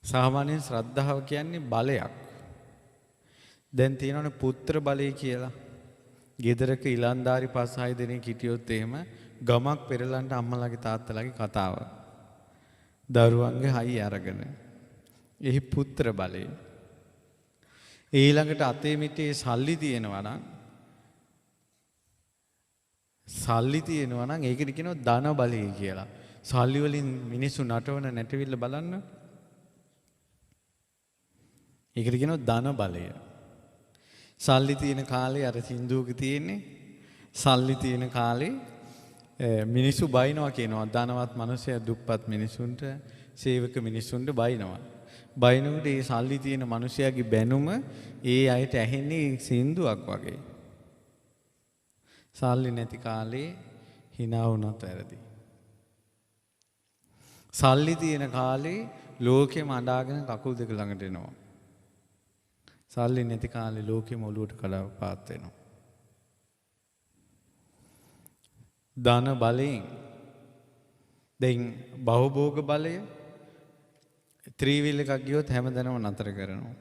සාමාන්‍යයෙන් ශ්‍රද්ධාව කියන්නේ බලයක්. දැන් තියෙනවනේ පුත්‍ර බලය කියලා. ගෙදරක ඉලන්දාරි 5-6 දෙනෙක් හිටියොත් එහෙම ගමක් පෙරලන්න අම්මලාගේ තාත්තලාගේ කතාව. දරුවන්ගේ හයි අරගෙන. එහි පුත්‍ර බලය. ඊළඟට අතේ මිටේ සල්ලි තියෙනවා නම් ඒකට කියනවා ධන බලය කියලා. සල්ලි වලින් මිනිස්සු නටවන නැටවිල්ල බලන්න. ඒකට කියනවා ධන බලය. සල්ලි තියෙන කාලේ අර සින්දුවක තියෙන්නේ සල්ලි තියෙන කාලේ මිනිස්සු බයිනවා කියනවා ධනවත් මිනිස්සයා දුප්පත් මිනිසුන්ට සේවක මිනිසුන්ට බයිනවා. බයිනකොට ඒ සල්ලි තියෙන මිනිසයාගේ බැනුම ඒ අයට ඇහෙන්නේ සින්දුවක් වගේ. සල්ලි නැති කාලේ hina වුණත් වැරදි. සල්ලි තියෙන කාලේ ලෝකෙම අඬාගෙන කකුල් දෙක ළඟට එනවා. සල්ලි නැති කාලේ ලෝකෙම ඔලුවට කඩාපාත් වෙනවා. ධන බලයෙන් දැන් බහුභෝග බලය ත්‍රිවිල් එකක් ගියොත් හැමදැනම නතර කරනවා.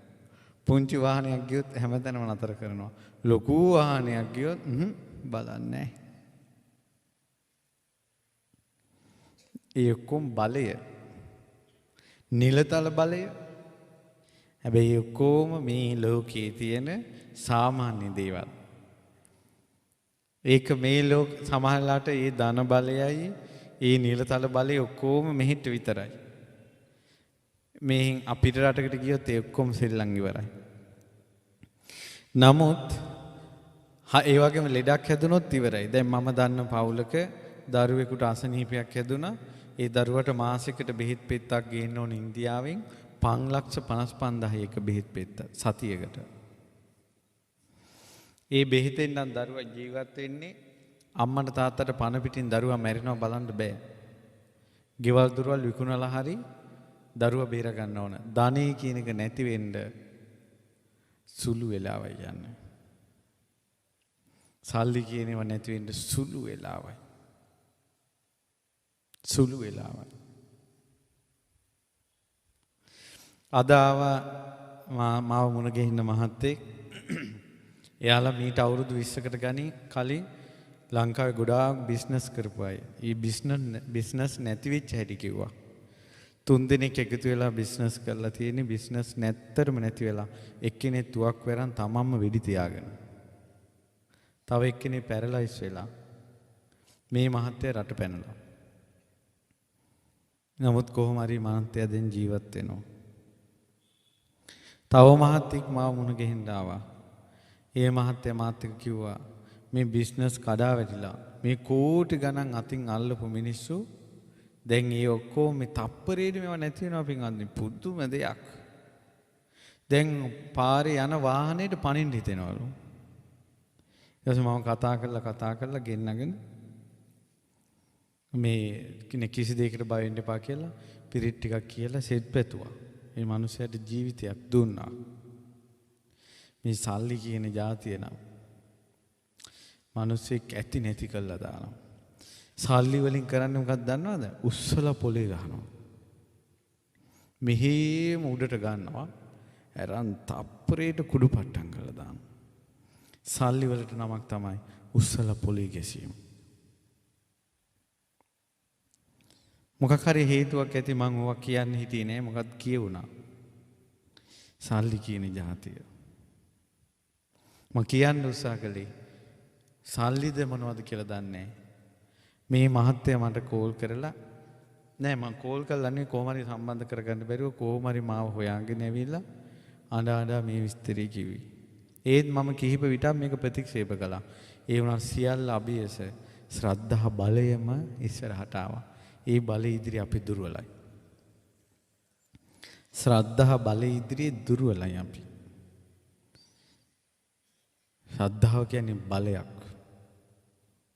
පුංචි වාහනයක් ගියොත් හැමදැනම නතර කරනවා. ලොකු වාහනයක් ගියොත් බලන්නේ නැහැ. ඒ ඔක්කොම බලය. නිලතල බලය. හැබැයි ඔක්කොම මේ ලෝකයේ තියෙන සාමාන්‍ය දේවල්. ඒක මේ ලෝක සමහරලාට ඒ ධන බලයයි ඒ නිලතල බලය ඔක්කොම මෙහෙට විතරයි. මෙහෙන් අපිට රටකට ගියොත් ඒ ඔක්කොම සෙල්ලම් ඉවරයි. නමුත් ඒ වගේම ලෙඩක් හැදුනොත් ඉවරයි. දැන් මම දන්න පවුලක දරුවෙකුට අසනීපයක් හැදුනා. ඒ දරුවට මාසෙකට බෙහෙත් පෙත්තක් ගේන්න ඕන ඉන්දියාවෙන් 5,55,000ක බෙහෙත් පෙත්ත සතියකට. ඒ බෙහෙතෙන් නම් දරුවා ජීවත් වෙන්නේ අම්මට තාත්තට පණ පිටින් දරුවා මැරෙනවා බලන්න බෑ. ගෙවල් දොරවල් විකුණලා හරි දරුවා බේර ගන්න ඕන. ධනෙ කියන එක නැති වෙන්න සුළු වෙලාවයි යන්නේ. සල්ලි කියනව නැති වෙන්න සුළු වෙලාවයි. සුළු වෙලාවයි. අද ආවා මාව මුණ ගැහින්න මහත්තයෙක්. එයාලා මීට අවුරුදු 20කට කලින් ලංකාවේ ගොඩාක් බිස්නස් කරපු අය. ඊ බිස්නස් නැති වෙච්ච හැටි කිව්වා. 3 දිනක් එකතු වෙලා බිස්නස් කරලා තියෙන්නේ බිස්නස් නැත්තරම නැති වෙලා. එක්කෙනෙක් තුවක් වරන් තමන්ම වෙඩි තියාගෙන. තව එක්කෙනෙක් පැරලයිස් වෙලා. මේ මහත්තයා රට පැනලා. නමුත් කොහොම හරි මහත්තයා දැන් ජීවත් වෙනවා. තව මහත්තයෙක් මාව මුණ ගැහින්න ආවා. ඒ මහත්තයා මාත් එක්ක කිව්වා මේ බිස්නස් කඩා වැටිලා මේ කෝටි ගණන් අතින් අල්ලපු මිනිස්සු දැන් ඒ ඔක්කොම මේ තප්පරේදී මේවා නැති වෙනවා පින්වත්නි පුදුම දෙයක්. දැන් පාරේ යන වාහනේට පනින්න හිතෙනවලු. ඊට පස්සේ මම කතා කරලා ගෙන්නගෙන මේ කිසි දෙයකට බය වෙන්න එපා කියලා පිරිත් ටිකක් කියලා සෙත් පැතුවා. මේ මිනිහයාට ජීවිතයක් දුන්නා. මේ සල්ලි කියන જાතිය නම් මිනිස්සෙක් ඇති නැති කළා දානවා. සල්ලි වලින් කරන්නේ මොකක්ද දන්නවද? උස්සලා පොලේ ගහනවා. මෙහෙම උඩට ගන්නවා. අරන් තප්පරේට කුඩු පට්ටම් කරලා දානවා. සල්ලි වලට නමක් තමයි උස්සලා පොලේ ගැසීම. මොකක් හරි හේතුවක් ඇති මම ඔවා කියන්න හිටියේ නෑ. මොකක්ද කියුණා? සල්ලි කියන જાතිය. මම කියන්න උත්සාහ කළේ සල්ලිද මොනවද කියලා දන්නේ මේ මහත්තයා මට කෝල් කරලා නෑ මම කෝල් කරලා නේ කොහොම හරි සම්බන්ධ කරගන්න බැරිව කොහොම හරි මාව හොයාගෙන ඇවිල්ලා අඬා මේ විස්තරي කිව්වේ. ඒත් මම කිහිප විටක් මේක ප්‍රතික්ෂේප කළා. ඒ වුණා සියල්ල අභියස ශ්‍රද්ධා බලයම ඉස්සරහට ආවා. ඒ බලය ඉදිරියේ අපි දුර්වලයි. ශ්‍රද්ධා බලය ඉදිරියේ දුර්වලයි අපි. ශ්‍රද්ධාව කියන්නේ බලයක්.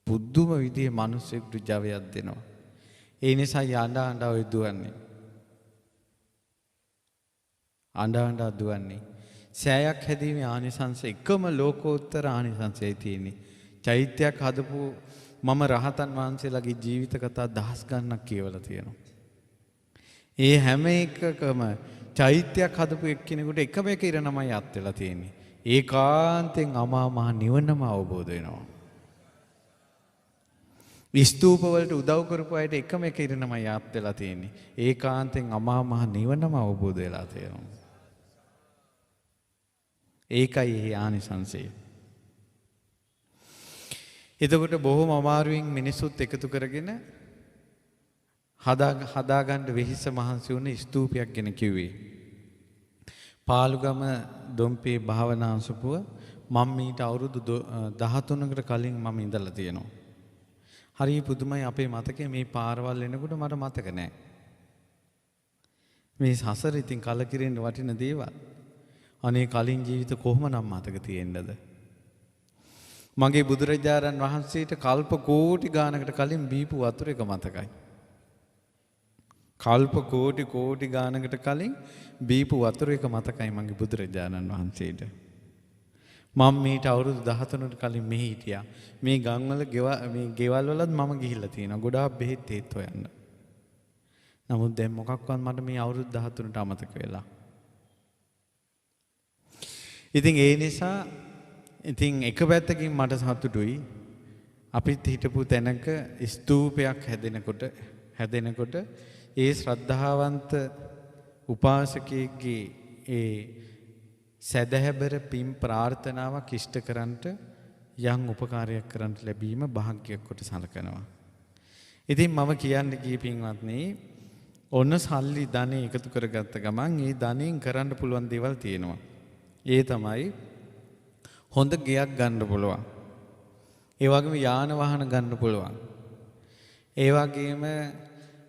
පුදුම විදිහේ මිනිස්සුන්ට ජවයක් දෙනවා. ඒ නිසා යඬ ඔය දුවන්නේ. අඬ දුවන්නේ. සෑයක් හැදීමේ ආනිසංස එකම ලෝකෝත්තර ආනිසංසයයි තියෙන්නේ. චෛත්‍යයක් හදපු මම රහතන් වහන්සේලාගේ ජීවිත කතා දහස් ගණනක් කියවලා තියෙනවා. ඒ හැම එකකම චෛත්‍යයක් හදපු එක්කෙනෙකුට එකම එක ඉරණමයි අත් වෙලා තියෙන්නේ. ඒකාන්තෙන් අමා මහ නිවනම අවබෝධ වෙනවා. ස්තූප වලට උදව් කරපු අයට එකම එක ඉරණමයි අත් වෙලා තියෙන්නේ. ඒකාන්තෙන් අමා මහ නිවනම අවබෝධ වෙලා තියෙනවා. ඒකයි එහි ආනිසංසය. එතකොට බොහොම අමාරුවෙන් මිනිස්සුත් එකතු කරගෙන හදාගන්න වෙහිස මහන්සි වුණ ස්තූපයක් ගැන කිව්වේ. පාලුගම දොම්පේ භාවනාංශපුව මම මීට අවුරුදු 13කට කලින් මම ඉඳලා තියෙනවා. හරි පුදුමයි අපේ මතකේ මේ පාරවල් එනකොට මට මතක නෑ. මේ සසර ඉතින් කලකිරෙන්න වටින දේවල්. අනේ කලින් ජීවිත කොහොමනම් මතක තියෙන්නද? මගේ බුදුරජාණන් වහන්සේට කල්ප කෝටි ගානකට කලින් බීපු වතුර එක මතකයි. කල්ප කෝටි ගානකට කලින් බීපු වතුර එක මතකයි මගේ බුදුරජාණන් වහන්සේට. මම මේට අවුරුදු 13කට කලින් මෙහි හිටියා. මේ ගම්වල මේ ගෙවල් වලත් මම ගිහිල්ලා තියෙනවා. ගොඩාක් බෙහෙත් තේත් හොයන්න. නමුත් දැන් මොකක්වත් මට මේ අවුරුදු 13ට අමතක වෙලා. ඉතින් ඒ නිසා ඉතින් එක පැත්තකින් මට සතුටුයි. අපිත් හිටපු තැනක ස්තූපයක් හැදෙනකොට ඒ ශ්‍රද්ධාවන්ත උපාසකයෙක්ගේ ඒ සදහැබර පින් ප්‍රාර්ථනාවක් ඉෂ්ට කරන්නට යම් උපකාරයක් කරන්නට ලැබීම භාග්‍යයක් කොට සලකනවා. ඉතින් මම කියන්න ගියේ පින්වත්නි, ඔන්න සල්ලි ධනෙ එකතු කරගත්ත ගමන් ඒ ධනෙන් කරන්න පුළුවන් දේවල් තියෙනවා. ඒ තමයි හොඳ ගෙයක් ගන්න පුළුවන්. ඒ වගේම යාන වාහන ගන්න පුළුවන්. ඒ වගේම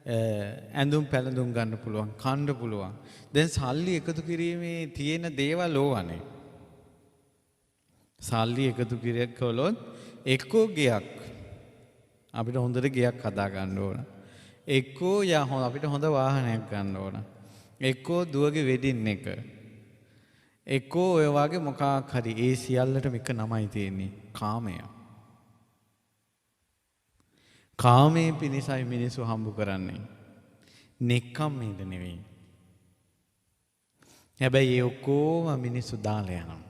ඇඳුම් පැළඳුම් ගන්න පුළුවන්, කන්න පුළුවන්. දැන් සල්ලි එකතු කිරීමේ තියෙන දේවල් ඕවනේ. සල්ලි එකතු කළොත් එක්කෝ ගෙයක් අපිට හොඳට ගෙයක් හදා ගන්න ඕන. එක්කෝ අපිට හොඳ වාහනයක් ගන්න ඕන. එක්කෝ දුවගේ වෙඩින් එක. එක්කෝ ඔය වගේ මොකක් හරි. ඒ සියල්ලටම එක නමයි තියෙන්නේ, කාමය. කාමයේ පිණිසයි මිනිස්සු හම්බ කරන්නේ. නෙක්ඛම්මයට නෙවෙයි. හැබැයි ඒ ඔක්කොම මිනිස්සු දාලා යනවා.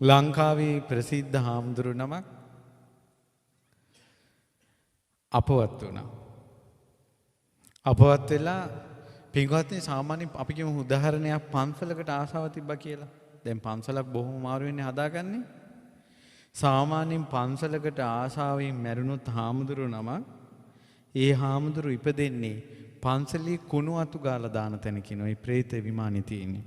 ලංකාවේ ප්‍රසිද්ධ හාමුදුරු නමක් අපවත් වුණා. අපවත් වෙලා පින්වත්නි සාමාන්‍යයෙන් අපි කියමු උදාහරණයක් පන්සලකට ආසාව තිබ්බා කියලා. දැන් පන්සලක් බොහොම අමාරු වෙන්නේ හදාගන්නේ. සාමාන්‍යයෙන් පන්සලකට ආසාවෙන් මැරුණොත් හාමුදුරු නම ඒ හාමුදුරු ඉපදෙන්නේ පන්සලේ කුණු අතු ගාලා දාන තැන කියනවා. ඒ പ്രേත විමානේ තියෙන්නේ.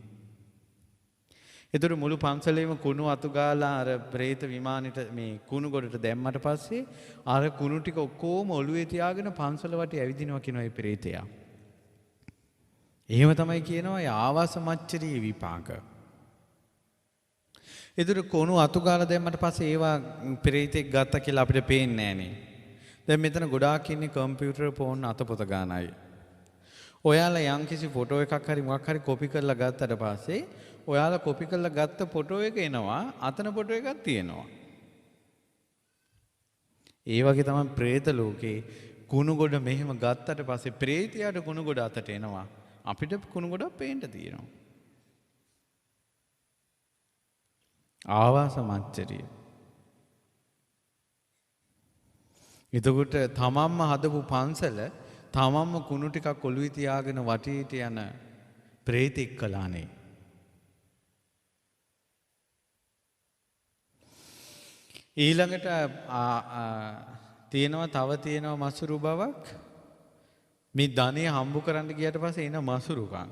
ඒතර මුළු පන්සලේම කුණු අතු ගාලා අර പ്രേත විමානෙට මේ කුණු ගොඩට දැම්මට පස්සේ අර කුණු ටික ඔක්කොම ඔළුවේ තියාගෙන පන්සල වටේ ඇවිදිනවා කියනවා ඒ പ്രേතයා. එහෙම තමයි කියනවා ඒ ආවාස මච්චරියේ විපාක. ඒතර කුණු අතු ගාලා දැම්මට පස්සේ ඒවා പ്രേතෙක් ගත්තා කියලා අපිට පේන්නේ නැහනේ. දැන් මෙතන ගොඩාක් ඉන්නේ කම්පියුටර් ෆෝන් අතපොත ගන්න අය. ඔයාලා යම්කිසි ෆොටෝ එකක් හරි මොකක් හරි කොපි කරලා ගත්තට පස්සේ ඔයාලා කොපි කරලා ගත්ත ෆොටෝ එක එනවා, අතන ෆොටෝ එකක් තියෙනවා. ඒ වගේ තමයි പ്രേත ලෝකේ කුණු ගොඩ මෙහෙම ගත්තට පස්සේ പ്രേතයාට කුණු ගොඩ අතට එනවා. අපිට කුණු ගොඩක් පේන්න තියෙනවා. ආවාස මච්චරිය. එතකොට තමන්ම හදපු පන්සල තමන්ම කුණු ටිකක් ඔළුවේ තියාගෙන වටේට යන പ്രേතෙක් කළානේ. ඊළඟට තියෙනවා මසුරු බවක්. මේ ධනෙ හම්බ කරන්න ගියට පස්සේ එන මසුරුකම්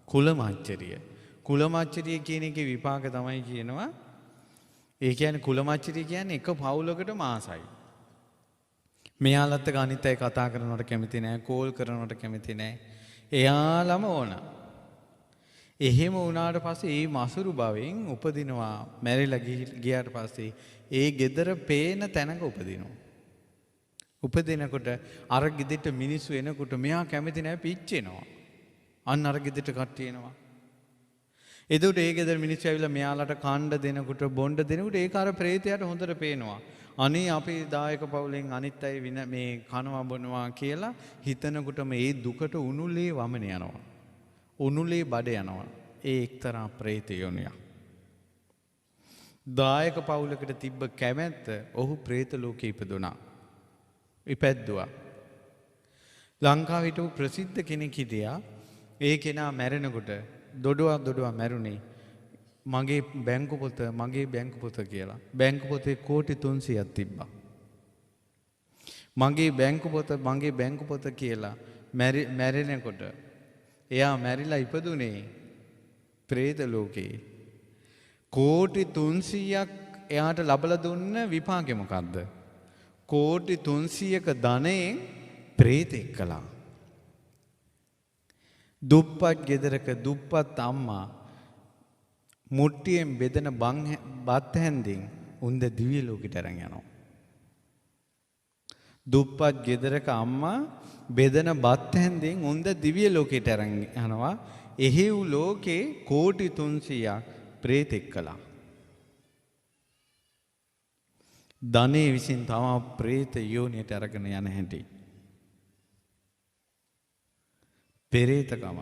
කුලමච්චරිය. කුලමච්චරිය කියන එකේ විපාක තමයි කියනවා. ඒ කියන්නේ කුලමච්චරිය කියන්නේ එක පවුලකට මාසයි. මෙයාලත් එක්ක අනිත් අය කතා කරනවට කැමති නැහැ, කෝල් කරනවට කැමති නැහැ. එයාලම ඕන. එහෙම වුණාට පස්සේ මේ මසුරු භවෙන් උපදිනවා. මැරිලා ගියාට පස්සේ ඒ gedara පේන තැනක උපදිනවා. උපදිනකොට අර ගෙදරට මිනිස්සු එනකොට මෙයා කැමති නැහැ, පිච්චෙනවා. අන්න අර ගෙදරට කට්ටිය එනවා. එතකොට ඒ ගෙදර මිනිස්සු ඇවිල්ලා මෙයාලට කණ්ඩ දෙනකොට බොණ්ඩ දෙනකොට ඒක අර ප්‍රේතයාට හොඳට පේනවා. අනේ අපේ දායක පවුලෙන් අනිත් අය මේ කනවා බොනවා කියලා හිතනකොටම ඒ දුකට උණුලේ වමන යනවා. උණුලේ බඩ යනවා. ඒ එක්තරා ප්‍රේත යෝනියක්. දායක පවුලකට තිබ්බ කැමැත්ත ඔහු ප්‍රේත ලෝකේ ඉපදුනා. ඉපැද්දුවා. ලංකාවේ හිටපු ප්‍රසිද්ධ කෙනෙක් හිටියා. ඒ කෙනා මැරෙනකොට දොඩුවා මැරුණේ මගේ බැංකු පොත කියලා. බැංකු පොතේ කෝටි 300ක් තිබ්බා. මගේ බැංකු පොත කියලා මැරෙනකොට එයා මැරිලා ඉපදුනේ ප්‍රේත ලෝකේ. කෝටි 300ක් එයාට ලබලා දුන්න විපාකෙ මොකද්ද? කෝටි 300ක ධනෙන් ප්‍රේතෙක් කළා. දුප්පත් ගෙදරක දුප්පත් අම්මා මුට්ටියෙන් බෙදෙන බත් හැන්දින් උන්ද දිව්‍ය ලෝකෙට අරන් යනවා. දුප්පත් ගෙදරක අම්මා බෙදෙන බත් හැන්දින් උන්ද දිව්‍ය ලෝකෙට අරන් යනවා. එහෙව් ලෝකේ කෝටි 300ක් ප්‍රේතෙක් කළා. ධනෙ විසින් තම ප්‍රේත යෝනියට අරගෙන යන හැටි. පෙරේතකම.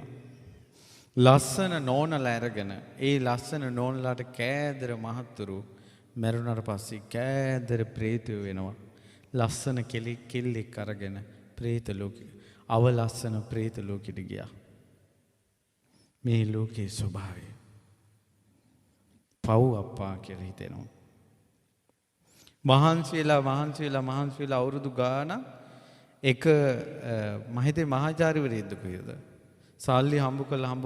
ලස්සන නෝනලා අරගෙන ඒ ලස්සන නෝනලාට කෑදර මහත්තුරු මැරුණාට පස්සේ කෑදර ප්‍රේතයෝ වෙනවා. ලස්සන කෙල්ලෙක් අරගෙන ප්‍රේත ලෝකෙ අවලස්සන ප්‍රේත ලෝකෙට ගියා. මේ ලෝකේ ස්වභාවය. පව් අප්පා කියලා හිතෙනවා. මහන්සි වෙලා අවුරුදු ගානක් එක මම හිතේ මහාචාර්යවරයෙක්ද කොහෙද සල්ලි හම්බ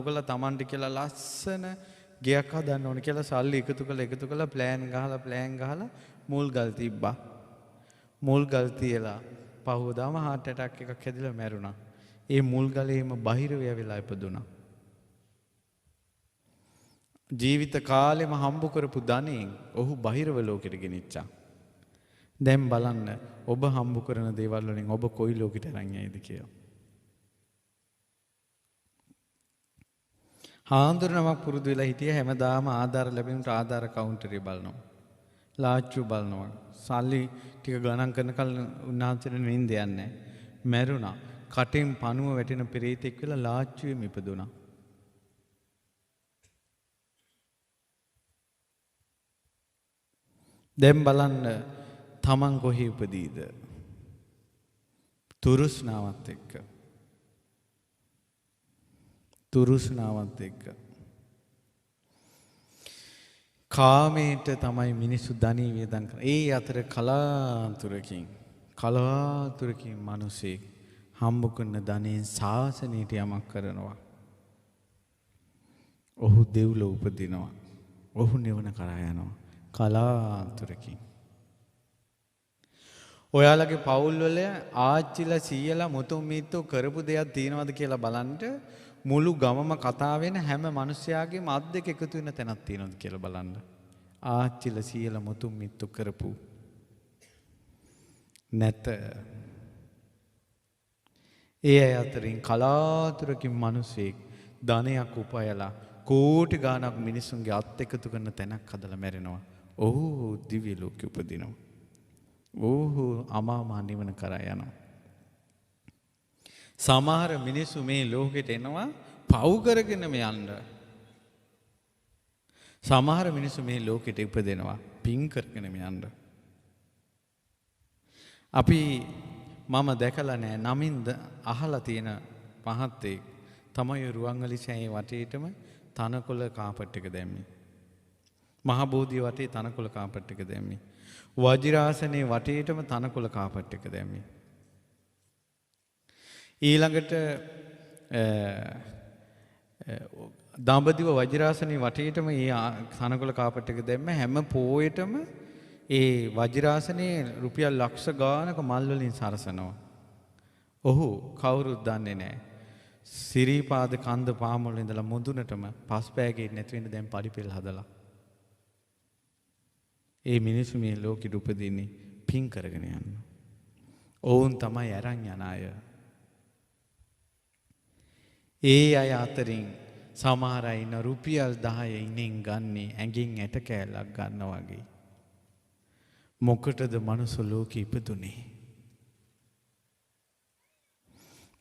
කළා Tamanට කියලා ලස්සන ගෙයක් හදන්න ඕන කියලා සල්ලි එකතු කළා ප්ලෑන් ගහලා මූල් ගල් තිබ්බා. මූල් ගල් තියලා පහුවදාම heart attack එකක් හැදිලා මැරුණා. ඒ මූල් ගලේම බහිරවය වෙලා ඉපදුණා. ජීවිත කාලෙම හම්බ කරපු ධනෙන් ඔහු බහිරව ලෝකෙට ගෙනිච්චා. දැන් බලන්න ඔබ හම්බ කරන දේවල් වලින් ඔබ කොයි ලෝකෙට අරන් යයිද කියලා. හාමුදුරනමක් පුරුදු වෙලා හිටිය හැමදාම ආධාර ලැබෙනුට ආධාර කවුන්ටරේ බලනවා. ලාච්චු බලනවා. සල්ලි ටික ගණන් කරනකල් උන්වහන්සේට නිින්ද යන්නේ නැහැ. මැරුණා. කටෙන් පණුව වැටෙන පෙරේතෙක් වෙලා ලාච්චුවෙම ඉපදුණා. දැන් බලන්න තමන් කොහේ උපදීද? තුරුස්නාවත් එක්ක. කාමයට තමයි මිනිස්සු ධනෙ වියදම් කරන්නේ. ඒ අතර කලාතුරකින් මිනිස්සේ හම්බ කරන ධනෙන් සාසනයට යමක් කරනවා. ඔහු දෙව්ලොව උපදිනවා. ඔහු නිවන කරා යනවා. කලාතුරකින්. ඔයාලගේ පවුල් වල ආච්චිලා සීයලා මුතුන් මිත්තෝ කරපු දෙයක් තියෙනවද කියලා බලන්න මුළු ගමම කතා වෙන හැම මිනිස්යාගේම අත් දෙක එකතු වෙන තැනක් තියෙනවද කියලා බලන්න. ආච්චිලා සීයලා මුතුන් මිත්තෝ කරපු නැත. ඒ අය අතරින් කලාතුරකින් මිනිසෙක් ධනයක් උපයලා කෝටි ගාණක් මිනිසුන්ගේ අත් එකතු කරන තැනක් හදලා මැරෙනවා. ඔහු දිව්‍ය ලෝකෙ උපදිනවා. ඔහු අමාමහ නිවන කරා යනවා. සමහර මිනිස්සු මේ ලෝකෙට එනවා පව් කරගෙනම යන්න. සමහර මිනිස්සු මේ ලෝකෙට ඉපදෙනවා පින් කරගෙනම යන්න. මම දැකලා නෑ නමින්ද අහලා තියෙන මහත්තයෙක් තමයි රුවන්වැලි සෑයේ වටේටම තනකොළ කාපට් එක දැම්මේ. මහ බෝධිය වටේ තනකොළ කාපට් එක දැම්මේ. වජිරාසනේ වටේටම තනකොළ කාපට් එක දැම්මේ. ඊළඟට දඹදිව වජිරාසනේ වටේටම මේ තනකොළ කාපට් එක දැම්ම. හැම පෝයෙටම ඒ වජිරාසනේ රුපියල් ලක්ෂ ගානක මල් වලින් සරසනවා. ඔහු කවුරුත් දන්නේ නැහැ. සිරිපාද කන්ද පාමුල ඉඳලා මුදුනටම පස් පෑගේ නැති වෙන්න දැන් පරිපෙල් හදලා. ඒ මිනිස්සු මේ ලෝකෙට උපදින්නේ පින් කරගෙන යන්න. ඔවුන් තමයි අරන් යන අය. ඒ අය අතරින් සමහර අය ඉන්න රුපියල් 10 ඉනෙන් ගන්නේ ඇඟින් ඇට කෑල්ලක් ගන්නවා වගේ. මොකටද මනුස්ස ලෝකෙ ඉපදුනේ?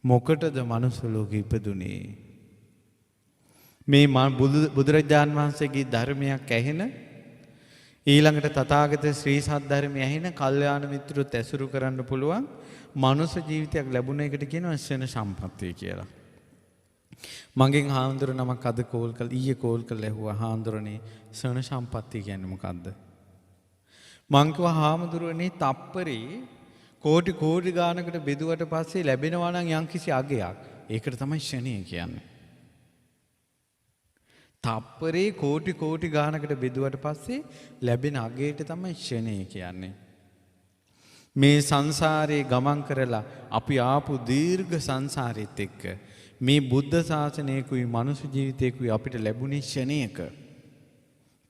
මොකටද මනුස්ස ලෝකෙ ඉපදුනේ? මේ බුදුරජාන් වහන්සේගේ ධර්මයක් ඇහෙන, ඊළඟට තථාගත ශ්‍රී සද්ධර්මය ඇහෙන කල්යාණ මිත්‍රොත් ඇසුරු කරන්න පුළුවන් මනුස්ස ජීවිතයක් ලැබුණ එකට කියනවා ශන සම්පත්තිය කියලා. මගෙන් හාමුදුර නමක් අද ඊයේ කෝල් කරලා ඇහුවා, හාමුදුරනේ ශන සම්පත්තිය කියන්නේ මොකද්ද? මං කිව්වා හාමුදුරනේ තප්පරේ කෝටි ගානකට බෙදුවට පස්සේ ලැබෙනවා නම් යම්කිසි අගයක්. ඒකට තමයි ශණය කියන්නේ. තප්පරේ කෝටි ගානකට බෙදුවට පස්සේ ලැබෙන අගයට තමයි ශණය කියන්නේ. මේ සංසාරේ ගමන් කරලා අපි ආපු දීර්ඝ සංසාරෙත් එක්ක මේ බුද්ධ ශාසනයකුයි මනුෂ්‍ය ජීවිතයකුයි අපිට ලැබුණේ ශණයක.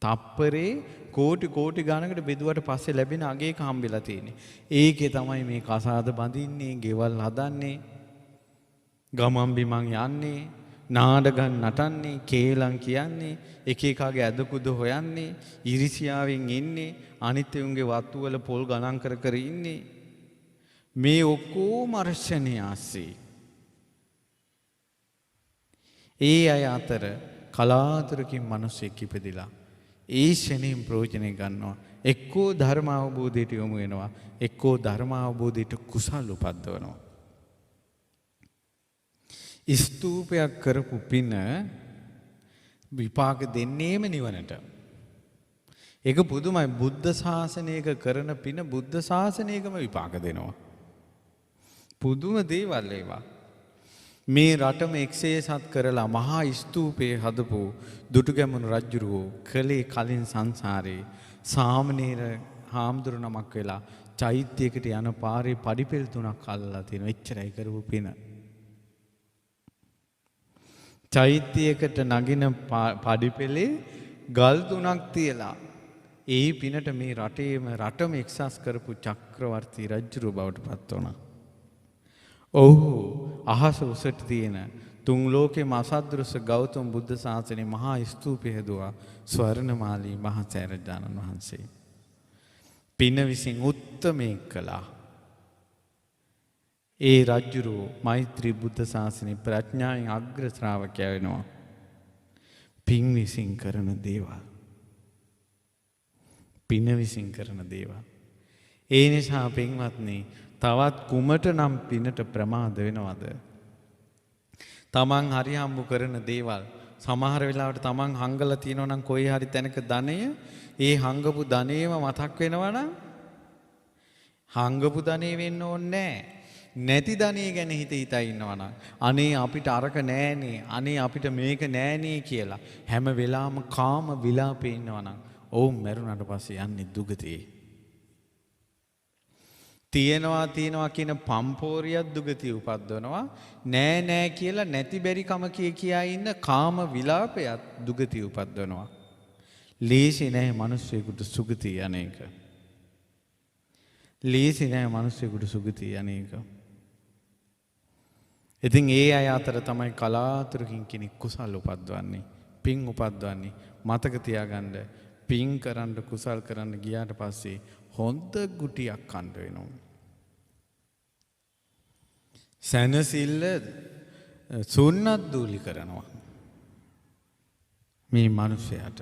තප්පරේ කෝටි ගානකට බෙදුවට පස්සේ ලැබෙන අගයක හම්බෙලා තියෙන්නේ. ඒකේ තමයි මේ කසාද බඳින්නේ, ගෙවල් හදන්නේ, ගමන් බිමන් යන්නේ, නාඩගම් නටන්නේ, කේලම් කියන්නේ, එක එකාගේ ඇදකුද හොයන්නේ, ඉරිසියාවෙන් ඉන්නේ, අනිත් උන්ගේ වත්තු වල පොල් ගණන් කර ඉන්නේ. මේ ඔක්කොම අර්ශණය ආසේ. ඒ අය අතර කලාතුරකින් මිනිස්සෙක් ඉපදිලා ඒ ශණයෙන් ප්‍රයෝජනෙ ගන්නවා. එක්කෝ ධර්ම අවබෝධයට යොමු වෙනවා, එක්කෝ ධර්ම අවබෝධයට කුසල් උපද්දවනවා. ස්තූපයක් කරපු පින විපාක දෙන්නේම නිවනට. ඒක පුදුමයි. බුද්ධ ශාසනයක කරන පින බුද්ධ ශාසනයකම විපාක දෙනවා. පුදුම දේවල් ඒවා. මේ රටම එක්සේසත් කරලා මහා ස්තූපයේ හදපු දුටුගැමුණු රජුරෝ කලේ කලින් සංසාරේ සාමණේර හාමුදුරු නමක් වෙලා චෛත්‍යයකට යන පාරේ පඩිපෙළ 3ක් අල්ලලා තියෙනවා. එච්චරයි කරපු පින. චෛත්‍යයකට නගින පඩිපෙළේ ගල් 3ක් තියලා ඒ පිනට මේ රටම එක්සස් කරපු චක්‍රවර්ති රජුරෝ බවට පත් වුණා. ඔහු අහස උසට තියෙන තුන් ලෝකෙම අසද්දෘස ගෞතම බුද්ධ ශාසනයේ මහා ස්තූපය හදුවා ස්වර්ණමාලී මහා සෑරජානන් වහන්සේ. පින විසින් උත්තමේ කළා. ඒ රජුරෝ මෛත්‍රී බුද්ධ ශාසනයේ ප්‍රඥාවෙන් අග්‍ර ශ්‍රාවකයා වෙනවා. පින් විසින් කරන දේවල්. පින විසින් කරන දේවල්. ඒ නිසා පින්වත්නි, තවත් කුමට නම් පිනට ප්‍රමාද වෙනවද? තමන් හරි හම්බු කරන දේවල් සමහර වෙලාවට තමන් හංගලා තියෙනවා නම් කොයි හරි තැනක ධනය, ඒ හංගපු ධනේම මතක් වෙනවා නම් හංගපු ධනේ වෙන්න ඕනේ නැති ධනෙ ගැන හිතා ඉන්නවා නම් අනේ අපිට අරක නෑනේ, අනේ අපිට මේක නෑනේ කියලා හැම වෙලාවම කාම විලාපේ ඉන්නවා නම් ඔවුන් මැරුණාට පස්සේ යන්නේ දුගතියේ. තියනවා කියන පම්පෝරියක් දුගතිය උපද්දවනවා. නෑ කියලා නැති බැරි කම කියා ඉන්න කාම විලාපයත් දුගතිය උපද්දවනවා. ලේසි නෑ මිනිස්සෙකුට සුගතිය අනේක. ලේසි නෑ මිනිස්සෙකුට සුගතිය අනේක. ඉතින් ඒ අය අතර තමයි කලාතුරකින් කෙනෙක් කුසල් උපද්දවන්නේ, පින් උපද්දවන්නේ. මතක තියාගන්න, පින් කරන්න කුසල් කරන්න ගියාට පස්සේ හොඳ ගුටියක් කන්න වෙනවා. සැනසිල්ල සුන්නත් දූලි කරනවා මේ මිනිසයාට.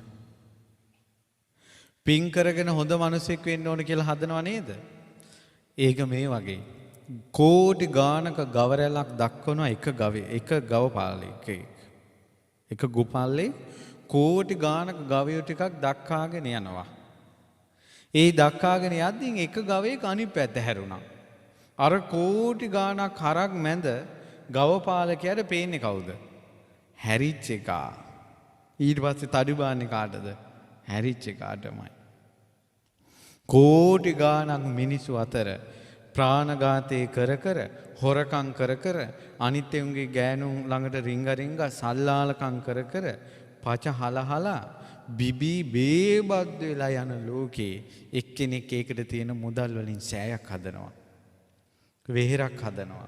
පින් කරගෙන හොඳ මිනිසෙක් වෙන්න ඕන කියලා හදනව නේද? ඒක මේ වගේ කෝටි ගානක ගවරැලක් දක්වනවා එක ගව පාලයක. එක ගුපල්ලේ කෝටි ගානක ගවයෝ ටිකක් දක්කාගෙන යනවා. ඒ දක්කාගෙන යද්දී එක ගවයක අනිත් පැත්ත හැරුණා. අර කෝටි ගානක් හරක් මැද ගවපාලකයාට පේන්නේ කවුද? හැරිච්ච එකා. ඊට පස්සේ තඩු බාන්නේ කාටද? හැරිච්ච එකාටමයි. කෝටි ගානක් මිනිස්සු අතර ප්‍රාණඝාතේ කර හොරකම් කර අනිත් උන්ගේ ගෑනුන් ළඟට රිංග සල්ලාලකම් කර පච හලහලා බිබී බේබද්ද වෙලා යන ලෝකේ එක්කෙනෙක් ඒකට තියෙන මුදල් වලින් සෑයක් හදනවා. වෙහෙරක් හදනවා.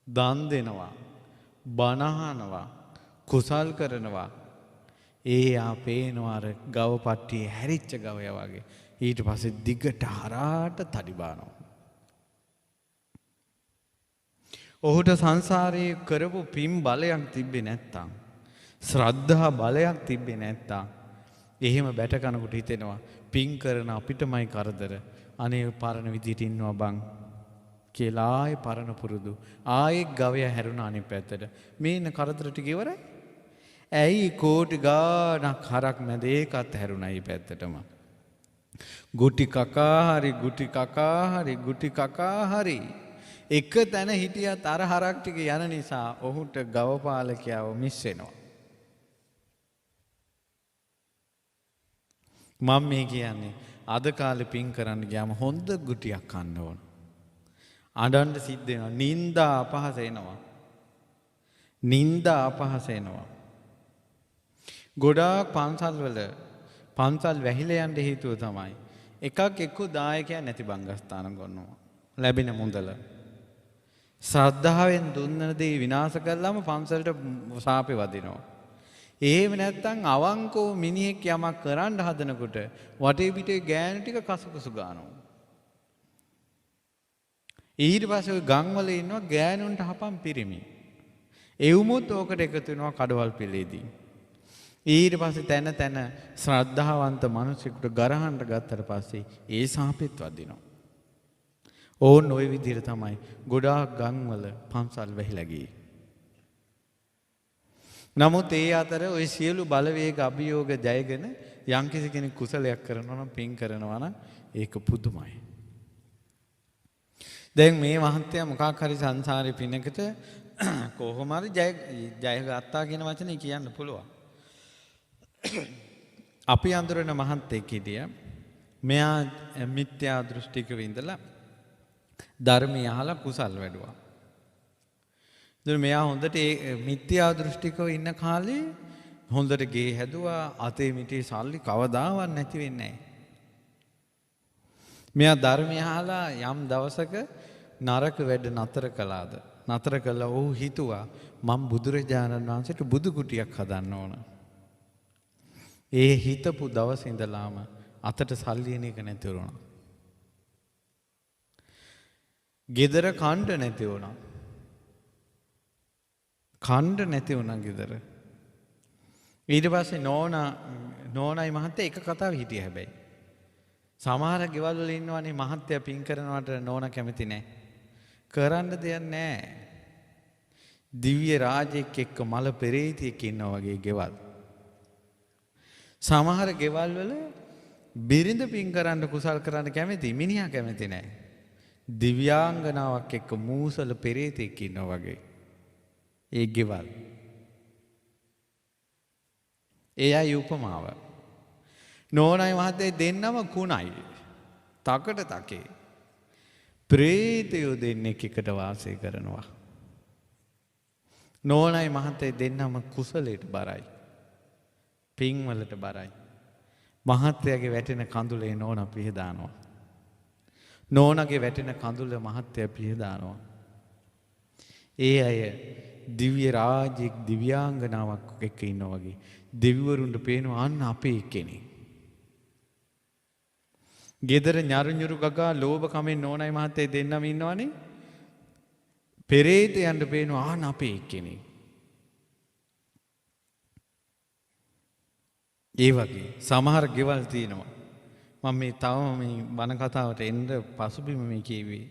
දන් දෙනවා. බණ අහනවා. කුසල් කරනවා. ඒ පේනවා අර ගව පට්ටියේ හැරිච්ච ගවය වගේ. ඊට පස්සේ දිගට හරහාට තඩි බානවා. ඔහුට සංසාරයේ කරපු පින් බලයක් තිබ්බේ නැත්තම්, ශ්‍රද්ධා බලයක් තිබ්බේ නැත්තම්, එහෙම බැට කනකොට හිතෙනවා පින් කරන අපිටමයි කරදර. අනේ පරණ විදිහට ඉන්නවා බං කියලා ආයේ පරණ පුරුදු. ආයේ ගවය හැරුණා අනිත් පැත්තට. මේ ඉන්න කරදර ටික ඉවරයි. ඇයි කෝටි ගාණක් හරක් මැද ඒකත් හැරුණා ඊ පැත්තටම. ගුටි කකා හරි එක තැන හිටියත් අර හරක් ටික යන නිසා ඔහුට ගවපාලකයාව මිස් වෙනවා. මම මේ කියන්නේ අද කාලේ පින් කරන්න ගියාම හොඳ ගුටියක් කන්න ඕන. අඬන්න සිද්ධ වෙනවා. නිന്ദා අපහාස එනවා. ගොඩාක් පන්සල් වැහිලා යන්න හේතුව තමයි එකක් එක්ක දායකයන් නැති බංගස්ථාන ගන්නවා. ලැබෙන මුදල ශ්‍රද්ධාවෙන් දුන්න දේ විනාශ කළාම පන්සලට සාපේ වදිනවා. එහෙම නැත්නම් අවංකව මිනිහෙක් යමක් කරන්න හදනකොට වටේ පිටේ ගෑනු ටික කසුකුසු ගන්නවා. ඊට පස්සේ ওই ගම්වල ඉන්නවා ගෑනුන්ට හපන් පිරිමි. එවුමුත් ඕකට එකතු වෙනවා කඩවල් පිළේදී. ඊට පස්සේ තැන ශ්‍රද්ධාවන්ත මිනිසෙකුට ගරහන්න ගත්තට පස්සේ ඒ සාපෙත් වදිනවා. ඕන් ওই විදිහට තමයි ගොඩාක් ගම්වල පන්සල් වැහිලා ගියේ. නමුත් ඒ අතර ওই සියලු බලවේග අභියෝග ජයගෙන යම්කිසි කෙනෙක් කුසලයක් කරනවා නම් පින් කරනවා නම් ඒක පුදුමයි. දැන් මේ මහත්තයා මොකක් හරි සංසාරේ පිනකට කොහොම හරි ජය ගත්තා කියන වචනේ කියන්න පුළුවන්. අපි අඳුරන මහත්තයෙක් හිටියා. මෙයා මිත්‍යා දෘෂ්ටිකව ඉඳලා ධර්මය අහලා කුසල් වැඩුවා. ඉතින් මෙයා හොඳට මිත්‍යා දෘෂ්ටිකව ඉන්න කාලේ හොඳට ගේ හැදුවා. අතේ මිටේ සල්ලි කවදාවත් නැති වෙන්නේ නැහැ. මෙයා ධර්මය අහලා යම් දවසක නරක වැඩ නතර කළාද? නතර කළා ඔහු හිතුවා මම බුදුරජාණන් වහන්සේට බුදු කුටියක් හදන්න ඕන. ඒ හිතපු දවස් ඉඳලාම අතට සල්ලි එන එක නැති වුණා. ගෙදර කණ්ඩ නැති වුණා. ගෙදර. ඊට පස්සේ නෝනයි මහත්තයා එක කතාව හිටියා හැබැයි. සමහර ගෙවල් වල ඉන්නවනේ මහත්තයා පින් කරනවට නෝන කැමති නැහැ. කරන්න දෙයක් නැහැ. දිව්‍ය රාජෙක් එක්ක මල පෙරේතියෙක් ඉන්නා වගේ ගෙවල්. සමහර ගෙවල් වල බිරිඳ පින් කරන්න කුසල් කරන්න කැමති මිනිහා කැමති නැහැ. දිව්‍යාංගනාවක් එක්ක මූසල පෙරේතෙක් ඉන්නා වගේ. ඒ ගෙවල්. එයයි උපමාව. නෝනයි මහත්තයයි දෙන්නම කුණයි. තකට තකේ. ප්‍රේතයෝ දෙන්නෙක් එකට වාසය කරනවා. නෝනයි මහත්තයයි දෙන්නම කුසලයට බරයි. පින්වලට බරයි. මහත්තයාගේ වැටෙන කඳුලේ නෝන පිහදානවා. නෝනගේ වැටෙන කඳුල මහත්තයා පිහදානවා. ඒ අය දිව්‍ය රාජ්‍යයක් දිව්‍යාංගනාවක් එක්ක ඉන්නවා වගේ. දෙවිවරුන්ට පේනවා අන්න අපේ කෙනෙක්. ගෙදර ñaruñuru ගගා ලෝභ කමෙන් නෝනයි මහත්තයයි දෙන්නම ඉන්නවනේ. පෙරේතයන්ට පේනවා අන්න අපේ කෙනෙක්. ඒ වගේ සමහර ගෙවල් තියෙනවා. මම මේ තවම මේ බණ කතාවට එන්න පසුබිම මේ කියුවේ.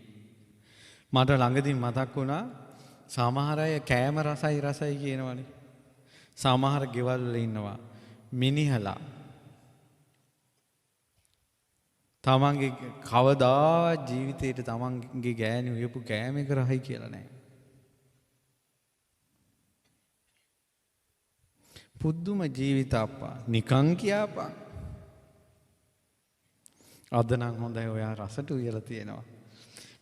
මට ළඟදී මතක් වුණා සමහර අය කෑම රසයි කියනවනේ. සමහර ගෙවල් වල ඉන්නවා මිනිහලා තමන්ගේ කවදාවත් ජීවිතේට තමන්ගේ ගෑණි උයපු කෑම එක රහයි කියලා නැහැ. පුදුම ජීවිත අප්පා නිකං කියාපා. අද නම් හොඳයි ඔයා රසට උයලා තියෙනවා.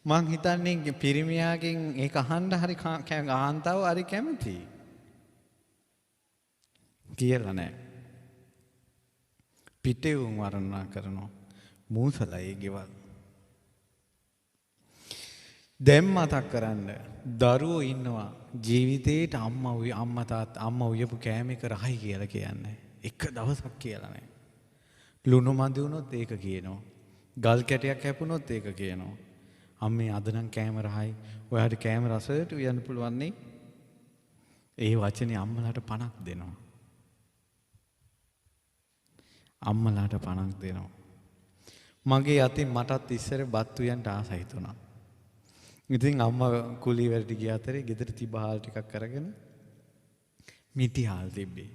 මං හිතන්නේ පිරිමියාගෙන් ඒක අහන්න හරි කාන්තාව හරි කැමති කියලා නෑ. පිටේ උන් වර්ණනා කරනවා මූසලයි ගෙවල්. දැන් මතක් කරන්න දරුවෝ ඉන්නවා ජීවිතේට අම්මා උයපු කෑම එක රහයි කියලා කියන්නේ. එක දවසක් කියලා නෑ. ලුණු මදි වුණොත් ඒක කියනවා. ගල් කැටයක් හැපුණොත් ඒක කියනවා. අම්මේ අද නම් කෑම රහයි. ඔයාට කෑම රසයට උයන්න පුළුවන් නේ. ඒ වචනේ අම්මලාට 50ක් දෙනවා. අම්මලාට 50ක් දෙනවා. මගේ අතින් මටත් ඉස්සර බත් උයන්ට ආස හිතුණා. ඉතින් අම්මා කුලී වලට ගිය අතරේ ගෙදර තිබ්බ හාල් ටිකක් අරගෙන මිටි හාල් තිබ්බේ.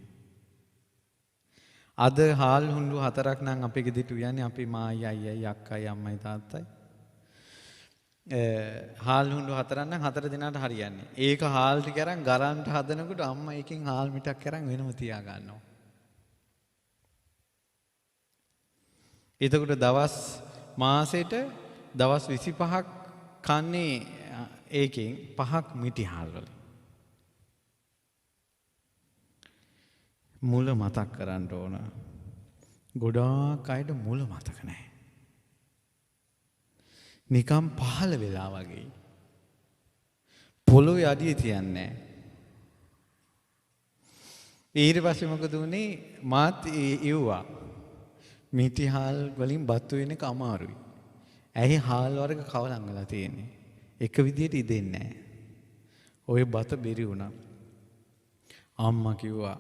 අද හාල් හුඬු 4ක් නම් අපේ ගෙදරට උයන්නේ අපි මායි අයියයි අක්කයි අම්මයි තාත්තයි. හාල් හුඬු 4ක් නම් 4 දිනකට හරියන්නේ. ඒක හාල් ටික අරන් ගරන්ට හදනකොට අම්මා එකෙන් හාල් මිටක් අරන් වෙනම තියා ගන්නවා. එතකොට මාසෙට දවස් 25ක් කන්නේ ඒකෙන් 5ක් මිටි හාල් වල. මුල මතක් කරන්න ඕන. ගොඩාක් අයට මුල මතක නැහැ. නිකම් පහළ වෙලා වගේ. පොළොවේ අඩිය තියන්නේ නැහැ. ඊට පස්සේ මොකද උනේ? මාත් ඉව්වා. මිටි හාල් වලින් බත් වෙන එක අමාරුයි. ඇයි හාල් වර්ග කවලම් වෙලා තියෙන්නේ? එක විදියට ඉදෙන්නේ නැහැ. ඔය බත බෙරි වුණා. අම්මා කිව්වා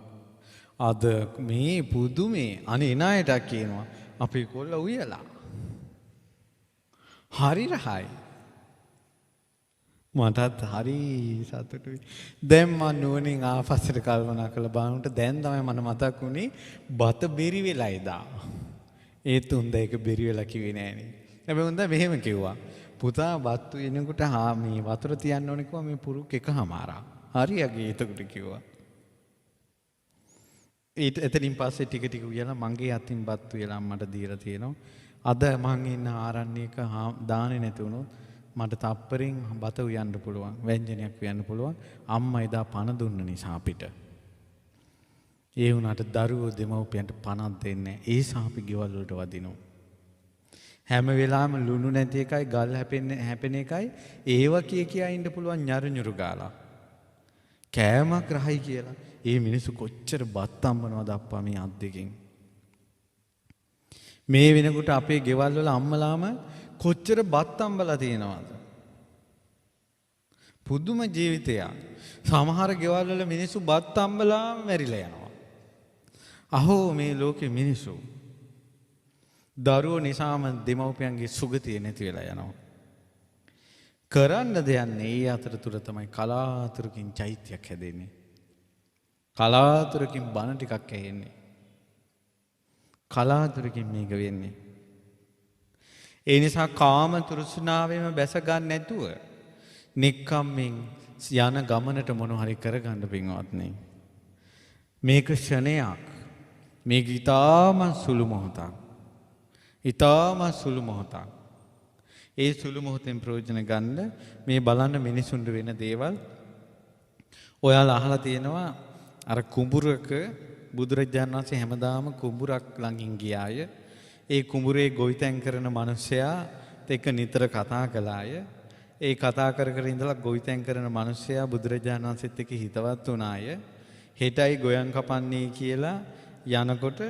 අද මේ පුදුමේ අනේ ණයට කියනවා අපි කොල්ල උයලා. හරි රහයි. මටත් හරි සතුටුයි. දැන් මම නුවණින් ආපස්සට කල්පනා කරලා බලනකොට දැන් තමයි මට මතක් වුණේ බත බෙරි වෙලා එදා. ඒත් උන්ද ඒක බෙරි වෙලා කිව්වේ නෑනේ. හැබැයි උන්ද මෙහෙම කිව්වා. පුතා බත් වෙනකොට මේ වතුර තියන්න ඕනේ කිව්වා මේ පුරුක් එකමාරා. හරියගේ එතකොට කිව්වා. එතනින් පස්සේ ටික ටික උයලා මගේ අතින් බත් උයලා අම්මට දීලා තියෙනවා. අද මං ඉන්න ආරණ්‍යක දාන්නේ නැති වුණොත් මට තප්පරෙන් බත උයන්න පුළුවන්. ව්‍යංජනයක් උයන්න පුළුවන්. අම්මා එදා පණ දුන්න නිසා අපිට. ඒ වුණාට දරුවෝ දෙමව්පියන්ට පණක් දෙන්නේ නැහැ. ඒ සාපි ගෙවල් වලට වදිනවා. හැම වෙලාවෙම ලුණු නැති එකයි ගල් හැපෙන එකයි ඒව කියා ඉන්න පුළුවන් ñරු ගාලා. කෑමක් රහයි කියලා. ඒ මිනිස්සු කොච්චර බත් අම්බනවද අප්පා මේ අත් දෙකෙන්. මේ වෙනකොට අපේ ගෙවල් වල අම්මලාම කොච්චර බත් අම්බලා තියෙනවද? පුදුම ජීවිතයක්. සමහර ගෙවල් වල මිනිස්සු බත් අම්බලා මැරිලා යනවා. අහෝ මේ ලෝකේ මිනිස්සු. දරුවෝ නිසාම දෙමව්පියන්ගේ සුගතිය නැති වෙලා යනවා. කරන්න දෙයක් නෑ. ඒ අතරතුර තමයි කලාතුරකින් චෛත්‍යයක් හැදෙන්නේ. කලාතුරකින් බණ ටිකක් ඇහෙන්නේ. කලාතුරකින් මේක වෙන්නේ. ඒ නිසා කාම තෘෂ්ණාවෙම බැස ගන්න නැතුව නික්කම්මින් යන ගමනට මොන හරි කරගන්න පින්වත්නි. මේක ක්ෂණයක්. මේක ඊටාම සුළු මොහොතක්. ඊටාම සුළු මොහොතක්. ඒ සුළු මොහොතෙන් ප්‍රයෝජන ගන්න මේ බලන්න මිනිසුන්ට වෙන දේවල් ඔයාලා අහලා තියෙනවා. අර කුඹුරක බුදුරජාණන් වහන්සේ හැමදාම කුඹුරක් ළඟින් ගියාය. ඒ කුඹුරේ ගොවිතැන් කරන මිනිසයා එක්ක නිතර කතා කළාය. ඒ කතා කර කර ඉඳලා ගොවිතැන් කරන මිනිසයා බුදුරජාණන් වහන්සේත් එක්ක හිතවත් වුණාය. හෙටයි ගොයන් කපන්නේ කියලා යනකොට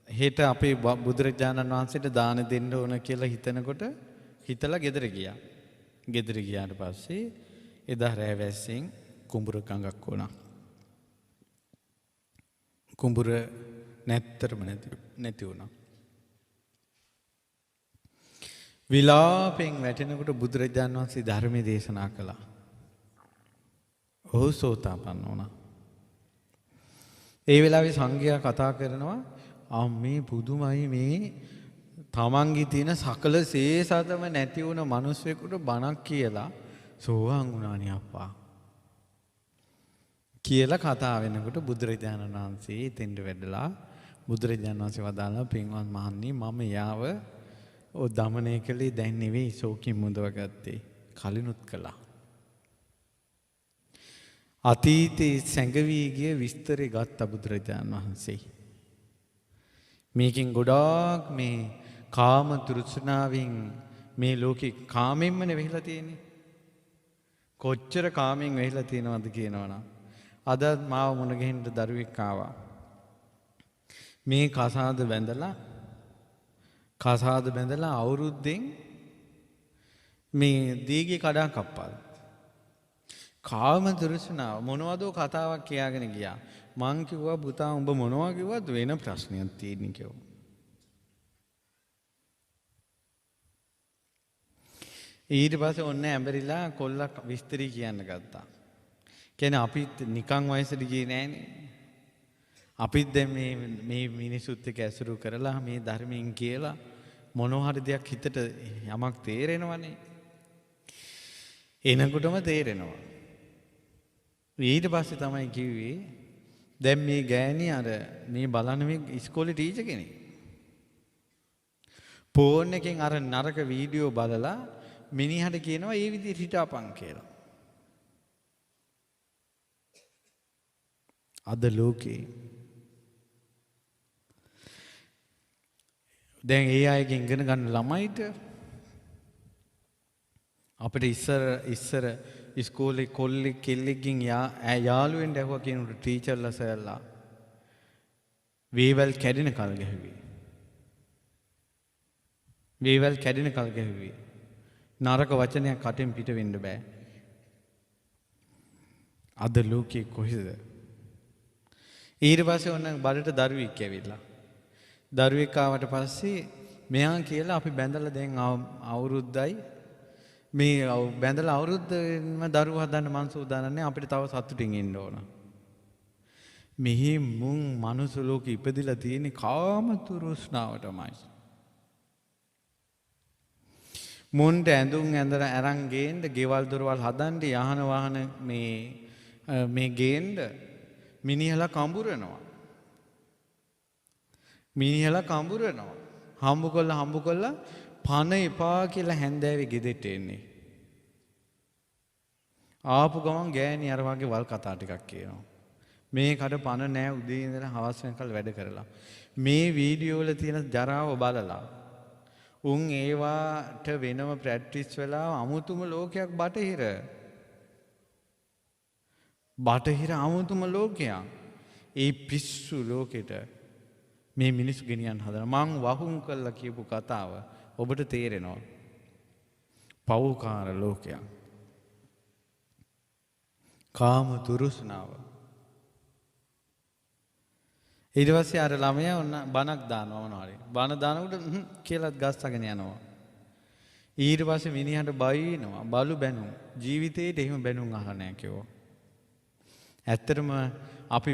හෙට අපේ බුදුරජාණන් වහන්සේට දාන දෙන්න ඕන කියලා හිතනකොට හිතලා ගෙදර ගියා. ගෙදර ගියාට පස්සේ එදා රෑ වැස්සෙන් කුඹුර ගඟක් වුණා. කුඹුර නැත්තරම නැති වුණා. විලාපෙන් වැටෙනකොට බුදුරජාණන් වහන්සේ ධර්මයේ දේශනා කළා. ඔහු සෝතාපන්න වුණා. ඒ වෙලාවේ සංඝයා කතා කරනවා මේ පුදුමයි මේ තමන්ගේ තියෙන සකල සේසතම නැති වුණ මිනිස්සෙකුට බණක් කියලා සෝවාන් වුණානේ අප්පා කියලා කතා වෙනකොට බුදුරජාණන් වහන්සේ එතෙන්ට වැඩලා බුදුරජාණන් වහන්සේ වදාළා පින්වත් මහණනි මම යාව දමනය කළේ දැන් නෙවෙයි ශෝකින් මුදවගත්තේ කලිනුත් කළා. අතීතයේ සැඟවී ගිය විස්තරේ ගත්ත බුදුරජාණන් වහන්සේ. මේකෙන් ගොඩාක් මේ කාම තෘෂ්ණාවෙන් මේ ලෝකේ කාමෙන්මනේ වෙහිලා තියෙන්නේ. කොච්චර කාමෙන් වෙහිලා තියෙනවද කියනවනම් අද මාව මුණ ගැහින්න දරුවෙක් ආවා. මේ කසාද බැඳලා අවුරුද්දෙන් මේ දීගේ කඩා කප්පාද. කාම තෘෂ්ණාව මොනවදෝ කතාවක් කියාගෙන ගියා. මං කිව්වා පුතා උඹ මොනවා කිව්වද වෙන ප්‍රශ්නයක් තියෙන්නේ කිව්වා. ඊට පස්සේ ඔන්න ඇඹරිලා කොල්ලක් විස්තරي කියන්න ගත්තා. කියන්නේ අපිත් නිකන් වයසට ගියේ නෑනේ. අපිත් දැන් මේ මිනිසුත් එක්ක ඇසුරු කරලා මේ ධර්මයෙන් කියලා මොනවා හරි දෙයක් හිතට යමක් තේරෙනවනේ. එනකොටම තේරෙනවා. ඊට පස්සේ තමයි කිව්වේ දැන් මේ ගෑණි අර මේ බලන මේ ඉස්කෝලේ ටීචර් කෙනෙක්. ෆෝන් එකෙන් අර නරක වීඩියෝ බලලා මිනිහට කියනවා ඒ විදිහට හිටපන් කියලා. අද ලෝකේ දැන් ඒ අයගෙන් ඉගෙන ගන්න ළමයිට අපිට ඉස්සර ඉස්කෝලේ කොල්ලෙක් කෙල්ලෙක්ගෙන් යාළුවෙන් ඇහුවා කියනකොට ටීචර්ලා සර්ලා වේවැල් කැඩෙන කල් ගැහුවේ. වේවැල් කැඩෙන කල් ගැහුවේ. නරක වචනයක් කටෙන් පිට වෙන්න බෑ. අද ලෝකේ කොහෙද? ඊට පස්සේ ඔන්න බඩට දරුවෙක් ඇවිල්ලා. දරුවෙක් ආවට පස්සේ මෙයා කියලා අපි බැඳලා දැන් අවුරුද්දයි මේ බැඳලා අවුරුද්දෙම දරුවා හදන්න මං සූදානම් නැහැ අපිට තව සතුටින් ඉන්න ඕන. මෙහි මුන් මනුස්ස ලෝකෙ ඉපදිලා තියෙන්නේ කාම තෘෂ්ණාවටමයි. මුන්ට ඇඳුම් ඇඳලා අරන් ගේන්න, ගෙවල් දොරවල් හදන්න, යහන වාහන මේ ගේන්න මිනිහලා කඹුරනවා. හම්බු කළා පණ එපා කියලා හැන්දෑවේ ගෙදෙට්ට එන්නේ. ආපු ගමන් ගෑණි අර වගේ වල් කතා ටිකක් කියනවා. මේ කඩ පණ නෑ උදේ ඉඳලා හවස් වෙනකල් වැඩ කරලා. මේ වීඩියෝ වල තියෙන ජරාව බලලා උන් ඒවාට වෙනම ප්‍රැක්ටිස් වෙලා අමුතුම ලෝකයක් බටහිර අමුතුම ලෝකයක්. ඒ පිස්සු ලෝකෙට මේ මිනිස්සු ගෙනියන්න හදනවා. මං වහුම් කළා කියපු කතාව ඔබට තේරෙනවා. පව්කාර ලෝකයක්. කාම තෘෂ්ණාව. ඊට පස්සේ අර ළමයා ඔන්න බණක් දානවා මොනවාරි. බණ දානකොට කියලාත් ගස්සගෙන යනවා. ඊට පස්සේ මිනිහට බයිනවා. බලු බැනුම්. ජීවිතේට එහෙම බැනුම් අහලා නැහැ කිව්වා. ඇත්තටම අපි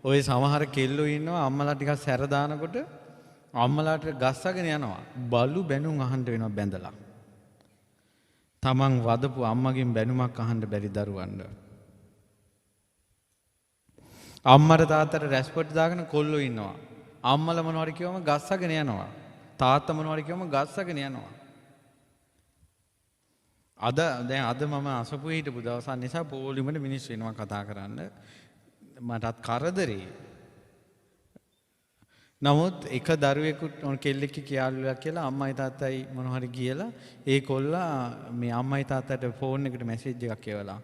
ඔය සමහර කෙල්ලෝ ඉන්නවා අම්මලා ටිකක් සැර දානකොට අම්මලාට ගස්සගෙන යනවා. බලු බැනුම් අහන්න වෙනවා බැඳලා. තමන් වදපු අම්මගෙන් බැනුමක් අහන්න බැරි දරුවන්ට. අම්මට තාත්තට රැස්පොට් දාගෙන කොල්ලෝ ඉන්නවා. අම්මලා මොනවාරි කියවම ගස්සගෙන යනවා. තාත්තා මොනවාරි කියවම ගස්සගෙන යනවා. අද මම අසපු හිටපු දවසක් නිසා පොලිමට මිනිස්සු එනවා කතා කරන්න. මටත් කරදරේ. නමුත් එක දරුවෙකුට කෙල්ලෙක් කියාලුවා කියලා අම්මයි තාත්තයි මොනවාරි කියලා ඒ කොල්ලා මේ අම්මයි තාත්තට ෆෝන් එකට මැසේජ් එකක් එවලා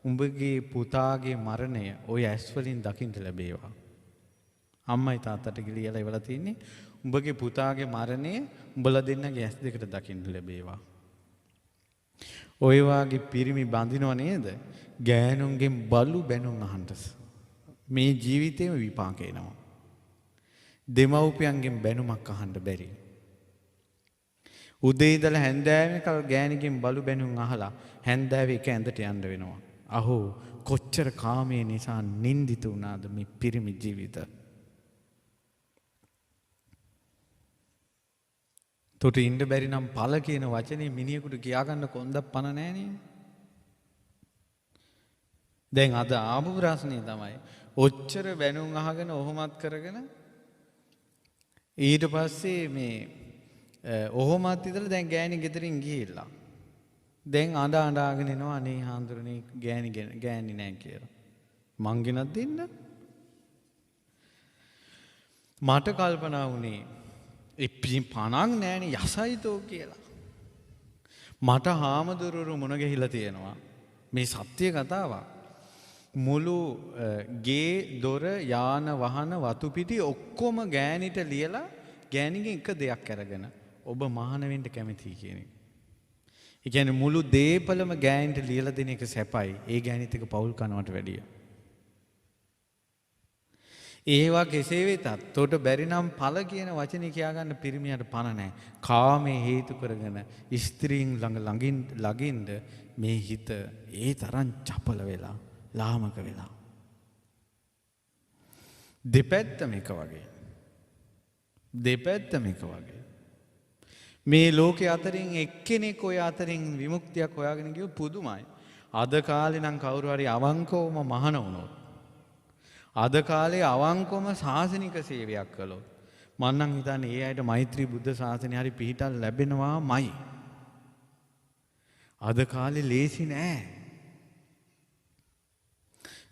උඹගේ පුතාගේ මරණය ඔය ඇස් වලින් දකින්න ලැබේවා. අම්මයි තාත්තට කියලා ඉවලා තින්නේ උඹගේ පුතාගේ මරණය උඹලා දෙන්නගේ ඇස් දෙකට දකින්න ලැබේවා. ඔය වාගේ පිරිමි බඳිනව නේද? ගෑනුන්ගෙන් බලු බැනුම් අහන්න. මේ ජීවිතේම විපාක එනවා. දෙමව්පියන්ගෙන් බැනුමක් අහන්න බැරි. උදේ ඉඳලා හැන්දෑවෙකල් ගෑණිගෙන් බලු බැනුම් අහලා හැන්දෑවේ එක ඇඳට යන්න වෙනවා. අහෝ කොච්චර කාමයේ නිසා නින්දිත වුණාද මේ පිරිමි ජීවිත. තොට ඉන්න බැරි නම් පළ කියන වචනේ මිනිහෙකුට කියාගන්න කොන්දක් පණ නෑනේ. දැන් අද ආපු ප්‍රශ්නේ තමයි ඔච්චර බැනුම් අහගෙන ඔහොමත් කරගෙන ඊට පස්සේ මේ ඔහොමත් ඉඳලා දැන් ගෑණි ගෙදරින් ගිහිල්ලා දැන් අඬාගෙන එනවා අනේ හාමුදුරනේ ගෑණි නෑ කියලා. මං ගෙනත් දෙන්න. මට කල්පනා වුණේ පණක් නෑනේ යසයිතෝ කියලා. මට හාමුදුරුවෝ මුණ ගැහිලා තියෙනවා. මේ සත්‍ය කතාවක්. මුළු ගේ දොර යාන වහන වතු පිටි ඔක්කොම ගෑනිට ලියලා ගෑණිගෙන් එක දෙයක් අරගෙන ඔබ මහාන වෙන්න කැමතියි කියන එක. ඒ කියන්නේ මුළු දේපලම ගෑනිට ලියලා දෙන එක සැපයි. ඒ ගෑනිත් එක පෞල් කනවට වැඩිය. ඒවා කෙසේ වෙතත් තොට බැරි නම් ඵල කියන වචනේ කියාගන්න පිරිමියට පණ නැහැ. කාමයේ හේතු කරගෙන ස්ත්‍රීන් ළඟින්ද මේ හිත ඒ තරම් චපල වෙලා ලාමක වෙලා. දෙපැත්තම එක වගේ. දෙපැත්තම එක වගේ. මේ ලෝකේ අතරින් එක්කෙනෙක් ඔය අතරින් විමුක්තියක් හොයාගෙන ගියොත් පුදුමයි. අද කාලේ නම් කවුරු හරි අවංකවම මහාන වුණොත් අද කාලේ අවංකවම සාසනික සේවයක් කළොත් මම නම් හිතන්නේ ඒ අයට මෛත්‍රී බුද්ධ ශාසනය හරි පිහිටල් ලැබෙනවාමයි. අද කාලේ ලේසි නෑ.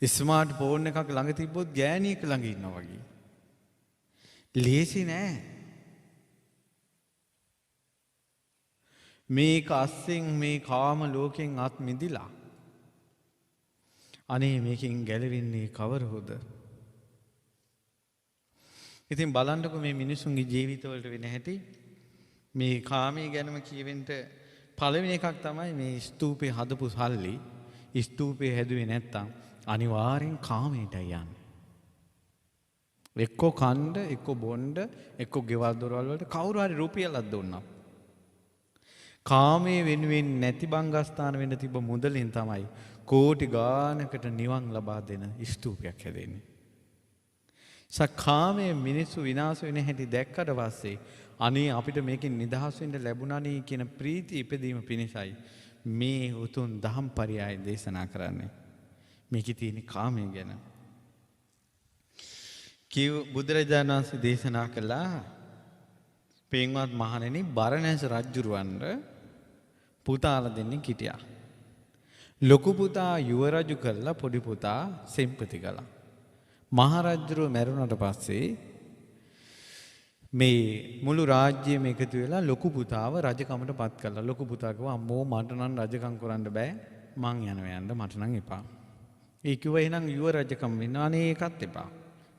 ස්මාර්ට් ෆෝන් එකක් ළඟ තිබ්බොත් ගෑණියෙක් ළඟ ඉන්නවා වගේ. ලේසි නෑ. මේක අස්සෙන් මේ කාම ලෝකෙන් අත් මිදිලා අනේ මේකෙන් ගැලවෙන්නේ කවරහොද? ඉතින් බලන්නකො මේ මිනිසුන්ගේ ජීවිතවලට වෙන හැටි. මේ කාමයේ ගැනම කියවෙන්න පළවෙනි එකක් තමයි මේ ස්තූපේ හදපු සල්ලි ස්තූපේ හැදුවේ නැත්තම් අනිවාර්යෙන් කාමයටයි යන්නේ. එක්කෝ කණ්ඩ, එක්කෝ බොණ්ඩ, එක්කෝ ගෙවල් දොරවල් වලට කවුරු හරි රුපියලක් දුන්නා. කාමයේ වෙනුවෙන් නැති බංගස්ථාන වෙන්න තිබ්බ මුදලින් තමයි කෝටි ගානකට නිවන් ලබා දෙන ස්තූපයක් හැදෙන්නේ. සකාමයේ මිනිස්සු විනාශ වෙන හැටි දැක්කට පස්සේ අනේ අපිට මේකෙන් නිදහස් වෙන්න ලැබුණානේ කියන ප්‍රීතිය ඉපදීම පිණිසයි මේ උතුම් දහම් පරයය දේශනා කරන්නේ. මේකේ තියෙන කාමය ගැන. බුදුරජාණන් වහන්සේ දේශනා කළා පින්වත් මහණෙනි බරණැස් රජුරවන්ට පුතාලා දෙන්නෙක් හිටියා. ලොකු පුතා යුව රජු කළා පොඩි පුතා සෙම්පති කළා. මහ රජුරුව මැරුණට පස්සේ මේ මුළු රාජ්‍යයම එකතු වෙලා ලොකු පුතාව රජකමට පත් කළා. ලොකු පුතා කිව්වා අම්මෝ මට නම් රජකම් කරන්න බෑ. මං යන්න මට නම් එපා. ඒ කිව්වා එහෙනම් යුව රජකම් වෙන්න අනේ ඒකත් එපා.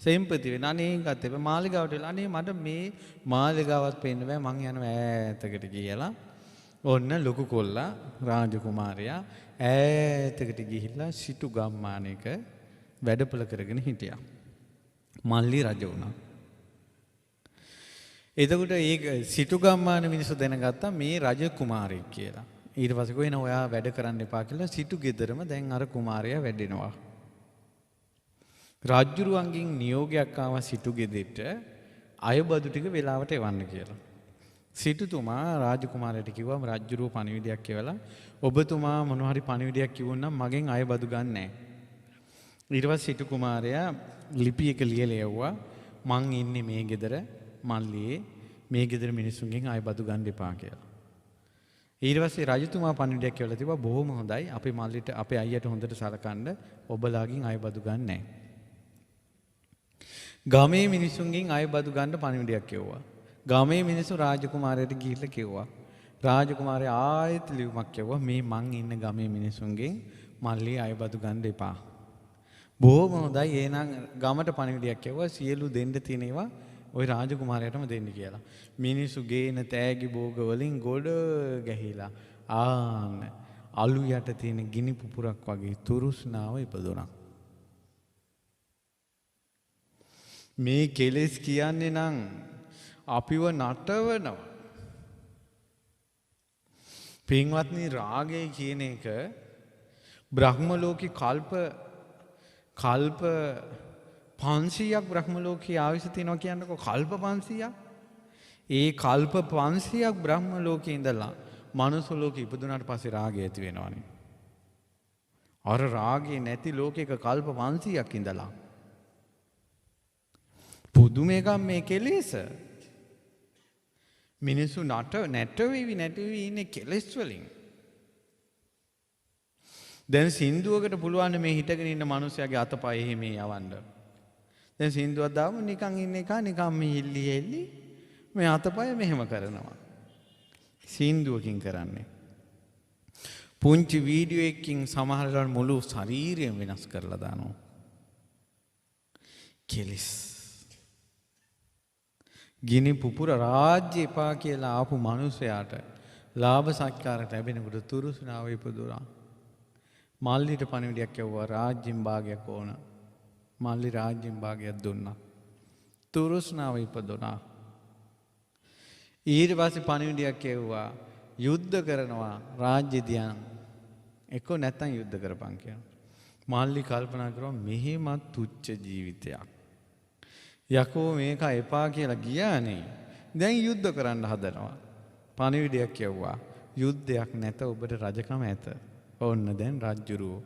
සෙම්පති වෙන අනේ ඒකත් එපා. මාලිගාවට වෙලා අනේ මට මේ මාලිගාවත් පේන්න බෑ මං යනවා ඈතකට කියලා. ඔන්න ලොකු කොල්ලා රාජකුමාරයා ඈතකට ගිහිල්ලා සිටු ගම්මානයක වැඩපළ කරගෙන හිටියා. මල්ලි රජ වුණා. එතකොට ඒ සිටු ගම්මාන මිනිස්සු දැනගත්තා මේ රජ කුමාරයෙක් කියලා. ඊට පස්සේ කොහෙන ඔයා වැඩ කරන්න එපා කියලා සිටු ගෙදරම දැන් අර කුමාරයා වැඩෙනවා. රජුරුවන්ගෙන් නියෝගයක් ආවා සිටු ගෙදෙට්ට අයබදු ටික වෙලාවට එවන්න කියලා. සිටුතුමා රාජකුමාරයට කිව්වා රජුරුව පණිවිඩයක් කියවලා ඔබතුමා මොන හරි පණිවිඩයක් කිව්වොනම් මගෙන් අයබදු ගන්නෑ. ඊට පස්සේ සිටු කුමාරයා ලිපි එක ලියලා යවුවා මං ඉන්නේ මේ ගෙදර මල්ලියේ මේ ගෙදර මිනිස්සුන්ගෙන් අයබදු ගන්න එපා කියලා. ඊට පස්සේ රජතුමා පණිවිඩයක් කියවලා තිබ්බා බොහොම හොඳයි අපේ මල්ලිට අපේ අයියට හොඳට සලකන්න ඔබලාගෙන් අයබදු ගන්න නැහැ. ගමේ මිනිස්සුන්ගෙන් අයබදු ගන්න පණිවිඩයක් කියවුවා. ගමේ මිනිස්සු රාජකුමාරයට ගිහිල්ලා කිව්වා. රාජකුමාරයා ආයෙත් ලියුමක් කියවුවා මේ මං ඉන්න ගමේ මිනිස්සුන්ගෙන් මල්ලි අයබදු ගන්න එපා. බොහොම හොඳයි එහෙනම් ගමට පණිවිඩයක් කියවුවා සියලු දෙන්න තියෙන ඒවා ওই රාජකුමාරයාටම දෙන්න කියලා. මිනිස්සු ගේන තෑගි භෝග වලින් ගොඩ ගැහිලා ආන්න අලු යට තියෙන ගිනි පුපුරක් වගේ තුරුස්නාව ඉපදුණා. මේ කෙලෙස් කියන්නේ නම් අපිව නටවනවා. පින්වත්නි රාගය කියන එක බ්‍රහ්ම ලෝකේ කල්ප 500ක් බ්‍රහ්ම ලෝකේ ආවිස තිනවා කියන්නකො කල්ප 500ක්. ඒ කල්ප 500ක් බ්‍රහ්ම ලෝකේ ඉඳලා මනුස්ස ලෝකෙ ඉපදුනාට පස්සේ රාගය ඇති වෙනවනේ. අර රාගේ නැති ලෝකයක කල්ප 500ක් ඉඳලා පුදුම එකක් මේ කෙලෙස. මිනිස්සු නැටවෙවි ඉන්නේ කෙලෙස් වලින්. දැන් සින්දුවකට පුළුවන් මේ හිටගෙන ඉන්න මිනිස්සයාගේ අතපය එහෙම යවන්න. දැන් සින්දුවක් දාම නිකන් ඉන්න එක නිකන් මේ හිල්ලි මේ අතපය මෙහෙම කරනවා. සින්දුවකින් කරන්නේ. පුංචි වීඩියෝ එකකින් සමහරවල් මුළු ශරීරයම වෙනස් කරලා දානවා. කෙලිස්. ගිනි පුපුර රාජ්‍ය එපා කියලා ආපු මිනිසයාට ලාභ සත්කාර ලැබෙනකොට තුරුස්නාව ඉපදුනා. මල්ලිට පණිවිඩයක් යවුවා රාජ්‍යෙන් භාගයක් ඕන. මල්ලි රාජ්‍යෙන් භාගයක් දුන්නා. තුරුස්නාව ඉපදුනා. ඊට පස්සේ පණිවිඩයක් යවුවා යුද්ධ කරනවා රාජ්‍ය දියන්. එක්ක නැත්තම් යුද්ධ කරපන් කියලා. මල්ලි කල්පනා කරා මෙහෙමත් තුච්ච ජීවිතයක්. යකෝ මේක එපා කියලා ගියානේ. දැන් යුද්ධ කරන්න හදනවා. පණිවිඩයක් යවුවා යුද්ධයක් නැත ඔබට රජකම ඇත. ඔන්න දැන් රජ්ජුරුවෝ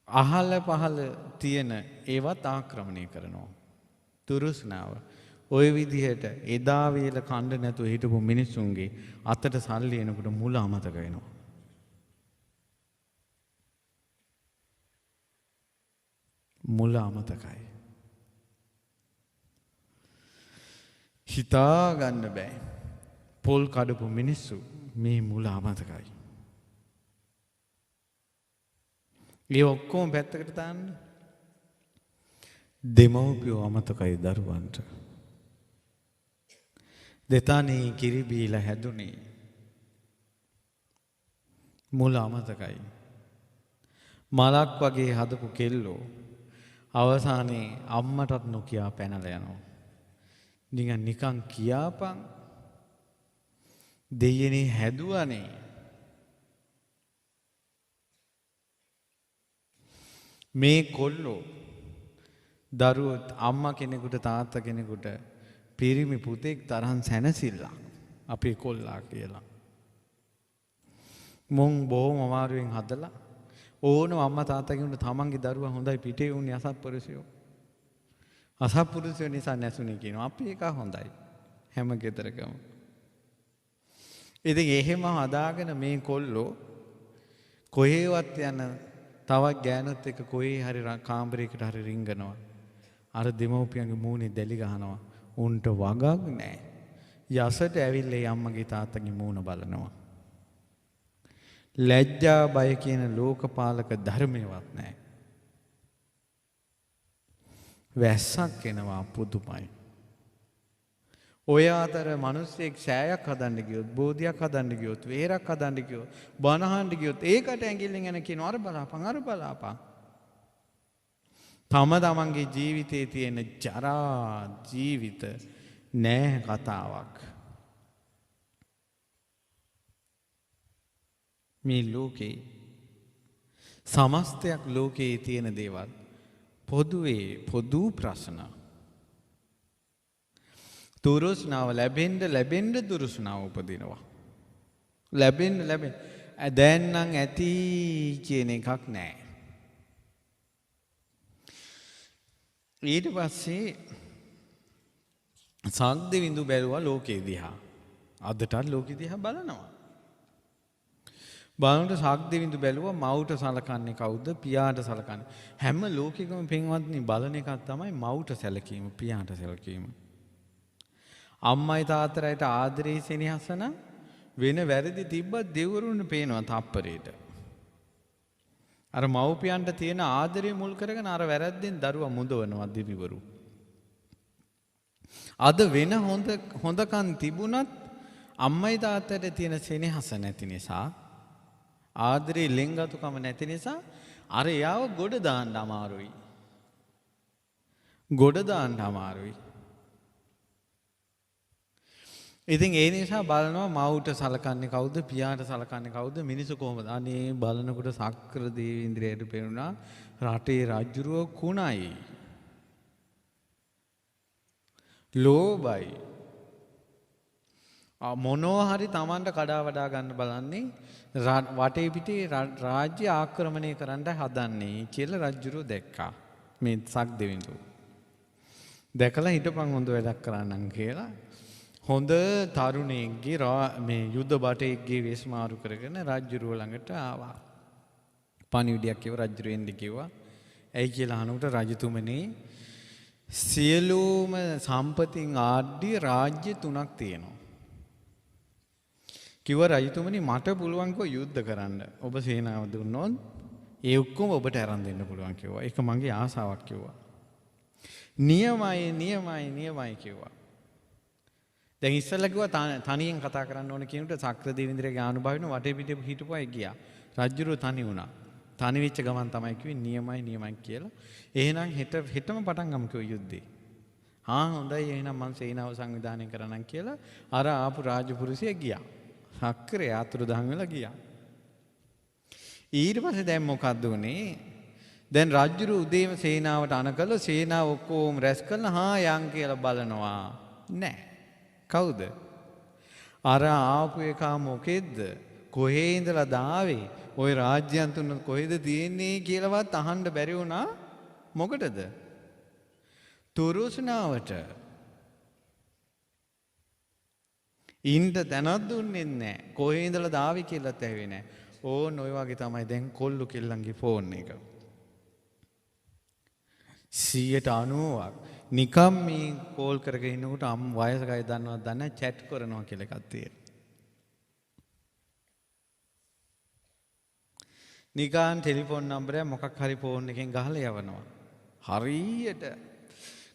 අහල පහල තියෙන ඒවත් ආක්‍රමණය කරනවා. තුරුස්නාව ওই විදිහට එදා වේල කණ්ඩ නැතුව හිටපු මිනිස්සුන්ගේ අතට සල්ලි එනකොට මුල අමතක වෙනවා. මුල අමතකයි. හිතා ගන්න බෑ. පොල් කඩපු මිනිස්සු මේ මුල අමතකයි. ඒ ඔක්කොම පැත්තකට දාන්න. දෙමව්පියෝ අමතකයි දරුවන්ට. දෙතානේ කිරි බීලා හැදුනේ. මුල අමතකයි. මලක් වගේ හදපු කෙල්ලෝ අවසානයේ අම්මටත් නොකියා පැනලා යනවා. නිකන් කියාපන් දෙයනේ හැදුවනේ. මේ කොල්ලෝ දරුවෝ අම්මා කෙනෙකුට තාත්තා කෙනෙකුට පිරිමි පුතෙක් තරම් සැනසෙල්ලක් අපේ කොල්ලා කියලා. මොන් බොහොම අමාරුවෙන් හදලා ඕනම අම්මා තාත්තා කෙනෙකුට තමන්ගේ දරුවා හොඳයි පිටේ උන්නේ අසත්පුරුෂයෝ. අසත්පුරුෂයෝ නිසා නැසුනේ කියනවා. අපි එක හොඳයි හැම ගෙදරකම. ඉතින් එහෙම හදාගෙන මේ කොල්ලෝ කොහේවත් යන තවත් ගෑනුත් එක්ක කොහේ හරි කාමරයකට හරි රිංගනවා. අර දෙමව්පියන්ගේ මූණේ දැලි ගහනවා. උන්ට වගක් නැහැ. යසට ඇවිල්ලා අම්මගේ තාත්තගේ මූණ බලනවා. ලැජ්ජා බය කියන ලෝකපාලක ධර්මයවත් නැහැ. වැස්සක් එනවා පුදුමයි. ඔය අතර මිනිස්සෙක් සෑයක් හදන්න ගියොත්, බෝධියක් හදන්න ගියොත්, වේරක් හදන්න ගියොත්, බණහන්න ගියොත් ඒකට ඇඟිල්ලෙන් එන කියනවා අර බලාපන්. තමන්ගේ ජීවිතයේ තියෙන ජරා ජීවිත නෑ කතාවක්. මේ ලෝකේ සමස්තයක් ලෝකයේ තියෙන දේවල් පොදු ප්‍රශ්න. තුරුස්නාව ලැබෙන්න දුරුස්නාව උපදිනවා. ලැබෙන්න දැන් නම් ඇති කියන එකක් නැහැ. ඊට පස්සේ සක්දෙවිඳු බැලුවා ලෝකේ දිහා. අදටත් ලෝකෙ දිහා බලනවා. බලනකොට සක්දෙවිඳු බැලුවා මවුට සලකන්නේ කවුද? පියාට සලකන්නේ. හැම ලෝකෙකම පින්වත්නි බලන එකක් තමයි මවුට සැලකීම, පියාට සැලකීම. අම්මයි තාත්තට ආදරේ සෙනෙහසන වෙන වැරදි තිබ්බත් දෙවිවරුන්ට පේනවා තප්පරේට. අර මව්පියන්ට තියෙන ආදරේ මුල් කරගෙන අර වැරද්දෙන් දරුවා මුදවනවා දෙවිවරු. අද වෙන හොඳකම් තිබුණත් අම්මයි තාත්තට තියෙන සෙනෙහස නැති නිසා, ආදරේ ලෙන්ගතුකම නැති නිසා අර යාව ගොඩ දාන්න අමාරුයි. ඉතින් ඒ නිසා බලනවා මවුට සලකන්නේ කවුද, පියාට සලකන්නේ කවුද, මිනිස්සු කොහොමද? අනේ බලනකොට සක්‍ර දේවේන්ද්‍රයට පෙනුණා රටේ රජුරෝ කුණයි. ලෝභයි. මොනවා හරි Tamanට කඩා වඩා ගන්න බලන්නේ, වටේ පිටේ රාජ්‍ය ආක්‍රමණය කරන්න හදන්නේ කියලා රජුරෝ දැක්කා. මේ සක්දෙවිඳු දැකලා හිටපන් හොඳ වැඩක් කරන්නම් කියලා හොඳ තරුණයෙක්ගේ මේ යුද්ධ බටයෙක්ගේ වෙස් මාරු කරගෙන රජුරුව ළඟට ආවා. පණිවිඩයක් කිව්ව රජුරෙන් කිව්වා. ඇයි කියලා අහනකොට රජතුමනි සියලුම සම්පතින් ආඩ්‍ය රාජ්‍ය 3ක් තියෙනවා. කිව්වා රජතුමනි මට පුළුවන් කෝ යුද්ධ කරන්න. ඔබ සේනාව දුන්නොත් ඒ ඔක්කොම ඔබට අරන් දෙන්න පුළුවන් කිව්වා. ඒක මගේ ආසාවක් කිව්වා. නියමයි කිව්වා. දැන් ඉස්සෙල්ලා කිව්වා තනියෙන් කතා කරන්න ඕන කියනකොට සක්‍ර දෙවිඳුරගේ අනුභවයෙන් වටේ පිටේ හිටපුවා ගියා. රජුරු තනි වුණා. තනි වෙච්ච ගමන් තමයි කිව්වේ නියමයි කියලා. එහෙනම් හෙටම පටන් ගමු කිව්වා යුද්ධේ. හොඳයි එහෙනම් මං සේනාව සංවිධානය කරන්නම් කියලා අර ආපු රාජපුරුෂය ගියා. සක්‍රේ ආතුරුදහන් වෙලා ගියා. ඊට පස්සේ දැන් මොකද්ද උනේ? දැන් රජුරු උදේම සේනාවට අනකලා සේනාව ඔක්කොම රැස් කරලා යන් කියලා බලනවා. නෑ. කවුද? අර ආපු එකා මොකෙද්ද? කොහේ ඉඳලා දාවේ? ওই රාජ්‍යයන් තුන කොහෙද තියෙන්නේ කියලාවත් අහන්න බැරි වුණා. මොකටද? තුරුස්නාවට. ඉන්න තැනක් දුන්නේ නැහැ. කොහේ ඉඳලා දාවේ කියලාත් ඇහුවේ නැහැ. ඕන් ඔය වගේ තමයි දැන් කොල්ලු කෙල්ලන්ගේ ෆෝන් එක. 90%ක් නිකම් මේ කෝල් කරගෙන ඉන්නකොට වයසකයි දන්නවද දන්නේ චැට් කරනවා කියලා එකක් තියෙනවා. නිකන් ටෙලිෆෝන් නම්බරය මොකක් හරි ෆෝන් එකෙන් ගහලා යවනවා. හරියට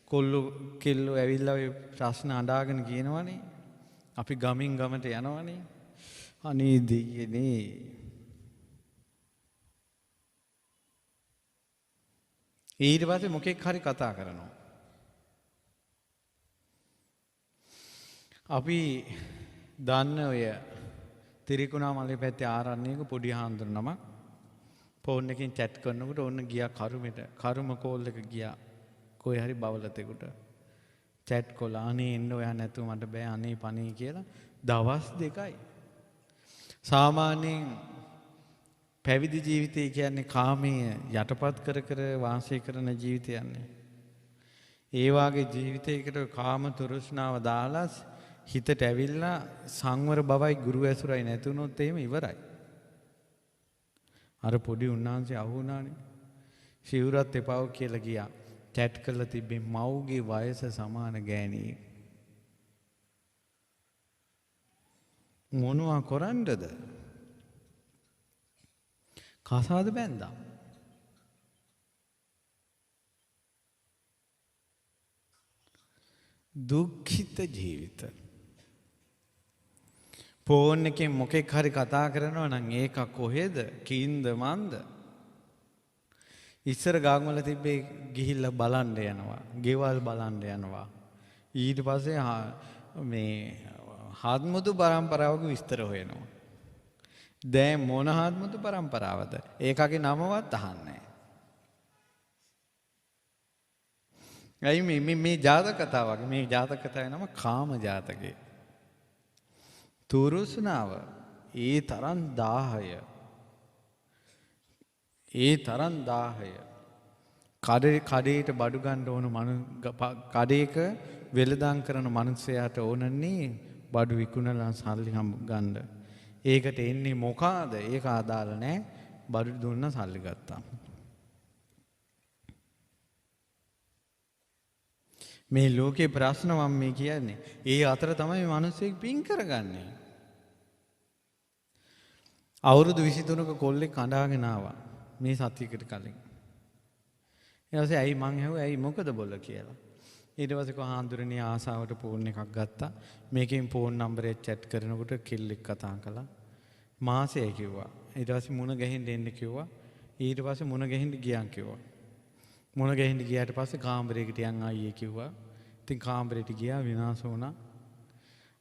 කොල්ලු කෙල්ලෝ ඇවිල්ලා ඔය ප්‍රශ්න අඬාගෙන කියනවනේ. අපි ගමින් ගමට යනවනේ. අනේ දෙයියනේ. ඊට පස්සේ මොකෙක් හරි කතා කරනවා. අපි දන්න ඔය තිරිකුණාමලේ පැත්තේ ආරණ්‍යයක පොඩි හාමුදුරු නමක් ෆෝන් එකකින් chat කරනකොට ඕන්න ගියා කරුම කෝල් එක ගියා කොයි හරි බවලතෙකුට chat කළා අනේ එන්න ඔයා නැතුව මට බෑ අනේ පණී කියලා දවස් 2යි. සාමාන්‍යයෙන් පැවිදි ජීවිතය කියන්නේ කාමයේ යටපත් කර වාසය කරන ජීවිතයන්නේ. ඒ වාගේ ජීවිතයකට කාම තෘෂ්ණාව දාලා හිතට ඇවිල්ලා සංවර බවයි ගුරු ඇසුරයි නැතුනොත් එහෙම ඉවරයි. අර පොඩි උන්නාන්සේ අහුණානේ. සිවුරත් එපාව කියලා ගියා. චැට් කරලා තිබ්බේ මව්ගේ වයස සමාන ගෑණියෙක්. මොනවා කරන්නද? කසාද බැන්දා. දුක්ඛිත ජීවිත. ෆෝන් එකෙන් මොකෙක් හරි කතා කරනවා නම් ඒක කොහෙද? කින්ද මන්ද? ඉස්සර ගාම්වල තිබ්බේ ගිහිල්ලා බලන්න යනවා. ගෙවල් බලන්න යනවා. ඊට පස්සේ මේ හත්මුතු පරම්පරාවක විස්තර හොයනවා. දැන් මොන හත්මුතු පරම්පරාවද? ඒකගේ නමවත් අහන්නේ නැහැ. ඇයි මේ ජාතක කතාව වගේ මේ ජාතක කතාවේ නම කාම ජාතකේ. තුරුස්නාව ඒ තරම් 1000 කඩේට බඩු ගන්න ඕන කඩේක වෙළඳාම් කරන මනුස්සයාට ඕනන්නේ බඩු විකුණලා සල්ලි ගන්න. ඒකට එන්නේ මොකාද? ඒක ආදාළ නැහැ. බඩු දුන්න සල්ලි ගත්තා. මේ ලෝකේ ප්‍රශ්න මම මේ කියන්නේ. ඒ අතර තමයි මිනිස්සෙක් පින් කරගන්නේ. අවුරුදු 23ක කොල්ලෙක් අඬාගෙන ආවා මේ සතියකට කලින්. ඊට පස්සේ ඇයි මං ඇහුවා ඇයි මොකද බොල කියලා. ඊට පස්සේ කොහාඳුරණී ආසාවට ෆෝන් එකක් ගත්තා. මේකෙන් ෆෝන් නම්බරේ chat කරනකොට කෙල්ලෙක් කතා කළා. මාසෙයි කිව්වා. ඊට පස්සේ මුණ ගැහින්න එන්න කිව්වා. ඊට පස්සේ මුණ ගැහින්න ගියන් කිව්වා. මුණ ගැහින්න ගියාට පස්සේ කාමරේකට යන් ආයේ කිව්වා. ඉතින් කාමරේට ගියා විනාශ වුණා.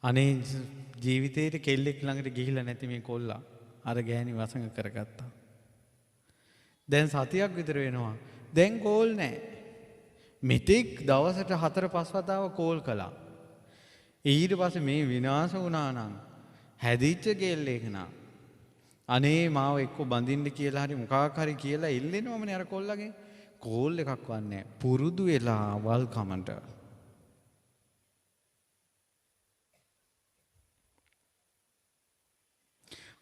අනේ ජීවිතේට කෙල්ලෙක් ළඟට ගිහිල්ලා නැති මේ කොල්ලා අර ගෑණි වසඟ කරගත්තා. දැන් සතියක් විතර වෙනවා. දැන් කෝල් නැහැ. මෙතෙක් දවසට 4-5 වතාවක් කෝල් කළා. ඊට පස්සේ මේ විනාශ වුණා නම් හැදිච්ච කෙල්ලෙක් නා. අනේ මාව එක්ක බඳින්න කියලා හරි මොකක් හරි කියලා එල්ලෙනවමනේ අර කොල්ලගෙන්. කෝල් එකක් වන්නේ පුරුදු වෙලා වල් කමන්ට.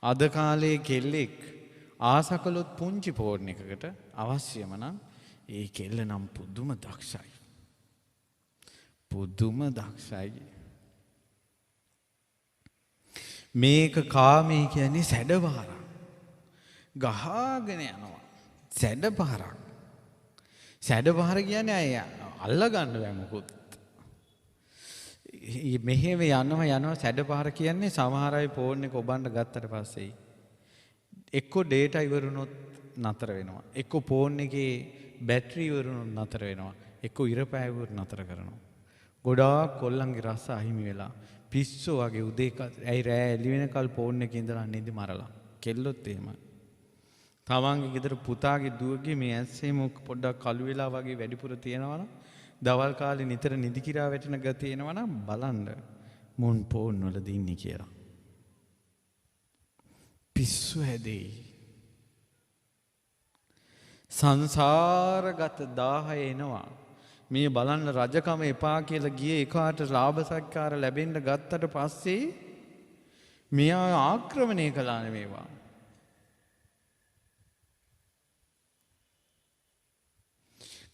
අද කාලේ කෙල්ලෙක් ආසකලොත් පුංචි ෆෝන් එකකට අවශ්‍යම නම් ඒ කෙල්ල නම් පුදුම දක්ෂයි. මේක කාමී කියන්නේ සැඩපහරක්. ගහගෙන යනවා. සැඩපහරක්. සැඩපහර කියන්නේ අය අල්ලගන්න බෑ මොකුත්. මෙහෙම යනවා සැඩපහර කියන්නේ සමහර අය ෆෝන් එක ඔබන්න ගත්තට පස්සේ එක්කෝ ඩේටා ඉවරුනොත් නතර වෙනවා. එක්කෝ ෆෝන් එකේ බැටරි ඉවරුනොත් නතර වෙනවා. එක්කෝ ඉර පෑවුවොත් නතර කරනවා. ගොඩාක් කොල්ලන්ගේ රස අහිමි වෙලා පිස්සෝ වගේ උදේ ඇයි රෑ එළි වෙනකල් ෆෝන් එකේ ඉඳලා නිදි මරලා. කෙල්ලොත් එහෙමයි. තමන්ගේ ගෙදර පුතාගේ දුවගේ මේ ඇස්සේම පොඩ්ඩක් කළු වෙලා වගේ වැඩිපුර තියෙනවනම් දවල් කාලේ නිතර නිදි කිරා වැටෙන ගතිය එනවනම් බලන්න මුන් ෆෝන් වල දින්නේ කියලා. පිස්සු හැදෙයි. සංසාරගත 10 එනවා. මේ බලන්න රජකම එපා කියලා ගියේ එකාට ලාභ සත්කාර ලැබෙන්න ගත්තට පස්සේ මෙයා ආක්‍රමණය කළානේ මේවා.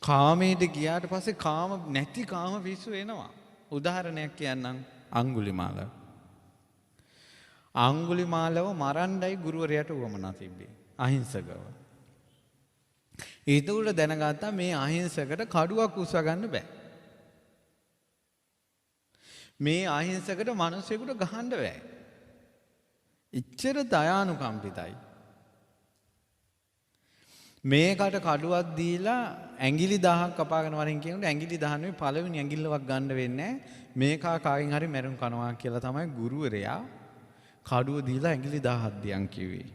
කාමයට ගියාට පස්සේ කාම නැති කාම පිස්සු එනවා. උදාහරණයක් කියන්නම් අඟුලිමාල. අඟුලිමාලව මරණ්ඩයි ගුරුවරයාට උවමනා තිබ්බේ. අහිංසකව. ඊට උඩ දැනගත්තා මේ අහිංසකට කඩුවක් උස්ස ගන්න බෑ. මේ අහිංසකට මිනිස්සුෙකුට ගහන්න බෑ. ඉච්ඡර දයානුකම්පිතයි. මේකට කඩුවක් දීලා ඇඟිලි 1000ක් කපාගෙන වරින් කියනකොට ඇඟිලි 10 නෙවෙයි පළවෙනි ඇඟිල්ලවත් ගන්න වෙන්නේ මේකා කාගෙන් හරි මැරුම් කනවා කියලා තමයි ගුරුවරයා කඩුව දීලා ඇඟිලි 1000ක් දියන් කිව්වේ.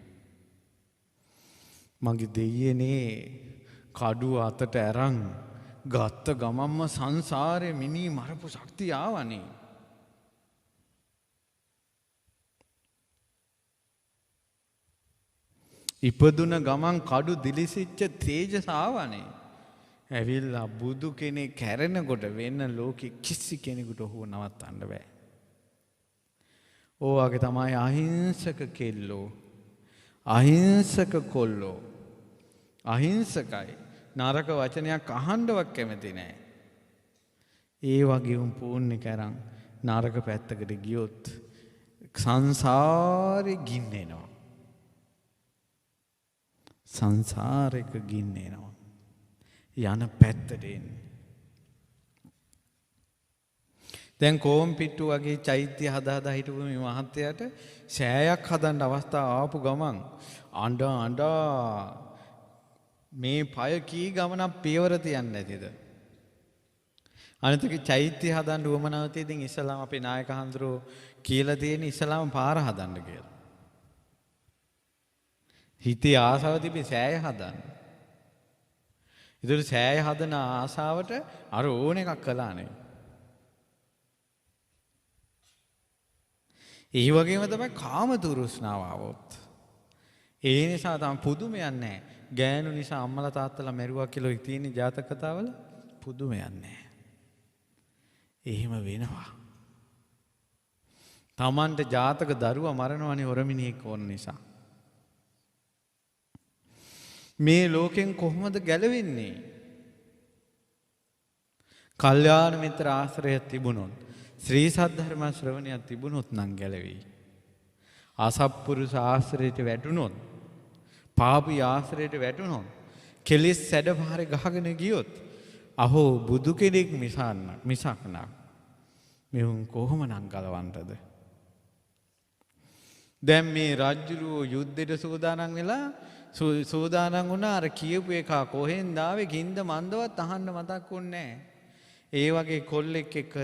මගේ දෙයියනේ කඩුව අතට අරන් ගත්ත ගමම්ම සංසාරේ මිනි මරපු ශක්තිය ආවනේ. ඉපදුන ගමන් කඩු දිලිසිච්ච තේජස ආවනේ. ඇවිල්ලා බුදු කෙනෙක් කැරෙනකොට වෙන ලෝකෙ කිසි කෙනෙකුට ඔහුව නවත්තන්න බෑ. ඕවාගේ තමයි අහිංසක කෙල්ලෝ. අහිංසක කොල්ලෝ. අහිංසකයි. නරක වචනයක් අහන්නවත් කැමති නෑ. ඒ වගේ උන් පූර්ණ කරන් නරක පැත්තකට ගියොත් සංසාරේ ගින්නෙනවා. සංසාරයක ගින්නෙනවා. යන පැත්තට එන්නේ. දැන් කොම් පිට්ටු වගේ චෛත්‍ය හදා හිටපු මේ මහත්තයාට සෑයක් හදන්න අවස්ථාව ආපු ගමන් අඬ මේ පය කී ගමනක් පියවර තියන්නේ නැතිද? අනිතක චෛත්‍ය හදන්න උවමනාව තියෙදින් ඉස්ලාම අපේ නායක හඳුරෝ කියලා තියෙන ඉස්ලාම පාර හදන්න කියලා. හිතේ ආසාව තිබි සෑය හදන්න. ඒතර සෑය හදන ආසාවට අර ඕන එකක් කළානේ. ඒ වගේම තමයි කාම තෘෂ්ණාව આવොත්. ඒ නිසා තමයි පුදුමයක් නැහැ. ගෑනු නිසා අම්මලා තාත්තලා මැරුවා කියලා තියෙන ජාතක කතාවල පුදුමයක් නැහැ. එහෙම වෙනවා. Tamanට ජාතක දරුවා මරනවනේ හොරමිනියෙක් ඕන නිසා. මේ ලෝකෙන් කොහොමද ගැලවෙන්නේ? කල්යාණ මිත්‍ර ආශ්‍රය තිබුණොත්, ශ්‍රී සද්ධර්ම ශ්‍රවණයක් තිබුණොත් නම් ගැලවෙයි. අසත්පුරුෂ ආශ්‍රයයට වැටුණොත්, පාපී ආශ්‍රයයට වැටුණොත්, කෙලෙස් සැඩපාරේ ගහගෙන ගියොත්, අහෝ බුදු කෙනෙක් මිසක් නම් මෙවුන් කොහොමනම් ගලවන්නද? දැන් මේ රජුරෝ යුද්ධෙට සූදානම් වෙලා සූදානම් වුණා. අර කියපු එක කොහෙන්ද ආවේ කින්ද මන්දවත් අහන්න මතක් වුණේ නැහැ. ඒ වගේ කොල්ලෙක් එක්ක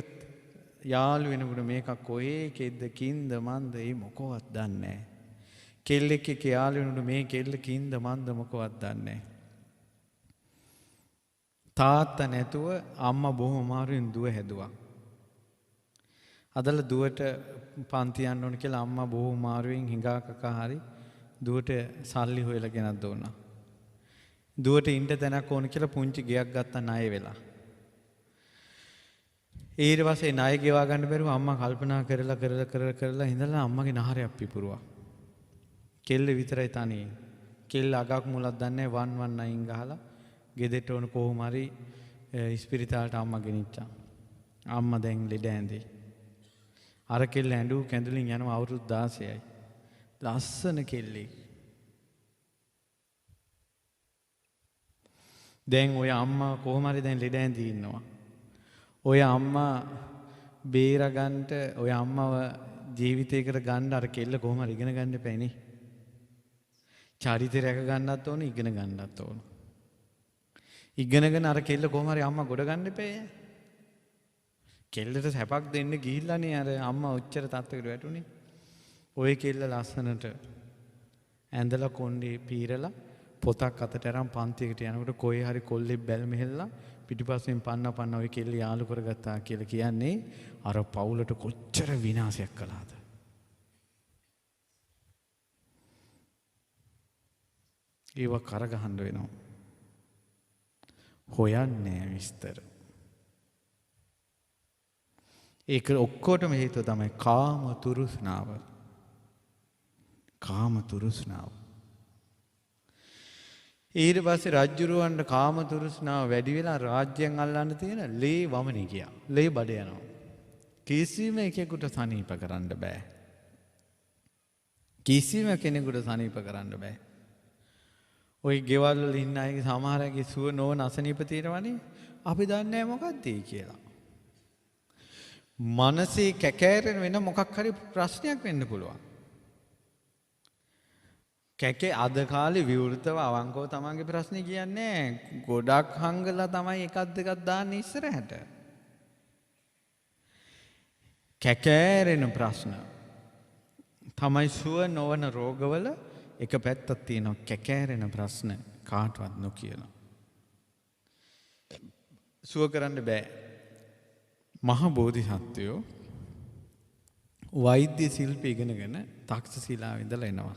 යාළු වෙනකොට මේක කොහේ කෙද්ද කින්ද මන්ද ඒ මොකවත් දන්නේ නැහැ. කෙල්ලෙක් එක්ක යාළු වෙනකොට මේ කෙල්ල කින්ද මන්ද මොකවත් දන්නේ නැහැ. තාත්තා නැතුව අම්මා බොහොම අමාරුවෙන් දුව හැදුවා. අදලා දුවට පන්ති යන්න ඕන කියලා අම්මා බොහොම අමාරුවෙන් හිඟා කකා හරි දුවට සල්ලි හොයලා ගෙනත් දුන්නා. දුවට ඉන්න තැනක් ඕන කියලා පුංචි ගෙයක් ගත්තා ණය වෙලා. ඊට පස්සේ ණය ගෙවා ගන්න බැරුව අම්මා කල්පනා කරලා ඉඳලා අම්මගේ නහරයක් පිපුරුවා. කෙල්ල විතරයි තනියි. කෙල්ල අගක් මුලක් දන්නේ 119 ගහලා ගෙදෙට්ට ඕන කොහොම හරි ඉස්පිරිතාලට අම්මා ගෙනිච්චා. අම්මා දැන් ලෙඩ ඇඳේ. අර කෙල්ල ඇඬු කැඳුලින් යනවා අවුරුදු 16යි. ලස්සන කෙල්ලෙක්. දැන් ඔය අම්මා කොහොම හරි දැන් ලෙඩ ඇඳී ඉන්නවා. ඔය අම්මා බේරගන්න ඔය අම්මව ජීවිතයකට ගන්න අර කෙල්ල කොහොම හරි ඉගෙන ගන්න එපානේ. චරිතය රැක ගන්නත් ඕන ඉගෙන ගන්නත් ඕන. ඉගෙනගෙන අර කෙල්ල කොහොම හරි අම්මා ගොඩ ගන්න එපේ. කෙල්ලට සැපක් දෙන්න ගිහිල්ලානේ අර අම්මා ඔච්චර තත්ත්වයකට වැටුනේ. ඔය කෙල්ල ලස්සනට ඇඳලා කොණ්ඩේ පීරලා පොතක් අතට අරන් පන්තියකට යනකොට කොහේ හරි කොල්ලෙක් බැල් මෙහෙල්ලා පිටිපස්සෙන් පන්න ඔය කෙල්ල යාළු කරගත්තා කියලා කියන්නේ අර පවුලට කොච්චර විනාශයක් කළාද. ඒව කරගහන්න වෙනවා. හොයන්නේ විස්තර. ඒක ඔක්කොටම හේතුව තමයි කාම තෘෂ්ණාව. කාම තෘෂ්ණාව. ඊට පස්සේ රජ්ජුරුවන්ට කාම තෘෂ්ණාව වැඩි වෙලා රාජ්‍යයන් අල්ලන්න තියෙන ලේ වමනේ ගියා. ලේ බඩ යනවා. කිසිම එකෙකුට සනීප කරන්න බෑ. කිසිම කෙනෙකුට සනීප කරන්න බෑ. ඔය ගෙවල් වල ඉන්න අයගේ සමහර අයගේ සුව නොවන අසනීප තියෙනවනේ. අපි දන්නේ නැහැ මොකක්ද ඒ කියලා. මනසේ කැකෑරෙන වෙන මොකක් හරි ප්‍රශ්නයක් වෙන්න පුළුවන්. කැකේ අද කාලේ විවෘතව අවංකව තමන්ගේ ප්‍රශ්නේ කියන්නේ ගොඩක් හංගලා තමයි එකක් දෙකක් දාන්නේ ඉස්සරහට. කැකෑරෙන ප්‍රශ්න තමයි සුව නොවන රෝගවල එක පැත්තක් තියෙනවා. කැකෑරෙන ප්‍රශ්න කාටවත් නොකියන. සුව කරන්න බෑ. මහ බෝධිසත්වයෝ වෛද්‍ය ශිල්ප ඉගෙනගෙන තක්ෂශිලාව ඉඳලා එනවා.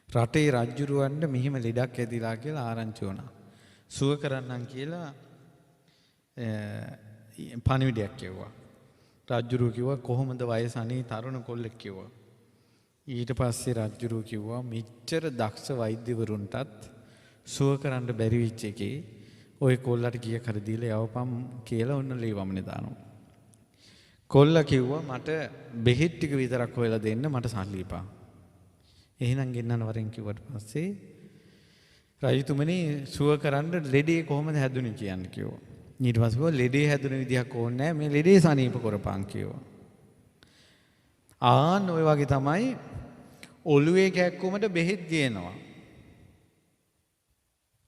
රටේ රජ්ජුරුවන්ට මෙහිම ලෙඩක් ඇතිලා කියලා ආරංචි වුණා. සුව කරන්නම් කියලා පණිවිඩයක් කිව්වා. රජ්ජුරුව කිව්වා කොහොමද වයස අනේ තරුණ කොල්ලෙක් කිව්වා. ඊට පස්සේ රජ්ජුරුව කිව්වා මෙච්චර දක්ෂ වෛද්‍යවරුන්ටත් සුව කරන්න බැරි වෙච්ච එකේ ඔය කොල්ලට ගිය කර දීලා යවපම් කියලා ඔන්න ලේ වමනේ දානවා. කොල්ලා කිව්වා මට බෙහෙත් ටික විතරක් හොයලා දෙන්න මට සල්ලි එපා. එහෙනම් ගෙන්නන වරෙන් කිව්වට පස්සේ රජතුමනි සුව කරන්න ලෙඩේ කොහොමද හැදුනේ කියන්න කිව්වා. ඊට පස්සේ කිව්වා ලෙඩේ හැදුන විදිහක් ඕනේ නැහැ මේ ලෙඩේ සනීප කරපන් කිව්වා. ආන් ඔය වගේ තමයි ඔළුවේ කැක්කුමට බෙහෙත් ගේනවා.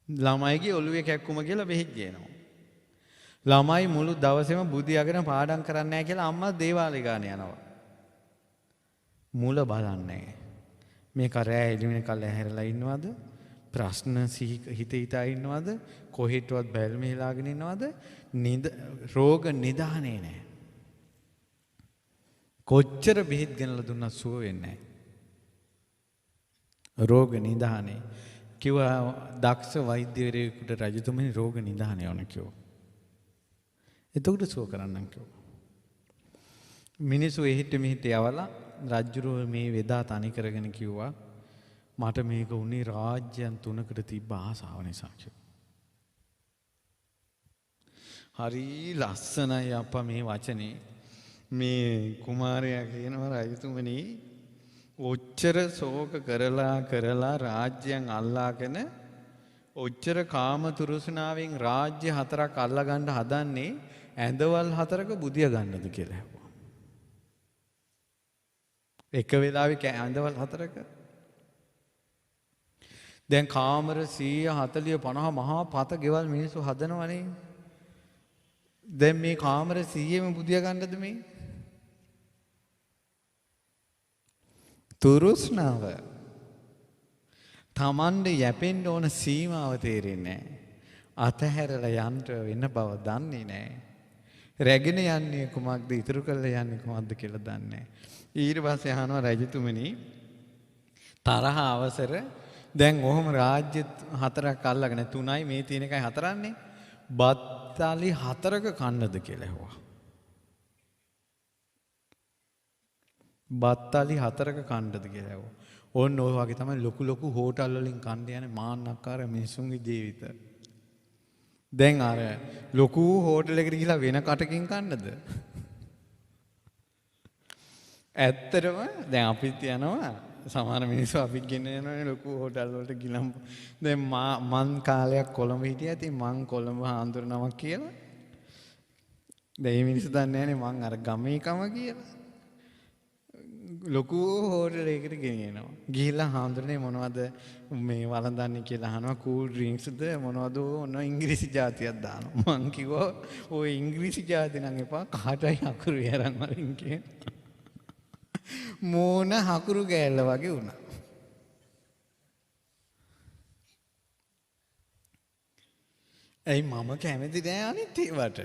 ළමයිගේ ඔළුවේ කැක්කුම කියලා බෙහෙත් ගේනවා. ළමයි මුළු දවසේම බුදියාගෙන පාඩම් කරන්නේ නැහැ කියලා අම්මා දේවාලේ ගාන යනවා. මුල බලන්නේ මේ කරෑ එළි වෙනකල් ඇහැරලා ඉන්නවද? ප්‍රශ්න හිතා ඉන්නවද? කොහෙටවත් බැල් මෙහෙලාගෙන ඉන්නවද? රෝග නිදානේ නැහැ. කොච්චර බෙහෙත් ගෙනලා දුන්නත් සුව වෙන්නේ නැහැ. රෝග නිදානේ කිව්වා දක්ෂ වෛද්‍යවරයෙකුට රජතුමනි රෝග නිදානේ ඕන කිව්වා. එතකොට සුව කරන්නම් කිව්වා. මිනිස්සු එහෙට මෙහෙට යවලා රජුරෝ මේ වෙදා තනි කරගෙන කිව්වා මට මේක උනේ රාජ්‍යයන් 3කට තිබ්බ ආසාව නිසා කිව්වා. හරි ලස්සනයි අප්පා මේ වචනේ. මේ කුමාරයා කියනවා රජතුමනි ඔච්චර ශෝක කරලා රාජ්‍යයන් අල්ලාගෙන ඔච්චර කාම තුරුස්නාවෙන් රාජ්‍ය 4ක් අල්ලා ගන්න හදන්නේ ඇඳවල් 4ක බුදිය ගන්නද කියලා ඇහුවා. එක වෙලාවේ ඇඳවල් 4ක දැන් කාමර 100 40 50 මහා පත ගෙවල් මිනිස්සු හදනවනේ. දැන් මේ කාමර 100ෙම බුදිය ගන්නද මේ? තුරුස්නාව තමන්ට යැපෙන්න ඕන සීමාව තේරෙන්නේ නැහැ. අතහැරලා යන්න වෙන බව දන්නේ නැහැ. රැගෙන යන්නේ කුමක්ද ඉතුරු කරලා යන්නේ කුමක්ද කියලා දන්නේ නැහැ. ඊට පස්සේ අහනවා රජතුමනි තරහ අවසර දැන් ඔහොම රාජ්‍ය 4ක් අල්ලගෙන 3යි මේ තියෙන එකයි 4න්නේ බත්තාලි 4ක කන්නද කියලා ඇහුවා. බත්තාලි 4ක කන්නද කියලා ඇහුවා. ඕන්න ඔය වගේ තමයි ලොකු හෝටල් වලින් කන්න යන මාන්නක්කාර මිනිසුන්ගේ ජීවිත. දැන් අර ලොකු හෝටල් එකකට ගිහලා වෙන කටකින් කන්නද? ඇත්තටම දැන් අපිත් යනවා සමහර මිනිස්සු අපිත් ගෙන යනවනේ ලොකු හෝටල් වලට ගිලම්. දැන් මං කාලයක් කොළඹ හිටියා. ඉතින් මං කොළඹ හාමුදුරනමක් කියලා. දැන් මේ මිනිස්සු දන්නේ නැහනේ මං අර ගමේ කම කියලා. ලොකු හෝටල් එකකට ගෙනියනවා. ගිහිල්ලා හාමුදුරනේ මොනවද මේ වළඳන්නේ කියලා අහනවා. කූල් ඩ්‍රින්ක්ස්ද මොනවද ඔන්න ඉංග්‍රීසි જાතියක් දානවා. මං කිව්වා ඔය ඉංග්‍රීසි જાති නම් එපා කාටයි අකුරු යරන් වලින් කියන. මෝන හකුරු ගෑල්ල වගේ වුණා. ඇයි මම කැමති නෑ අනිත් ඒවට.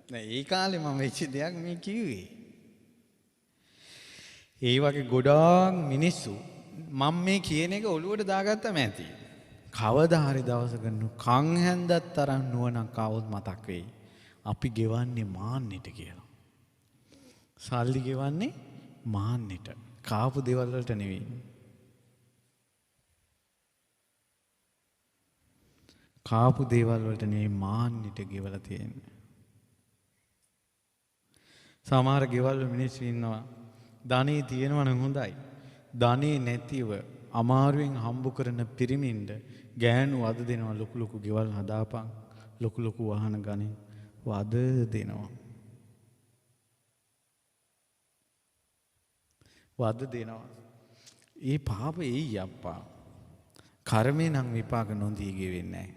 නෑ ඒ කාලේ මම වෙච්ච දෙයක් මේ කිව්වේ. ඒ වගේ ගොඩාක් මිනිස්සු මම මේ කියන එක ඔළුවට දාගත්තම ඇති. කවදා හරි දවසක කන් හැන්දක් තරම් නුවණක් ආවොත් මතක් වෙයි. අපි ගෙවන්නේ මාන්නෙට කියලා. සල්ලි ගෙවන්නේ මාන්නෙට. කාපු දේවල් වලට නෙවෙයි. කාපු දේවල් වලට නෙවෙයි මාන්නෙට ගෙවලා තියෙන්නේ. සමහර ගෙවල් වල මිනිස්සු ඉන්නවා ධනෙ තියෙනවා නම් හොඳයි. ධනෙ නැතිව අමාරුවෙන් හම්බ කරන පිරිමින්ද ගෑනු වද දෙනවා ලොකු ලොකු ගෙවල් හදාපන් ලොකු ලොකු වාහන ගනින් වද දෙනවා. වද දෙනවා. ඒ පාප එයි අප්පා. කර්මේ නම් විපාක නොදී ගෙවෙන්නේ නැහැ.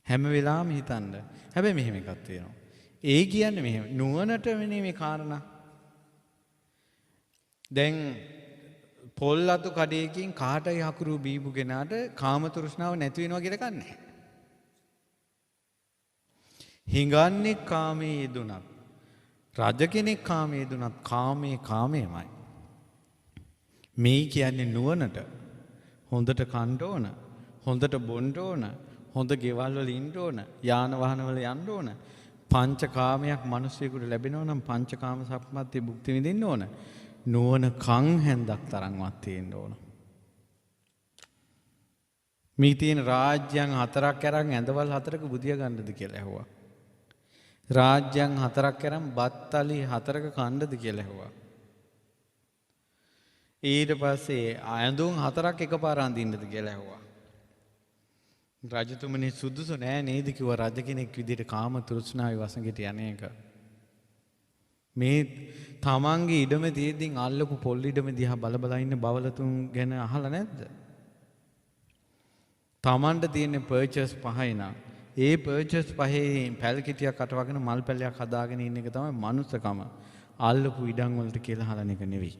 හැම වෙලාවෙම හිතන්න. හැබැයි මෙහෙම එකක් තියෙනවා. ඒ කියන්නේ මෙහෙම නුවණට වෙන්නේ මේ කාරණා. දැන් පොල් අතු කඩේකින් කාටයි හකුරු බීපු කෙනාට කාම තෘෂ්ණාව නැති වෙනවා කියලා කන්නේ. හිඟන්නේ කාමයේ යෙදුණත් රජ කෙනෙක් කාමයේ යෙදුණත් කාමයේ කාමයමයි. මේ කියන්නේ නුවණට හොඳට කන්න ඕන, හොඳට බොන්න ඕන, හොඳ ගෙවල් වල ඉන්න ඕන, යාන වාහන වල යන්න ඕන. පංචකාමයක් මිනිස්සුෙකුට ලැබෙනවා නම් පංචකාම සම්පත්තිය භුක්ති විඳින්න ඕන. නුවණ කන් හැන්දක් තරම්වත් තියෙන්න ඕන. මේ තියෙන රාජ්‍යයන් 4ක් අරන් ඇඳවල් 4ක බුදියා ගන්නද කියලා ඇහුවා. රාජ්‍යයන් 4ක් අරන් බත්තලි 4ක කන්නද කියලා ඇහුවා. ඊට පස්සේ ඇඳුම් 4ක් එකපාර අඳින්නද කියලා ඇහුවා. රජතුමනි සුදුසු නෑ නේද කිව්වා රජ කෙනෙක් විදිහට කාම තෘෂ්ණාවේ වසඟයට යන්නේක. මේ තමන්ගේ ඉඩම තියෙද්දින් අල්ලපු පොල් ඉඩම දිහා බල බල ඉන්න බවලතුන් ගැන අහලා නැද්ද? තමන්ට තියෙන පර්චේස් 5යි නා. ඒ පර්චේස් 5 පැල් කිටියක් අටවගෙන මල් පැලයක් හදාගෙන ඉන්න එක තමයි මනුස්සකම. අල්ලපු ඉඩම් වලට කියලා හලන එක නෙවෙයි.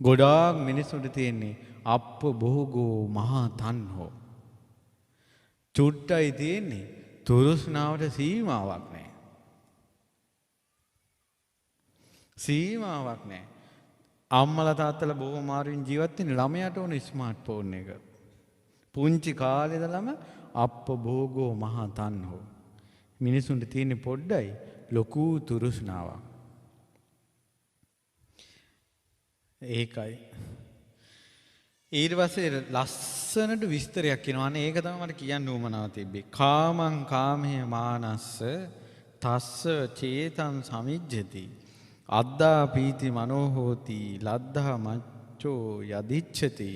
ගොඩාක් මිනිස්සුන්ට තියෙන්නේ අප්ප භෝගෝ මහා තණ්හෝ. චුට්ටයි තියෙන්නේ තෘෂ්ණාවට සීමාවක් නැහැ. සීමාවක් නැහැ. අම්මලා තාත්තලා බොහොම මාරුවෙන් ජීවත් වෙන ළමයාට ඕන ස්මාර්ට් ෆෝන් එක. පුංචි කාලේ ඉඳලම අප්ප භෝගෝ මහා තණ්හෝ. මිනිසුන්ට තියෙන්නේ පොඩ්ඩයි ලොකු තෘෂ්ණාවක්. ඒකයි. ඊට පස්සේ ලස්සනට විස්තරයක් කියනවා. අනේ ඒක තමයි මට කියන්න උවමනාව තිබ්බේ. කාමං කාමේ මානස්ස තස්ස චේතං සමිජ්ජති. අද්දා පීති මනෝ හෝති ලද්දා මච්චෝ යදිච්ඡති.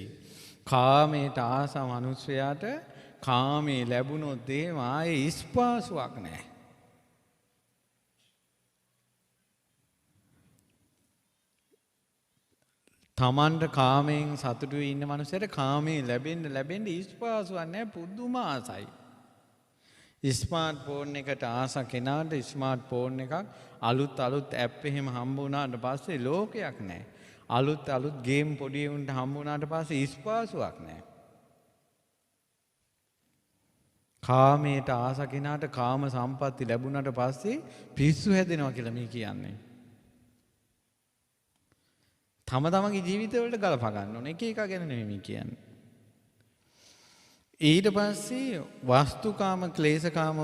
කාමයට ආස මනුස්සයාට කාමේ ලැබුණොත් එහෙම ආයේ ස්පාසුවක් නැහැ. තමන්ට කාමයෙන් සතුටු ඉන්න මනුස්සයට කාමේ ලැබෙන්න ඉස්පාසුවක් නැහැ. පුදුම ආසයි. ස්මාර්ට් ෆෝන් එකට ආස කෙනාට ස්මාර්ට් ෆෝන් එකක් අලුත් ඇප් එහෙම හම්බ වුණාට පස්සේ ලෝකයක් නැහැ. අලුත් ගේම් පොඩි උන්ට හම්බ වුණාට පස්සේ ඉස්පාසුවක් නැහැ. කාමයට ආස කෙනාට කාම සම්පatti ලැබුණාට පස්සේ පිස්සු හැදෙනවා කියලා මේ කියන්නේ. තම තමන්ගේ ජීවිතවලට ගලපා ගන්න ඕනේ. එක ගැන නෙමෙයි කියන්නේ. ඊට පස්සේ වස්තුකාම ක්ලේශකාම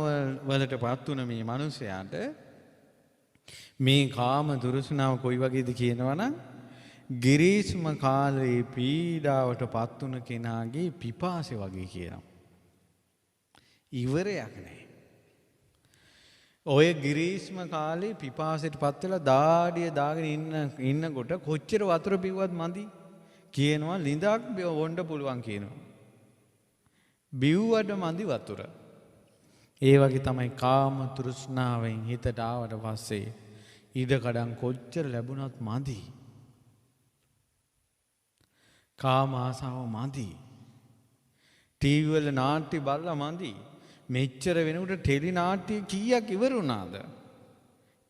වලටපත් වුණ මේ මිනිසයාට මේ කාම දුරුස්නාව කොයි වගේද කියනවනම් ගිරීස්ම කාලේ පීඩාවටපත් වුණ කෙනාගේ පිපාසය වගේ කියනවා. ඉවරයක් නැහැ. ඔය ගිරීස්ම කාලේ පිපාසයට පත් වෙලා දාඩිය දාගෙන ඉන්නකොට කොච්චර වතුර බිව්වත් මදි කියනවා ලිඳක් බොන්න පුළුවන් කියනවා. බිව්වට මදි වතුර. ඒ වගේ තමයි කාම තෘෂ්ණාවෙන් හිතට ආවට පස්සේ ඉඩකඩම් කොච්චර ලැබුණත් මදි. කාම ආසාව මදි. ටීවී වල නාට්‍ය බලලා මදි. මෙච්චර වෙනකොට ටෙලි නාට්‍ය කීයක් ඉවර වුණාද?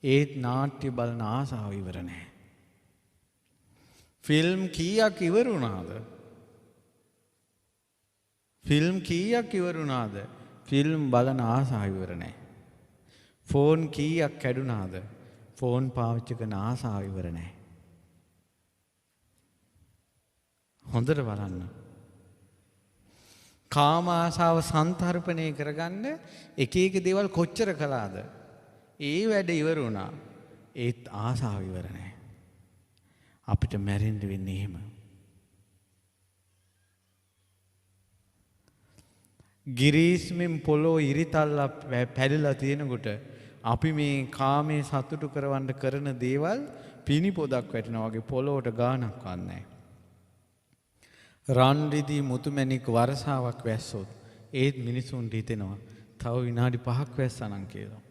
ඒත් නාට්‍ය බලන ආසාව ඉවර නැහැ. ෆිල්ම් කීයක් ඉවර වුණාද? ෆිල්ම් කීයක් ඉවර වුණාද? ෆිල්ම් බලන ආසාව ඉවර නැහැ. ෆෝන් කීයක් කැඩුනාද? ෆෝන් පාවිච්චි කරන ආසාව ඉවර නැහැ. හොඳට බලන්න. කාම ආසාව සංතරපණය කරගන්න එක එක දේවල් කොච්චර කළාද? ඒ වැඩ ඉවර වුණා. ඒත් ආසාව ඉවර නැහැ. අපිට මැරෙන්න වෙන්නේ එහෙම. ගිරීස්මෙන් පොළොව ඉරිතල්ලා පැලිලා තියෙනකොට අපි මේ කාමයේ සතුටු කරවන්න කරන දේවල් පිනි පොදක් වැටෙනවා වගේ පොළොවට ගානක් වන්නේ. රන් රිදී මුතුමැණික් වර්ෂාවක් වැස්සොත් ඒත් මිනිසුන්ට හිතෙනවා තව විනාඩි 5ක් වැස්සනම් කියලා.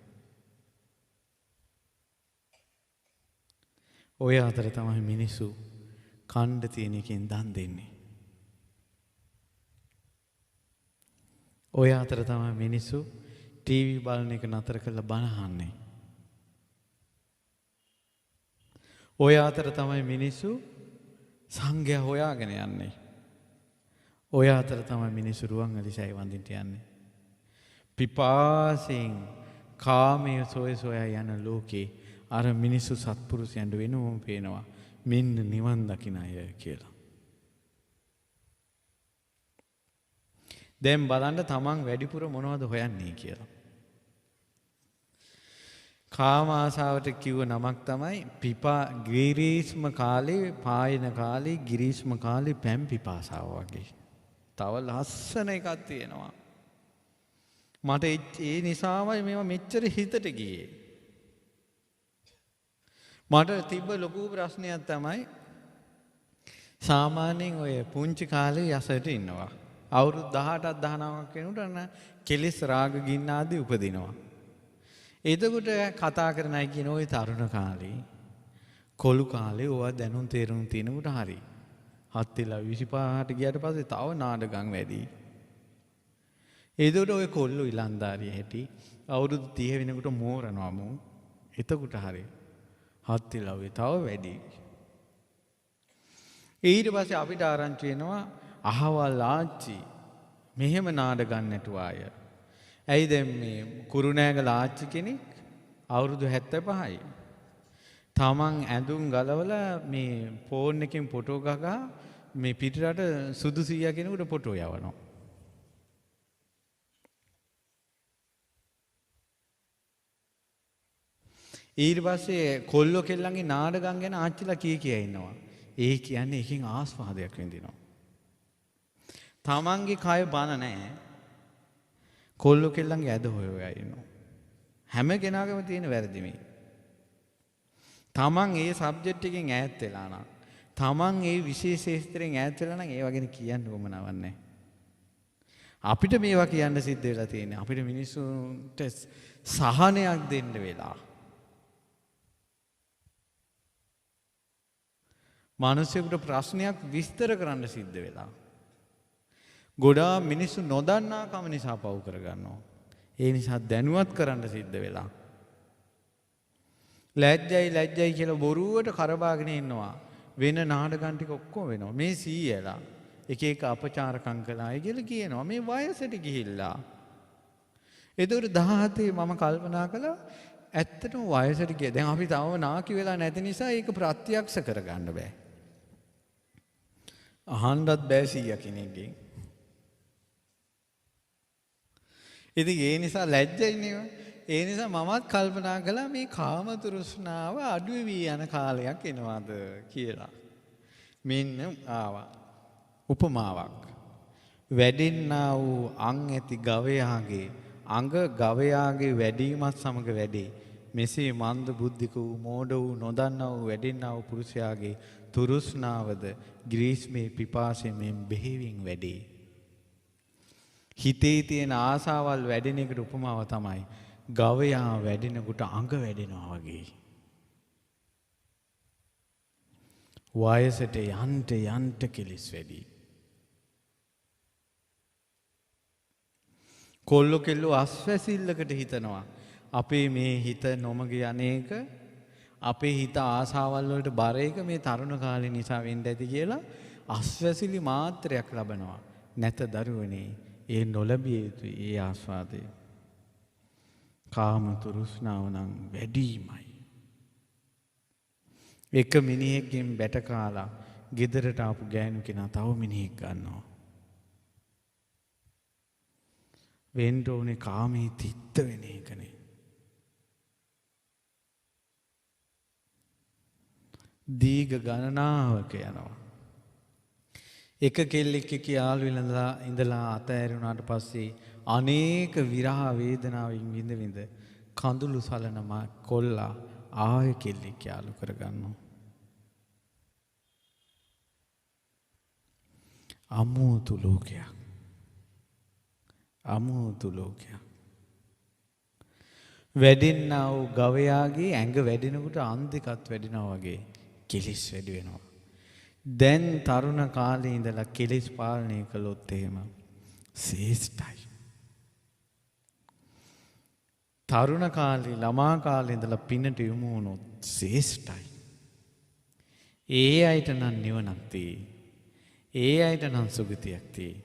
ඔය අතර තමයි මිනිස්සු කණ්ඩ තියෙන එකෙන් දන් දෙන්නේ. ඔය අතර තමයි මිනිස්සු ටීවී බලන එක නතර කරලා බණ අහන්නේ. ඔය අතර තමයි මිනිස්සු සංඝයා හොයාගෙන යන්නේ. ඔය අතර තමයි මිනිස්සු රුවන්වැලිසෑය වඳින්න යන්නේ. පිපාසයෙන් කාමයේ සොය යන ලෝකේ අර මිනිස්සු සත්පුරුෂයන්ට වෙනවම පේනවා මෙන්න නිවන් දකින්න අය කියලා. දැන් බලන්න තමන් වැඩිපුර මොනවද හොයන්නේ කියලා. කාම ආසාවට කිව්ව නමක් තමයි ගිරීස්ම කාලේ පායන කාලේ ගිරීස්ම කාලේ පැම් පිපාසාව වගේ. තව ලස්සන එකක් තියෙනවා. මට ඒ නිසාමයි මේවා මෙච්චර හිතට ගියේ. මට තිබ්බ ලොකු ප්‍රශ්නයක් තමයි සාමාන්‍යයෙන් ඔය පුංචි කාලේ යසට ඉන්නවා. අවුරුදු 18ක් 19ක් වෙනකොට කෙලෙස් රාග ගින්න ආදී උපදිනවා. එතකොට කතා කරන අය කියන ওই තරුණ කාලේ කොළු කාලේ ඕවා දැනුම් තේරුම් තිනකොට හරි. හත්තිලා 25ට ගියට පස්සේ තව නාඩගම් වැඩි. එතකොට ඔය කොල්ලෝ ඉලන්දාරිය හැටි අවුරුදු 30 වෙනකොට මෝරනවා මෝ. එතකොට හරි. හත්තිලා ඔය තව වැඩි. ඊට පස්සේ අපිට ආරංචි වෙනවා අහවල් ආච්චි මෙහෙම නාඩගම් නැටුවාය. ඇයි දැන් මේ කුරුණෑගල ආච්චි කෙනෙක් අවුරුදු 75යි. තමන් ඇඳුම් ගලවලා මේ ෆෝන් එකෙන් ෆොටෝ ගහලා මේ පිටරට සුදු සීයා කෙනෙකුට ෆොටෝ යවනවා. ඊට පස්සේ කොල්ලෝ කෙල්ලන්ගේ නාඩගම් ගැන ආච්චිලා කිය ඉන්නවා. ඒ කියන්නේ එකකින් ආස්වාදයක් විඳිනවා. තමන්ගේ කය බන නැහැ. කොල්ලෝ කෙල්ලන්ගේ ඇද හොයලා ඉන්නවා. හැම කෙනාගේම තියෙන වැරදි මේ. තමන් ඒ සබ්ජෙක්ට් එකෙන් ඈත් වෙලා නම් තමන් ඒ විශේෂ ශාස්ත්‍රයෙන් ඈත් වෙලා නම් ඒව ගැන කියන්න උවමනාවක් නැහැ. අපිට මේවා කියන්න සිද්ධ වෙලා තියෙන්නේ අපිට මිනිස්සුන්ට සහනයක් දෙන්න වෙලා. මිනිස්සුන්ට ප්‍රශ්නයක් විස්තර කරන්න සිද්ධ වෙලා. ගොඩාක් මිනිස්සු නොදන්නා කම නිසා පව් කරගන්නවා. ඒ නිසා දැනුවත් කරන්න සිද්ධ වෙලා. ලැජ්ජයි කියලා බොරුවට කරබාගෙන ඉන්නවා. වෙන නාඩගම් ටික ඔක්කොම වෙනවා. මේ සීයලා එක එක අපචාරකම් කළායි කියලා කියනවා. මේ වයසට ගිහිල්ලා. ඒතකොට 17 මම කල්පනා කළා ඇත්තටම වයසට ගියා. දැන් අපි තවම නාකි වෙලා නැති නිසා ඒක ප්‍රත්‍යක්ෂ කරගන්න බෑ. අහන්නත් බෑ සීයා කෙනෙක්ගෙන්. ඉතින් ඒ නිසා ලැජ්ජයිනේ. ඒ නිසා මමත් කල්පනා කළා මේ කාම තෘෂ්ණාව අඩු වී යන කාලයක් එනවාද කියලා. මෙන්න ආවා. උපමාවක්. වැඩෙන්නා වූ අං ඇති ගවයාගේ අඟ ගවයාගේ වැඩිමත් සමග වැඩේ. මෙසේ මන්ද බුද්ධික වූ මෝඩ වූ නොදන්නා වූ වැඩෙන්නා වූ පුරුෂයාගේ තුරුස්නාවද ග්‍රීස්මේ පිපාසයෙන් බෙහෙවින් වැඩේ. හිතේ තියෙන ආසාවල් වැඩෙන එකට උපමාව තමයි ගවයා වැඩෙනකොට අඟ වැඩෙනවා වගේ. වයසට යන්ට කෙලිස් වැඩි. කොල්ලෝ කෙල්ලෝ අස්වැසිල්ලකට හිතනවා. අපේ මේ හිත නොමග යන්නේක අපේ හිත ආසාවල් වලට බර එක මේ තරුණ කාලේ නිසා වෙන්න ඇති කියලා අස්වැසිලි මාත්‍රයක් ලබනවා. නැත දරුවනේ ඒ නොලැබිය යුතු ඒ ආස්වාදය. කාම තෘෂ්ණාව නම් වැඩිමයි. එක මිනිහෙක්ගෙන් බැට කාලා ගෙදරට ආපු ගෑනු කෙනා තව මිනිහෙක් ගන්නවා. වෙන්න ඕනේ කාමයේ තිත්ත වෙන එකනේ. දීඝ ගණනාවක යනවා. එක කෙල්ලෙක් එක්ක යාළු වෙලා ඉඳලා අතෑරුණාට පස්සේ අනේක විරහ වේදනාවෙන් විඳ කඳුළු සලන කොල්ලා ආයෙ කෙල්ලෙක් යාළු කරගන්නවා. අමුතු ලෝකයක්. අමුතු ලෝකයක්. වැඩෙන්නා වූ ගවයාගේ ඇඟ වැඩෙනකොට අන්දිකත් වැඩෙනවා වගේ කෙලිස් වැඩි වෙනවා. දැන් තරුණ කාලේ ඉඳලා කෙලිස් පාලනය කළොත් එහෙම ශ්‍රේෂ්ඨයි. තරුණ කාලේ ළමා කාලේ ඉඳලා පිනට යොමු වුණොත් ශ්‍රේෂ්ඨයි. ඒ අයට නම් නිවනක් තියෙයි. ඒ අයට නම් සුගතියක් තියෙයි.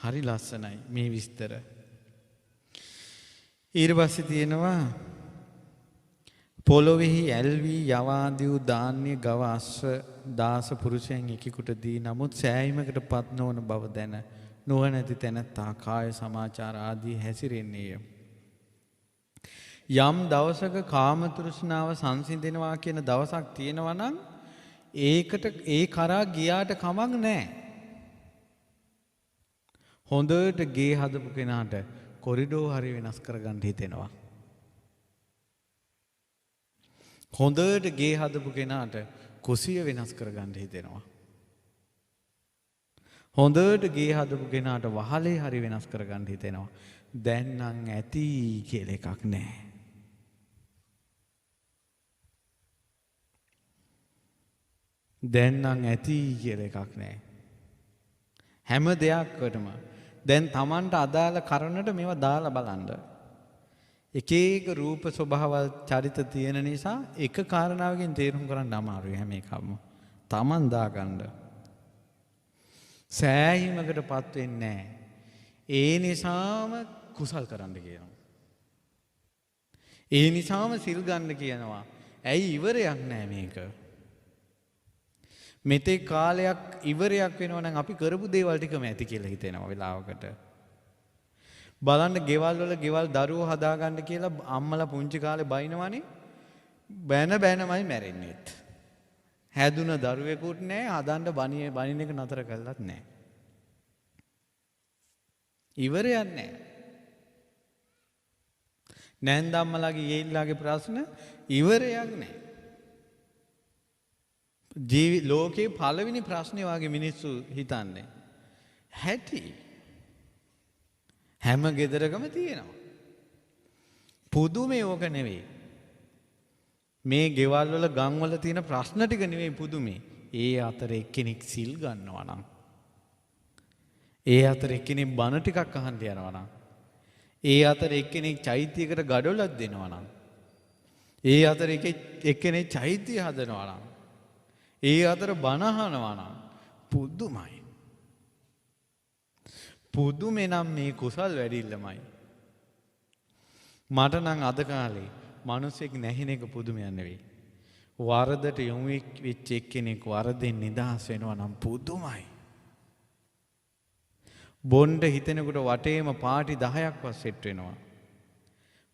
හරි ලස්සනයි මේ විස්තර. ඊට පස්සේ තියෙනවා පොළොවෙහි ඇල්වී යවාදී වූ ධාන්‍ය ගව අස්ව දාස පුරුෂයන් එකෙකුට දී නමුත් සෑයීමකට පත් නොවන බව දැන නුවණැති තැනැත්තා කාය සමාචාර ආදී හැසිරෙන්නේය. යම් දවසක කාම තෘෂ්ණාව සංසිඳෙනවා කියන දවසක් තියෙනවා නම් ඒකට ඒ කරා ගියාට කමක් නැහැ. හොඳට ගේ හදපු කෙනාට කොරිඩෝ හරි වෙනස් කරගන්න හිතෙනවා. හොඳට ගේ හදපු කෙනාට කුසිය වෙනස් කරගන්න හිතෙනවා. හොඳට ගේ හදපු කෙනාට වහලේ හරි වෙනස් කරගන්න හිතෙනවා. දැන් නම් ඇති කියලා එකක් නැහැ. දැන් නම් ඇති කියලා එකක් නැහැ. හැම දෙයක්කටම දැන් Tamanට අදාළ කරනට මේවා දාලා බලන්න. එක එක රූප ස්වභාවල් චරිත තියෙන නිසා එක කාරණාවකින් තේරුම් කරන්න අමාරුයි හැම එකම. Taman දාගන්න. සෑහීමකටපත් වෙන්නේ නැහැ. ඒ නිසාම කුසල් කරන්න කියනවා. ඒ නිසාම සිල් ගන්න කියනවා. ඇයි ඉවරයක් නැහැ මේක? මෙතෙක් කාලයක් ඉවරයක් වෙනවා නම් අපි කරපු දේවල් ටිකම ඇති කියලා හිතෙනවා වෙලාවකට. බලන්න ගෙවල් වල ගෙවල් දරුවෝ හදාගන්න කියලා අම්මලා පුංචි කාලේ බයිනවනේ. බැනමයි මැරෙන්නේත්. හැදුන දරුවෙකුත් නැහැ, හදන්න බනින එක නතර කළත් නැහැ. ඉවරයක් නැහැ. නැන්දම්මලාගේ යෙයිලාගේ ප්‍රශ්න ඉවරයක් නැහැ. ලෝකේ පළවෙනි ප්‍රශ්නේ වාගේ මිනිස්සු හිතන්නේ. හැටි හැම ගෙදරකම තියෙනවා. පුදුමේ ඕක නෙවෙයි. මේ ගෙවල් වල ගම් වල තියෙන ප්‍රශ්න ටික නෙවෙයි පුදුමේ. ඒ අතර එක්කෙනෙක් සිල් ගන්නවා නම්, ඒ අතර එක්කෙනෙක් බණ ටිකක් අහන්න යනවා නම්, ඒ අතර එක්කෙනෙක් චෛත්‍යයකට ගඩොලක් දෙනවා නම්, ඒ අතර එක්කෙනෙක් චෛත්‍ය හදනවා නම්, ඒ අතර බණ අහනවා නම් පුදුමයි. පුදුමේ නම් මේ කුසල් වැඩිල්ලමයි. මට නම් අද කාලේ මිනිස්සෙක් නැහින එක පුදුමයක් නෙවෙයි. වරදට යොමු වෙච්ච එක්කෙනෙක් වරදෙන් නිදහස් වෙනවා නම් පුදුමයි. බොණ්ඩ හිතෙනකොට වටේම පාටි 10ක්වත් සෙට් වෙනවා.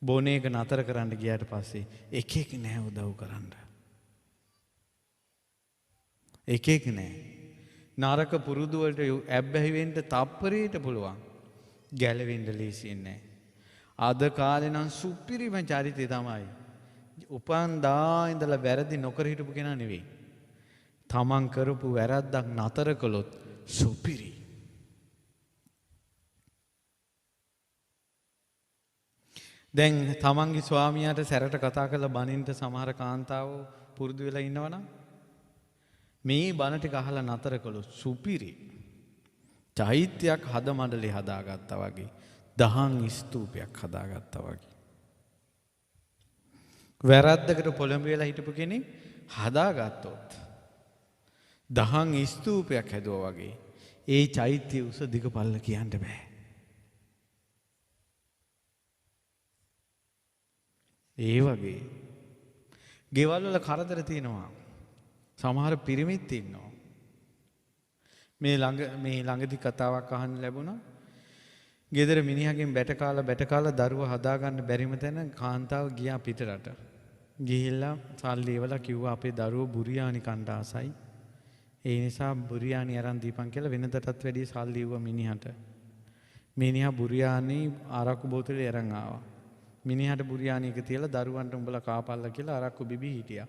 බොන එක නතර කරන්න ගියාට පස්සේ එකෙක් නැහැ උදව් කරන්න. එකෙක් නැහැ. නරක පුරුදු වලට ඇබ්බැහි වෙන්න තප්පරයට පුළුවන්. ගැලවෙන්න ලේසියෙන් නෑ. අද කාලේ නම් සුපිරිම චරිතය තමයි. උපන් දා ඉඳලා වැරදි නොකර හිටපු කෙනා නෙවෙයි. තමන් කරපු වැරද්දක් නතර කළොත් සුපිරි. දැන් තමන්ගේ ස්වාමියාට සැරට කතා කරලා බනින්න සමහර කාන්තාවෝ පුරුදු වෙලා ඉන්නවනම් මේ බණ ටික අහලා නතර කළොත් සුපිරි. චෛත්‍යයක් හද මණ්ඩලේ හදාගත්තා වගේ, දහම් ස්තූපයක් හදාගත්තා වගේ. වැරද්දකට පොළඹ වෙලා හිටපු කෙනෙක් හදාගත්තොත් දහම් ස්තූපයක් හැදුවා වගේ ඒ චෛත්‍ය උස දිග පල්ල කියන්න බෑ. ඒ වගේ ගෙවල් වල කරදර තියෙනවා. සමහර පිරිමිත් ඉන්නවා. මේ ළඟදි කතාවක් අහන්න ලැබුණා. ගෙදර මිනිහගෙන් බැට කාලා දරුවා හදාගන්න බැරිම තැන කාන්තාව ගියා පිටරට. ගිහිල්ලා සල්ලි ඉවලා කිව්වා අපේ දරුවෝ බුරියානි කන්න ආසයි. ඒ නිසා බුරියානි අරන් දීපන් කියලා වෙනදටත් වැඩිය සල්ලි ඉවුවා මිනිහට. මිනිහා බුරියානි අරක්කු බෝතලේ අරන් ආවා. මිනිහට බුරියානි එක තියලා දරුවන්ට උඹලා කාපල්ලා කියලා අරක්කු බිබී හිටියා.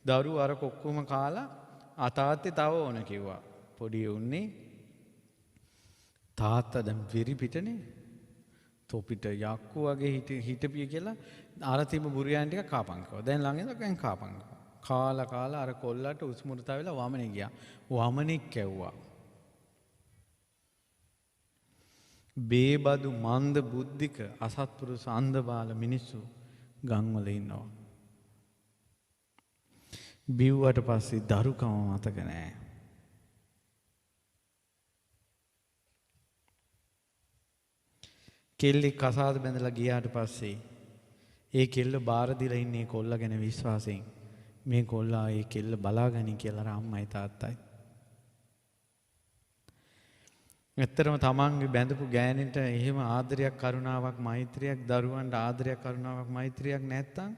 දරුවෝ අරක ඔක්කොම කාලා අතාත්තේ තව ඕන කිව්වා. පොඩි උන්නේ තාත්තා දැන් වෙරි පිටනේ. තොපිට යක්කු වගේ හිටපිය කියලා අර තිබ්බ බුරියානි ටික කාපන් කිව්වා. දැන් ළඟ ඉඳන් කාපන්. කාලා අර කොල්ලට උස්මුරතා වෙලා වමනේ ගියා. වමනේ කැව්වා. බේබදු මන්ද බුද්ධික අසත්පුරුෂ අන්ධබාල මිනිස්සු ගම්වල ඉන්නවා. බිව්වට පස්සේ දරුකම මතක නෑ. කෙල්ලෙක් කසාද බැඳලා ගියාට පස්සේ ඒ කෙල්ල බාර දීලා ඉන්නේ කොල්ලා ගැන විශ්වාසයෙන්. මේ කොල්ලා ඒ කෙල්ල බලාගනි කියලා අර අම්මයි තාත්තයි. ඇත්තටම තමන්ගේ බැඳපු ගෑණිට එහෙම ආදරයක් කරුණාවක් මෛත්‍රියක් දරුවන්ට ආදරයක් කරුණාවක් මෛත්‍රියක් නැත්තම්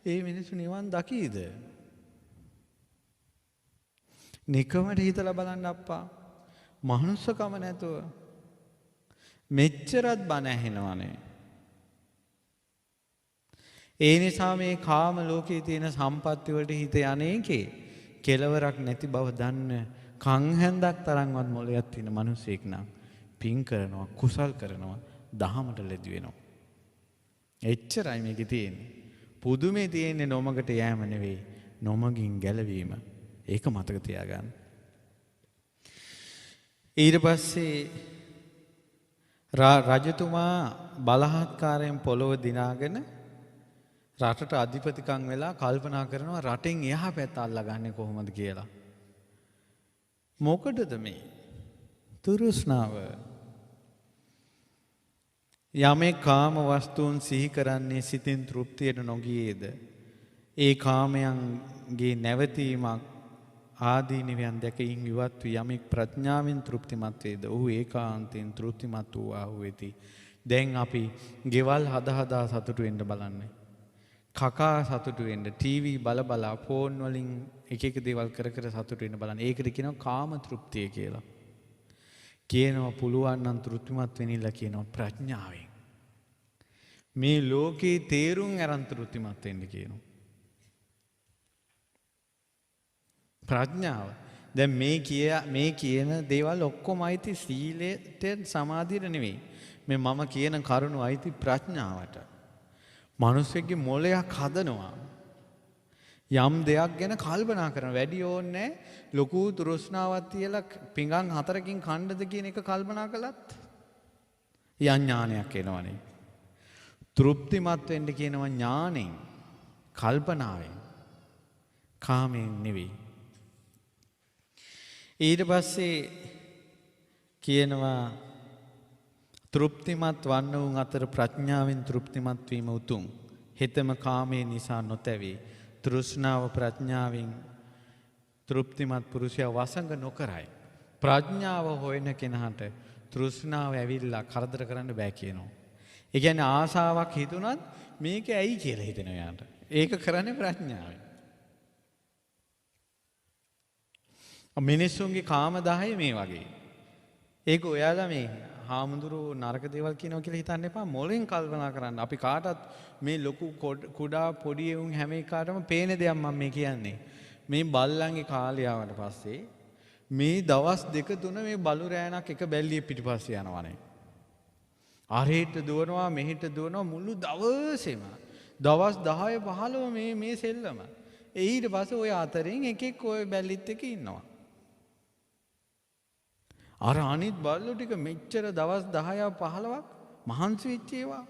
ඒ මිනිස්සු නිවන් දකීද? නිකමට හිතලා බලන්න අප්පා. මනුස්සකම නැතුව මෙච්චරත් බණ ඇහෙනවනේ. ඒ නිසා මේ කාම ලෝකයේ තියෙන සම්පත්ති වලට හිත යන්නේකේ කෙලවරක් නැති බව දන්න කන් හැන්දක් තරම්වත් මොළයක් තියෙන මිනිසෙක් නම් පින් කරනවා කුසල් කරනවා දහමට ලැබි වෙනවා. එච්චරයි මේකේ තියෙන්නේ. පුදුමේ තියෙන්නේ නොමගට යෑම නෙවෙයි නොමගින් ගැලවීම. ඒක මතක තියාගන්න. ඊට පස්සේ රජතුමා බලහත්කාරයෙන් පොළොව දිනාගෙන රටට අධිපතිකම් වෙලා කල්පනා කරනවා රටෙන් එහා පැත්ත අල්ලගන්නේ කොහොමද කියලා. මොකටද මේ තෘෂ්ණාව? යමේ කාම වස්තුන් සිහි කරන්නේ සිතින් තෘප්තියට නොගියේද? ඒ කාමයන්ගේ නැවතීමක් ආදීනවයන් දැකීම ඉවත් වී යමෙක් ප්‍රඥාවෙන් තෘප්තිමත් වේද ඔහු ඒකාන්තයෙන් තෘප්තිමත් වූ ආහු වෙති. දැන් අපි ගෙවල් හදා සතුටු වෙන්න බලන්නේ. කකා සතුටු වෙන්න ටීවී බල ෆෝන් වලින් එක දේවල් කර සතුටු වෙන්න බලන්නේ. ඒකට කියනවා කාම තෘප්තිය කියලා. කියනවා පුළුවන් නම් තෘප්තිමත් වෙන්නilla කියනවා ප්‍රඥාවෙන්. මේ ලෝකේ තේරුම් අරන් තෘප්තිමත් වෙන්න කියනවා. ප්‍රඥාව. දැන් මේ කියන දේවල් ඔක්කොම අයිති සීලයට සමාධියට නෙවෙයි. මේ මම කියන කරුණු අයිති ප්‍රඥාවට. මිනිස්සෙක්ගේ මොළයක් හදනවා. යම් දෙයක් ගැන කල්පනා කරන වැඩි ඕනේ ලොකු තෘෂ්ණාවක් තියලා පිඟන් 4කින් කණ්ඩද කියන එක කල්පනා කළත් ඥානයක් එනවනේ. තෘප්තිමත් වෙන්න කියනවා ඥාණයෙන්, කල්පනාවෙන්, කාමයෙන් නෙවෙයි. ඊට පස්සේ කියනවා තෘප්තිමත් වන්න වූ අතර ප්‍රඥාවෙන් තෘප්තිමත් වීම උතුම්. හිතම කාමයේ නිසා නොතැවි. තෘෂ්ණාව ප්‍රඥාවෙන් තෘප්තිමත් පුරුෂයා වසඟ නොකරයි. ප්‍රඥාව හොයන කෙනාට තෘෂ්ණාව ඇවිල්ලා කරදර කරන්න බෑ කියනවා. ඒ කියන්නේ ආසාවක් හිතුණත් මේක ඇයි කියලා හිතෙනවා යාට. ඒක කරන්නේ ප්‍රඥාවෙන්. මිනිස්සුන්ගේ කාම 10 මේ වගේ. ඒක ඔයාලා මේ හාමුදුරුවෝ නරක දේවල් කියනවා කියලා හිතන්න එපා. මොලෙන් කල්පනා කරන්න. අපි කාටත් මේ ලොකු කුඩා පොඩි උන් හැම එකටම පේන දෙයක් මම මේ කියන්නේ. මේ බල්ලන්ගේ කාලය ආවට පස්සේ මේ දවස් දෙක තුන මේ බලු රෑනක් එක බැල්ලිය පිටිපස්සේ යනවනේ. අරහෙට දුවනවා මෙහෙට දුවනවා මුළු දවසේම. දවස් 10 15 මේ සෙල්ලම. ඊට පස්සේ ඔය අතරින් එකෙක් ඔය බැල්ලිත් එක්ක ඉන්නවා. අර අනිත් බල්ලෝ ටික මෙච්චර දවස් 10ක් 15ක් මහන්සි වෙච්ච ඒවා.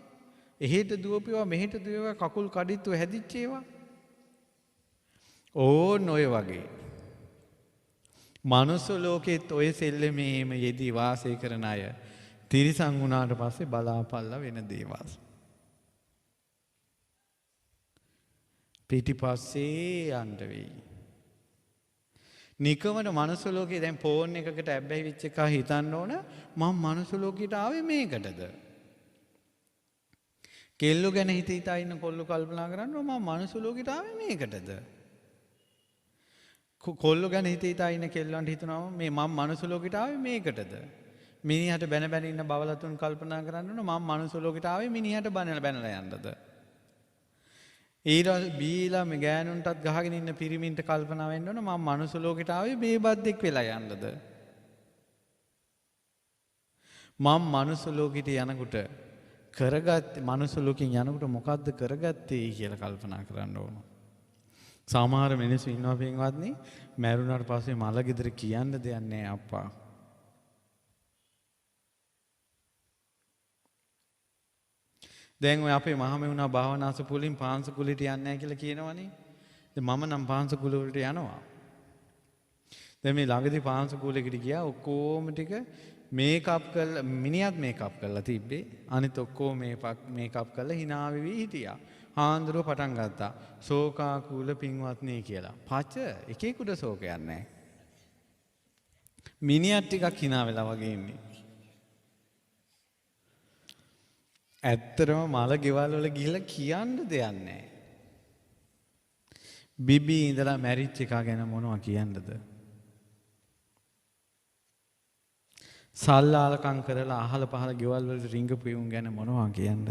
එහෙට දුවපේවා මෙහෙට දුවේවා කකුල් කඩਿੱත්තු හැදිච්ච ඒවා. ඕන් ඔය වගේ. මනුස්ස ලෝකෙත් ඔය සෙල්ලමේම යෙදී වාසය කරන අය තිරිසන් වුණාට පස්සේ බලාපල්ලා වෙන දේවල්. පිටිපස්සේ යන්න වෙයි. නිකමන මනුස්ස ලෝකේ දැන් ෆෝන් එකකට ඇබ්බැහි වෙච්ච එක හිතන්න ඕන මම මනුස්ස ලෝකෙට ආවේ මේකටද? කෙල්ලෝ ගැන හිත හිතා ඉන්න කොල්ලෝ කල්පනා කරනවා මම මනුස්ස ලෝකෙට ආවේ මේකටද? කොල්ලෝ ගැන හිත හිතා ඉන්න කෙල්ලන්ට හිතනවා මේ මම මනුස්ස ලෝකෙට ආවේ මේකටද? මිනිහට බැන බැන ඉන්න බවලතුන් කල්පනා කරන්න ඕන මම මනුස්ස ලෝකෙට ආවේ මිනිහට බැනලා යන්නද? ඊට බීලා මේ ගෑනුන්ටත් ගහගෙන ඉන්න පිරිමින්ට කල්පනා වෙන්න ඕන මම මනුස්ස ලෝකෙට ආවේ බේබද්දෙක් වෙලා යන්නද? මම මනුස්ස ලෝකෙට යනකොට කරගත් මනුස්ස ලෝකෙන් යනකොට මොකද්ද කරගත්තේ කියලා කල්පනා කරන්න ඕන. සමහර මිනිස්සු ඉන්නවා පින්වත්නි මැරුණාට පස්සේ මල ගෙදර කියන්න දෙයක් නැහැ අප්පා. දැන් ඔය අපේ මහමෙවුනා භාවනාස පුලින් පාංශ කුලෙට යන්නේ නැහැ කියලා කියනවනේ. දැන් මම නම් පාංශ කුල වලට යනවා. දැන් මේ ළඟදී පාංශ කුලෙකට ගියා ඔක්කොම ටික මේකප් කරලා මිනිහත් මේකප් කරලා තිබ්බේ. අනිත් ඔක්කොම මේකප් කරලා hina වෙවි හිටියා. හාන්දරුව පටන් ගත්තා. ශෝකාකූල පින්වත්නි කියලා. පච එකෙකුට ශෝකයක් නැහැ. මිනිහත් ටිකක් hina වෙලා වගේ ඉන්නේ. ඇත්තටම මල ගෙවල් වල ගිහිල්ලා කියන්න දෙයක් නැහැ. බිබී ඉඳලා මැරිච් එකා ගැන මොනවා කියන්නද? සල්ලාලකම් කරලා අහල පහල ගෙවල් වලට රිංගපු උන් ගැන මොනවා කියන්නද?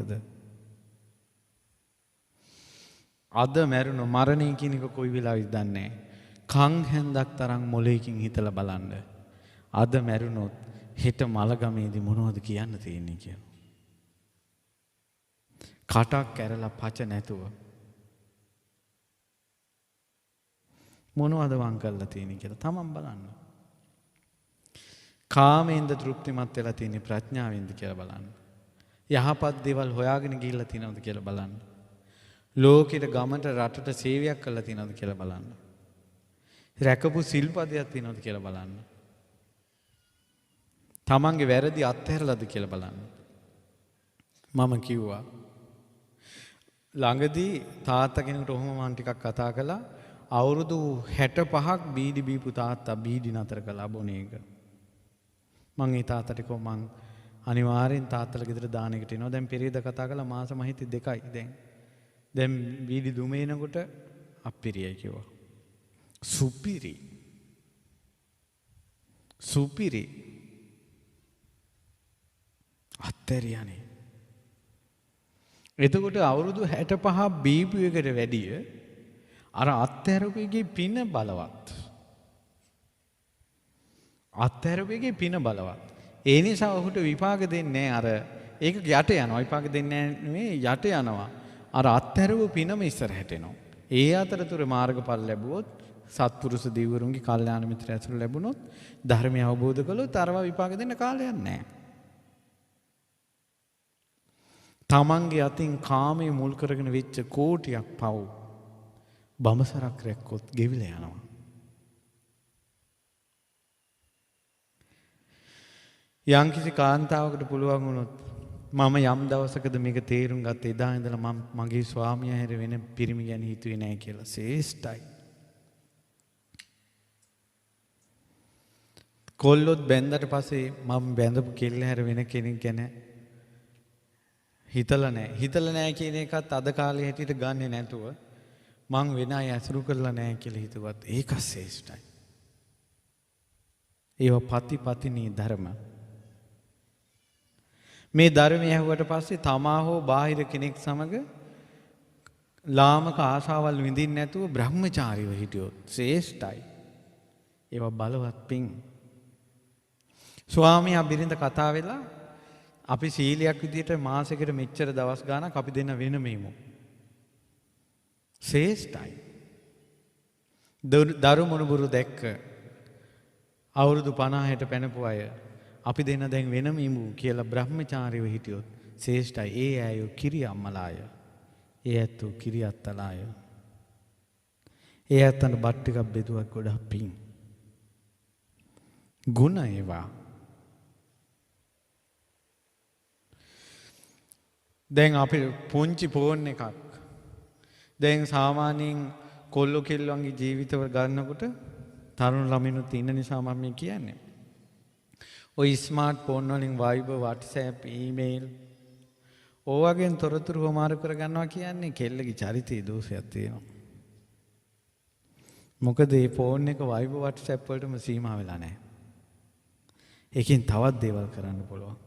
අද මැරුණු මරණය කියන එක කොයි වෙලාවෙද දන්නේ නැහැ. කන් හැන්දක් තරම් මොලේකින් හිතලා බලන්න. අද මැරුණොත් හෙට මලගමේදී මොනවද කියන්න තියෙන්නේ කියලා. කටක් කැරලා පච නැතුව මොනවද වං කරලා තියෙන්නේ කියලා තමන් බලන්න. කාමෙන්ද තෘප්තිමත් වෙලා තියෙන්නේ ප්‍රඥාවෙන්ද කියලා බලන්න. යහපත් දේවල් හොයාගෙන ගිහිල්ලා තියෙනවද කියලා බලන්න. ලෝකෙට ගමට රටට සේවයක් කරලා තියෙනවද කියලා බලන්න. රැකපු සිල්පදයක් තියෙනවද කියලා බලන්න. තමන්ගේ වැරදි අත්හැරලාද කියලා බලන්න. මම කිව්වා ළඟදී තාත්තා කෙනෙකුට ඔහොම මම ටිකක් කතා කළා. අවුරුදු 65ක් බීඩි බීපු තාත්තා බීඩි නතර කළා බොන එක. මං ඒ තාත්තට කිව්වා මං අනිවාර්යෙන් තාත්තලා ගෙදර දාන එකට එනවා. දැන් පෙරේද කතා කළා මාස මහිත 2යි දැන් බීඩි දුමේනකොට අප්පිරියයි කිව්වා. සුපිරි අත්තරියනේ. එතකොට අවුරුදු 65 බීපු එකට වැඩිය අර අත්හැරපුවේගේ පින බලවත්. අත්හැරපුවේගේ පින බලවත්. ඒ නිසා ඔහුට විපාක දෙන්නේ අර ඒක යට යනවා. විපාක දෙන්නේ නෙවෙයි යට යනවා. අර අත්හැරපු පිනම ඉස්සරහට එනවා. ඒ අතරතුර මාර්ගඵල ලැබුවොත් සත්පුරුෂ දිවුරුන්ගේ කල්යාණ මිත්‍ර ඇසුර ලැබුණොත් ධර්මය අවබෝධ කළොත් අරවා විපාක දෙන්න කාලයක් නැහැ. තමන්ගේ අතින් කාමයේ මුල් කරගෙන වෙච්ච කෝටියක් පව් බඹසරක් රැක්කොත් ගෙවිලා යනවා. යම්කිසි කාන්තාවකට පුළුවන් වුණොත් මම යම් දවසකද මේක තේරුම් ගත්ත එදා ඉඳලා මම මගේ ස්වාමියා හැර වෙන පිරිමි ගැන හිතුවේ නැහැ කියලා ශ්‍රේෂ්ඨයි. කොල්ලොත් බැන්දට පස්සේ මම බැඳපු කෙල්ල හැර වෙන කෙනෙක් ගැන හිතලා නැහැ කියන එකත් අද කාලේ හැටියට ගන්නෙ නැතුව මං වෙන අය ඇසුරු කරලා නැහැ කියලා හිතුවත් ඒක ශ්‍රේෂ්ඨයි. ඒවා පතිපතිනී ධර්ම. මේ ධර්මය ඇහුවට පස්සේ තමා හෝ බාහිර කෙනෙක් සමග ලාමක ආශාවල් විඳින්න නැතුව බ්‍රහ්මචාරීව හිටියොත් ශ්‍රේෂ්ඨයි. ඒවා බලවත් පිං. ස්වාමියා බිරිඳ කතා වෙලා අපි සීලයක් විදියට මාසෙකට මෙච්චර දවස් ගාණක් අපි දෙන්න වෙනම ඉමු. ශ්‍රේෂ්ඨයි. දරු මොනුබුරු දැක්ක අවුරුදු 50ට පැනපු අය අපි දෙන්න දැන් වෙනම ඉමු කියලා බ්‍රහ්මචාරීව හිටියොත් ශ්‍රේෂ්ඨයි. ඒ අය කිරි අම්මලාය. ඒ ඇත්තෝ කිරි අත්තලාය. ඒ ඇත්තන්ට බත් ටිකක් බෙදුවක් ගොඩක් පිං. ගුණ ඒවා. දැන් අපි පුංචි ෆෝන් එකක් දැන් සාමාන්‍යයෙන් කොල්ලෝ කෙල්ලන්ගේ ජීවිතවල ගන්නකොට තරුණ ළමිනුත් ඉන්න නිසා මම මේ කියන්නේ. ඔය ස්මාර්ට් ෆෝන් වලින් Viber, WhatsApp, email ඕවගෙන් තොරතුරු හොමාරු කර ගන්නවා කියන්නේ කෙල්ලගේ චරිතයේ දෝෂයක් තියෙනවා. මොකද මේ ෆෝන් එක Viber, WhatsApp වලටම සීමා වෙලා නැහැ. ඒකෙන් තවත් දේවල් කරන්න පුළුවන්.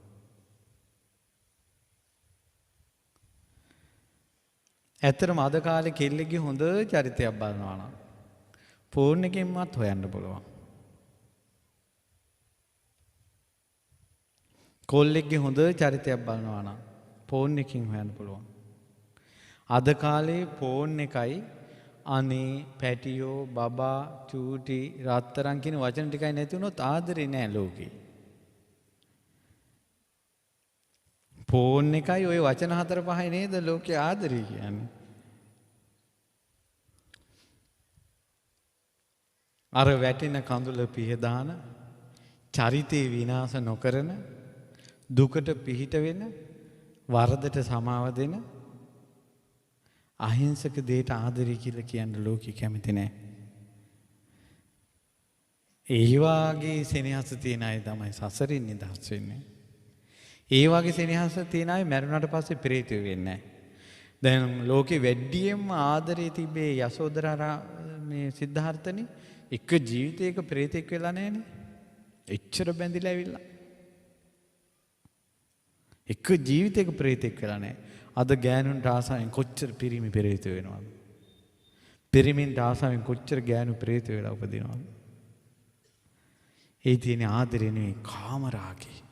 ඇත්තටම අද කාලේ කෙල්ලෙක්ගේ හොඳ චරිතයක් බලනවා නම් ෆෝන් එකෙන්වත් හොයන්න පුළුවන්. කොල්ලෙක්ගේ හොඳ චරිතයක් බලනවා නම් ෆෝන් එකකින් හොයන්න පුළුවන්. අද කාලේ ෆෝන් එකයි අනේ පැටියෝ බබා චූටි රත්තරන් කියන වචන ටිකයි නැති වුණොත් ආදරේ නෑ ලෝකේ. ෆෝන් එකයි ওই වචන 4-5 නේද ලෝකේ ආදරේ කියන්නේ. අර වැටෙන කඳුල පිහදාන චරිතේ විනාශ නොකරන දුකට පිහිට වෙන වරදට සමාව දෙන අහිංසක දෙයට ආදරේ කියලා කියන්න ලෝකෙ කැමති නෑ. ඒ වාගේ සෙනෙහස තියන අය තමයි සසරින් නිදහස් වෙන්නේ. ඒ වගේ සෙනෙහස තියන අය මැරුණාට පස්සේ ප්‍රේතය වෙන්නේ නැහැ. දැන් ලෝකෙ වැඩියෙන්ම ආදරේ තිබේ යසෝදරා මේ සිද්ධාර්ථනේ එක ජීවිතයක ප්‍රේතෙක් වෙලා නැහනේ. එච්චර බැඳිලා ඇවිල්ලා. එක ජීවිතයක ප්‍රේතෙක් වෙලා නැහැ. අද ගෑනුන්ට ආසාවෙන් කොච්චර පිරිමි ප්‍රේත වෙනවද? පිරිමින්ට ආසාවෙන් කොච්චර ගෑනු ප්‍රේත වෙලා උපදිනවද? ඒ තියෙන ආදරේ නෙවෙයි කාමරාගේ.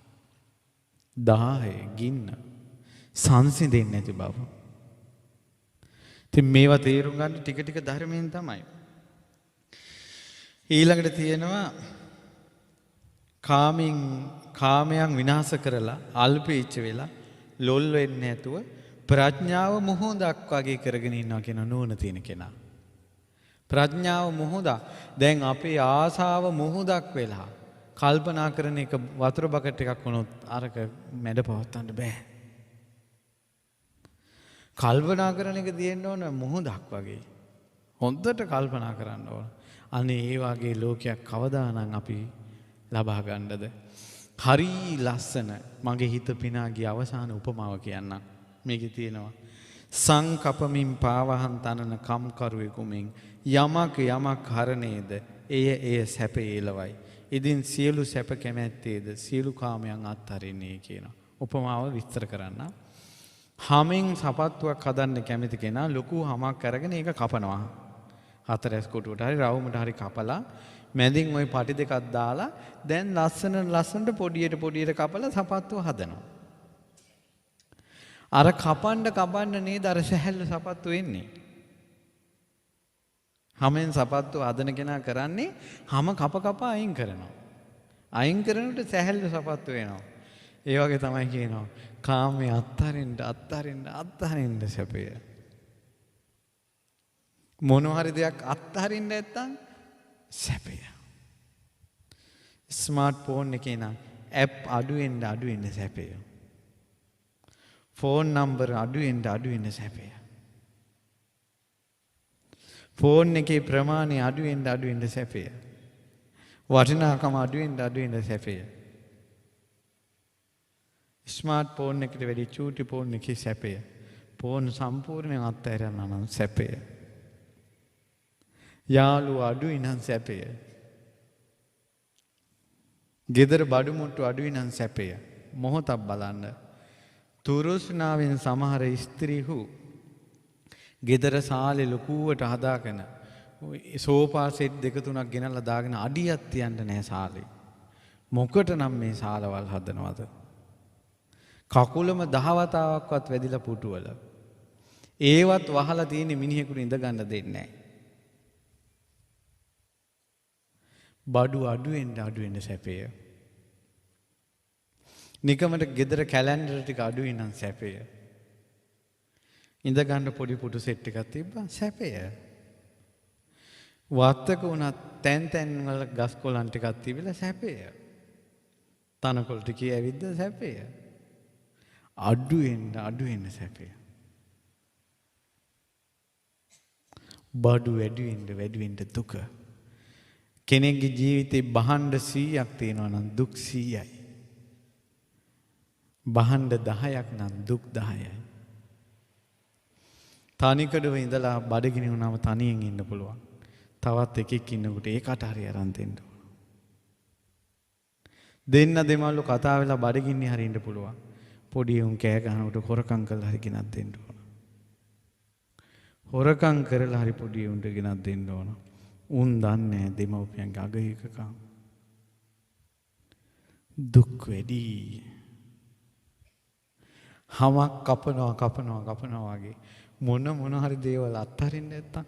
දාහය ගින්න සංසිඳෙන්නේ නැති බව. ඉතින් මේවා තේරුම් ගන්න ටික ටික ධර්මයෙන් තමයි. ඊළඟට තියෙනවා කාමයන් විනාශ කරලා අල්පීච්ච වෙලා ලොල් වෙන්නේ නැතුව ප්‍රඥාව මුහුදක් වගේ කරගෙන ඉන්නවා කියන නුවණ තියෙන කෙනා. ප්‍රඥාව මුහුද දැන් අපේ ආසාව මුහුදක් වෙලා කල්පනා කරන එක වතුර බකට් එකක් වුණොත් අරක මැඩ පවත්වන්න බෑ. කල්පනා කරන එක තියෙන්න ඕන මුහුදක් වගේ. හොඳට කල්පනා කරන්න ඕන. අනේ ඒ වගේ ලෝකයක් කවදානම් අපි ලබා ගන්නද? හරි ලස්සන මගේ හිත පිනා ගිය අවසාන උපමාව කියන්නම්. මේකේ තියෙනවා සංකපමින් පාවහන් තනන කම්කරුවෙකුමින් යමක් හරණේද එය සැප ඒලවයි. ඉදින් සියලු සැප කැමැත්තේද සියලු කාමයන් අත්හරින්නේ කියන උපමාව විස්තර කරන්න. හමෙන් සපත්තුවක් හදන්න කැමති කෙනා ලොකු හමක් අරගෙන ඒක කපනවා. හතරැස් කොටුවට හරි රවුමට හරි කපලා මැදින් ওই පටි දෙකක් දාලා දැන් ලස්සනට පොඩියට කපලා සපත්තුව හදනවා. අර කපන්න නේද අර සැහැල්ලු සපත්තු වෙන්නේ. හමෙන් සපත්තු හදන කෙනා කරන්නේ හම කප අයින් කරනවා. අයින් කරනකොට සැහැල්ලු සපත්තු වෙනවා. ඒ වගේ තමයි කියනවා කාමයේ අත්හරින්න සැපය. මොනවා හරි දෙයක් අත්හරින්න නැත්තම් සැපය. ස්මාර්ට් ෆෝන් එකේ නම් ඇප් අඩු වෙන්න සැපය. ෆෝන් නම්බර් අඩු වෙන්න සැපය. ෆෝන් එකේ ප්‍රමාණය අඩු වෙන්න සැපය. වටිනාකම අඩු වෙන්න සැපය. ස්මාර්ට් ෆෝන් එකට වැඩි චූටි ෆෝන් එකේ සැපය. ෆෝන් සම්පූර්ණයෙන් අත්හැරලා නම් සැපය. යාළුවෝ අඩුයි නම් සැපය. ගෙදර බඩු මුට්ටු අඩුයි නම් සැපය. මොහොතක් බලන්න. තුරුස්නාවෙන් සමහර ස්ත්‍රීහු ගෙදර සාලේ ලොකුවට හදාගෙන සෝෆා සෙට් දෙක තුනක් ගෙනල්ලා දාගෙන අඩියක් තියන්න නැහැ සාලේ. මොකට නම් මේ සාලවල් හදනවද? කකුලම 10 වතාවක්වත් වැදිලා පුටුවල. ඒවත් වහලා තියෙන මිනිහෙකුට ඉඳ ගන්න දෙන්නේ නැහැ. බඩු අඩුවෙන් සැපය. නිකමට ගෙදර කැලෙන්ඩර් ටික අඩුයි නම් සැපය. ඉඳ ගන්න පොඩි පුටු සෙට් එකක් තිබ්බා සැපය. වත්තක උනත් තැන් වල ගස් කොළන් ටිකක් තිබිලා සැපය. තනකොළ ටිකේ ඇවිද්ද සැපය. අඩුවෙන් සැපය. බඩු වැඩි වෙන්න දුක. කෙනෙක්ගේ ජීවිතේ භාණ්ඩ 100ක් තියෙනවා නම් දුක් 100යි. භාණ්ඩ 10ක් නම් දුක් 10යි. තනිකඩව ඉඳලා බඩගිනි වුණාම තනියෙන් ඉන්න පුළුවන්. තවත් එකෙක් ඉන්නකොට ඒකට හරි අරන් දෙන්න ඕන. දෙන්න දෙමළු කතා වෙලා බඩගින්නේ හරි ඉන්න පුළුවන්. පොඩි උන් කෑ ගන්නකොට හොරකම් කරලා හරි ගෙනත් දෙන්න ඕන. හොරකම් කරලා හරි පොඩි උන්ට ගෙනත් දෙන්න ඕන. උන් දන්නේ දෙමව්පියන්ගේ අගහිකකම්. දුක් වැඩි. හමක් කපනවා වගේ මොන හරි දේවල් අත්හරින්න නැත්තම්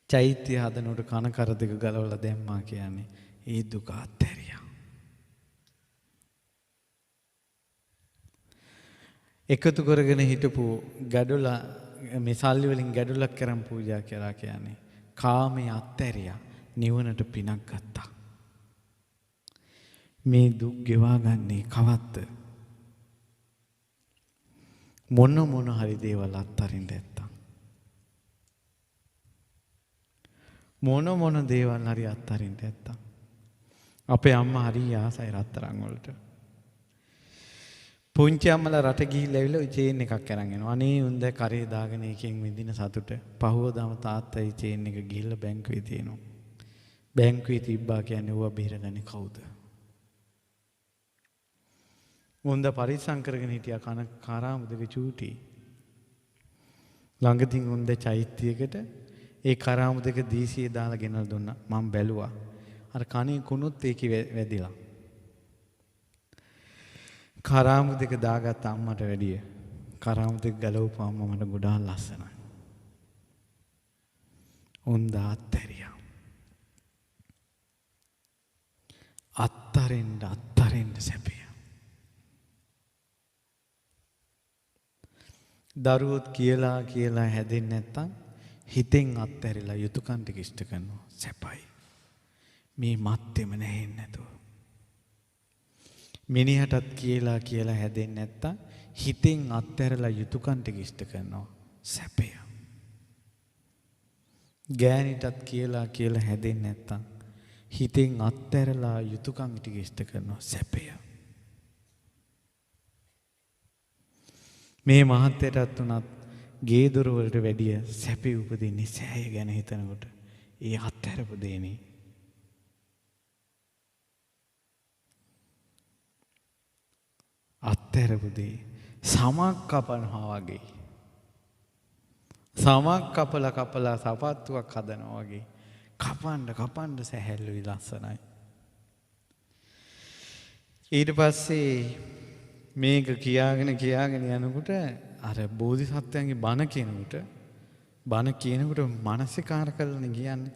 චෛත්‍ය හදනකොට කන කර දෙක ගලවලා දැම්මා කියන්නේ ඒ දුක අත්හැරියා. එකතු කරගෙන හිටපු ගැඩොල මේ සල්ලි වලින් ගැඩොලක් කරන් පූජා කරා කියන්නේ කාමයේ අත්හැරියා නිවනට පිනක් ගත්තා. මේ දුක් ගෙවා ගන්නේ කවද්ද? මොන හරි දේවල් අත්හරින්න නැත්තම් මොන දේවල් හරි අත්හරින්න නැත්තම් අපේ අම්මා හරි ආසයි රත්තරන් වලට. පුංචි අම්මලා රට ගිහිල්ලා ඇවිල්ලා ওই චේන් එකක් අරන් එනවා. අනේ උන් දැන් කරේ දාගෙන එකෙන් විඳින සතුට. පහුවදාම තාත්තයි චේන් එක ගිහිල්ලා බැංකුවේ තියෙනවා. බැංකුවේ තිබ්බා කියන්නේ ඌව බේරගන්නේ කවුද? උන්ද පරිස්සම් කරගෙන හිටියා කන කාරාමුදක චූටි. ළඟදී උන්ද චෛත්‍යයකට ඒ කරාමුදක දීසියේ දාලා ගෙනල්ලා දුන්නා. මම බැලුවා. අර කණේ කුණුත් ඒකේ වැදිලා. කරාමුදක දාගත්ත අම්මට වැඩිය කරාමුදක ගලවපුවාම මට ගොඩාක් ලස්සනයි. උන්ද අත්හැරියා. අත්තරින්න සැපය. දරුවොත් කියලා හැදෙන්නේ නැත්තම් හිතෙන් අත්හැරිලා යුතුයකම් ටික ඉෂ්ට කරනවා සැපයි. මේ මත්තෙම නැහෙන්නේ නැතුව. මිනිහටත් කියලා හැදෙන්නේ නැත්තම් හිතෙන් අත්හැරලා යුතුයකම් ටික ඉෂ්ට කරනවා සැපය. ගෑණිටත් කියලා හැදෙන්නේ නැත්තම් හිතෙන් අත්හැරලා යුතුයකම් ටික ඉෂ්ට කරනවා සැපය. මේ මහත්යටත් උනත් ගේ දොර වලට වැඩිය සැපේ උපදින්නේ සෑය ගැන හිතනකොට. ඒ අත්හැරපු දෙන්නේ. අත්හැරපු දේ සමක් කපනවා වගේ. සමක් කපලා සපත්තුවක් හදනවා වගේ. කපන්න සැහැල්ලුයි ලස්සනයි. ඊට පස්සේ මේක කියාගෙන යනකොට අර බෝධිසත්වයන්ගේ බණ කියනකොට මානසිකාර කරලානේ කියන්නේ.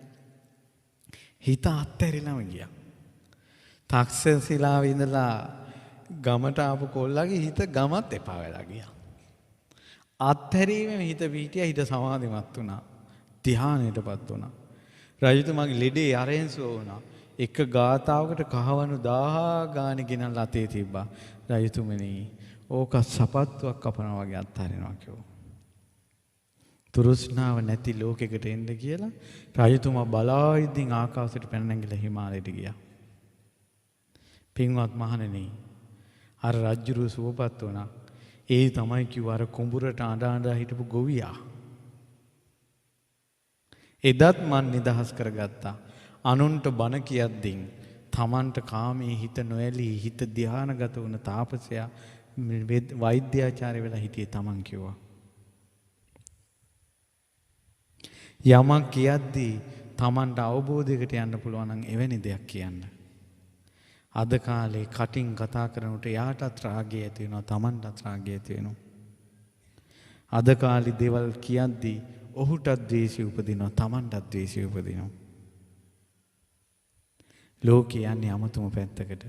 හිත අත්හැරිලාම ගියා. තක්සශිලාවේ ඉඳලා ගමට ආපු කොල්ලගේ හිත ගමත් එපා වෙලා ගියා. අත්හැරීමෙන් හිත පිටියා හිත සමාධිමත් වුණා. ධ්‍යානයටපත් වුණා. රජතුමාගේ ලෙඩේ අරෙන්සෝ වුණා. එක ගාතාවකට කහවණු 1000 ගානේ ගෙනල්ලා අතේ තිබ්බා. රජතුමනි ඕක සපත්තුවක් කපනවා වගේ අත්හරිනවා කිව්වා. තුරුස්නාව නැති ලෝකයකට එන්න කියලා රජතුමා බලා ඉදින් ආකාශයට පැන නැගිලා හිමාලයට ගියා. පින්වත් මහණෙනි අර රජුරු සුවපත් වුණා. ඒ තමයි කිව්ව අර කුඹුරට අඬ හිටපු ගොවියා. එදත් මන් නිදහස් කරගත්තා. අනුන්ට බණ කියද්දී තමන්ට කාමයේ හිත නොඇලී හිත ධානාගත වුණ තාපසයා වෛද්‍යාචාර්ය වෙලා හිටියේ තමන් කිව්වා. යමක් කියද්දී තමන්ට අවබෝධයකට යන්න පුළුවන් නම් එවැනි දෙයක් කියන්න. අද කාලේ කටින් කතා කරනකොට යාටත් රාගය ඇති වෙනවා තමන්ටත් රාගය ඇති වෙනවා. අද කාලේ දේවල් කියද්දී ඔහුටත් ද්වේෂය උපදිනවා තමන්ටත් ද්වේෂය උපදිනවා. ලෝකේ යන්නේ අමතුම පැත්තකට.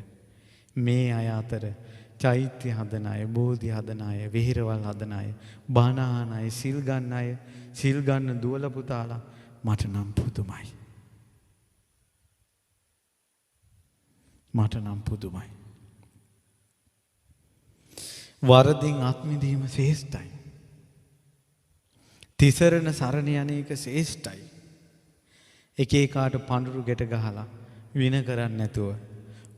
මේ අය අතර චෛත්‍ය හදන අය, බෝධි හදන අය, විහෙරවල් හදන අය, බණ අහන අය, සිල් ගන්න අය, සිල් ගන්න දුවල පුතාලා මට නම් පුදුමයි. මට නම් පුදුමයි. වරදින් අත්මිදීම ශ්‍රේෂ්ඨයි. තිසරණ සරණ යන්නේක ශ්‍රේෂ්ඨයි. එක එකාට පඳුරු ගැට ගහලා වින කරන්නේ නැතුව,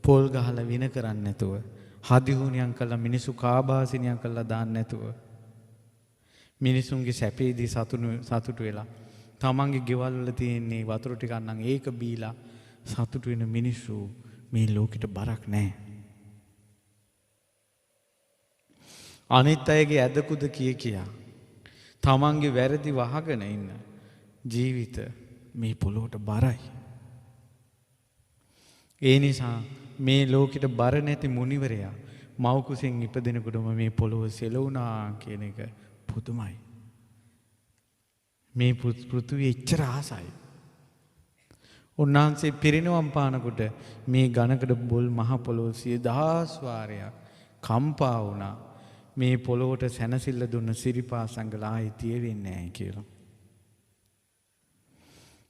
පොල් ගහලා වින කරන්නේ නැතුව, හදිහුණියම් කළා මිනිසු කාබාසිනියම් කළා දාන්න නැතුව, මිනිසුන්ගේ සැපේදී සතුටු වෙලා තමන්ගේ ගෙවල් වල තියෙන්නේ වතුර ටිකක් නම් ඒක බීලා සතුටු වෙන මිනිස්සු මේ ලෝකෙට බරක් නැහැ. අනිත් අයගේ ඇදකුද කියා තමන්ගේ වැරදි වහගෙන ඉන්න ජීවිත මේ පොළොවට බරයි. ඒ නිසා මේ ලෝකෙට බර නැති මුනිවරයා මව් කුසෙන් ඉපදෙනකොටම මේ පොළොව සෙලුණා කියන එක පුදුමයි. මේ පෘථුවිය එච්චර ආසයි. උන්වහන්සේ පිරිනිවන් පානකොට මේ ඝනකඩ බොල් මහ පොළොව 10000 වාරයක් කම්පා වුණා. මේ පොළොවට සැනසෙල්ල දුන්න සිරිපා සංගලා ආයේ තියෙන්නේ නැහැ කියලා.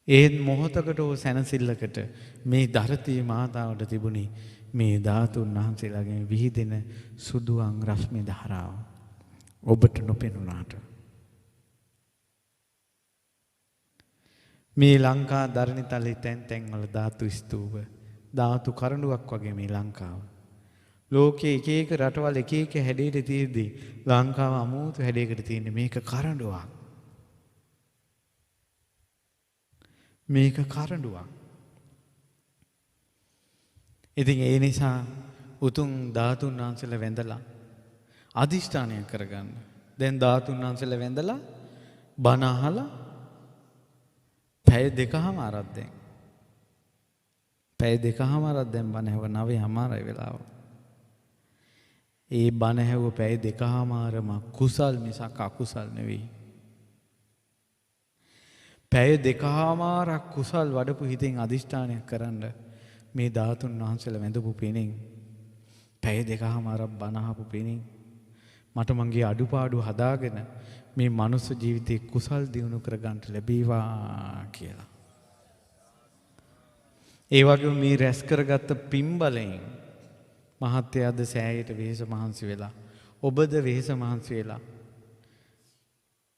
ඒ මොහොතකට හෝ සැනසෙල්ලකට මේ ධරතී මාතාවට තිබුණේ මේ ධාතුන් වහන්සේලාගෙන් විහිදෙන සුදුන් රශ්මි ධාරාව. ඔබට නොපෙනුනාට මේ ලංකා ධරණිතලේ තැන් තැන් වල ධාතු ස්තූප, ධාතු කරඬුවක් වගේ මේ ලංකාව. ලෝකයේ එක එක රටවල් එක එක හැඩයට තියෙද්දී ලංකාව අමුතු හැඩයකට තියෙන්නේ මේක කරඬුවක්. මේක කරඬුවක්. ඉතින් ඒ නිසා උතුම් ධාතුන් වහන්සේලා වැඳලා අදිෂ්ඨානය කරගන්න. දැන් ධාතුන් වහන්සේලා වැඳලා බණ අහලා පැය දෙකමාරක් දැන්. පැය දෙකමාරක් දැන් බණ ඇහුව 9:00 වෙලාව. ඒ බණ ඇහුව පැය දෙකමාරම කුසල් මිසක් අකුසල් නෙවෙයි. පැය දෙකමාරක් කුසල් වඩපු හිතෙන් අදිෂ්ඨානයක් කරන්න මේ ධාතුන් වහන්සේලා වැඳපු පිණින් පැය දෙකමාරක් බණ අහපු පිණින් මට මගේ අඩුපාඩු හදාගෙන මේ මනුස්ස ජීවිතේ කුසල් දිනු කරගන්න ලැබීවා කියලා. ඒ වගේම මේ රැස් කරගත්ත පින්බලයෙන් මහත්ය අද සෑයට වෙහෙස මහන්සි වෙලා ඔබද වෙහෙස මහන්සි වෙලා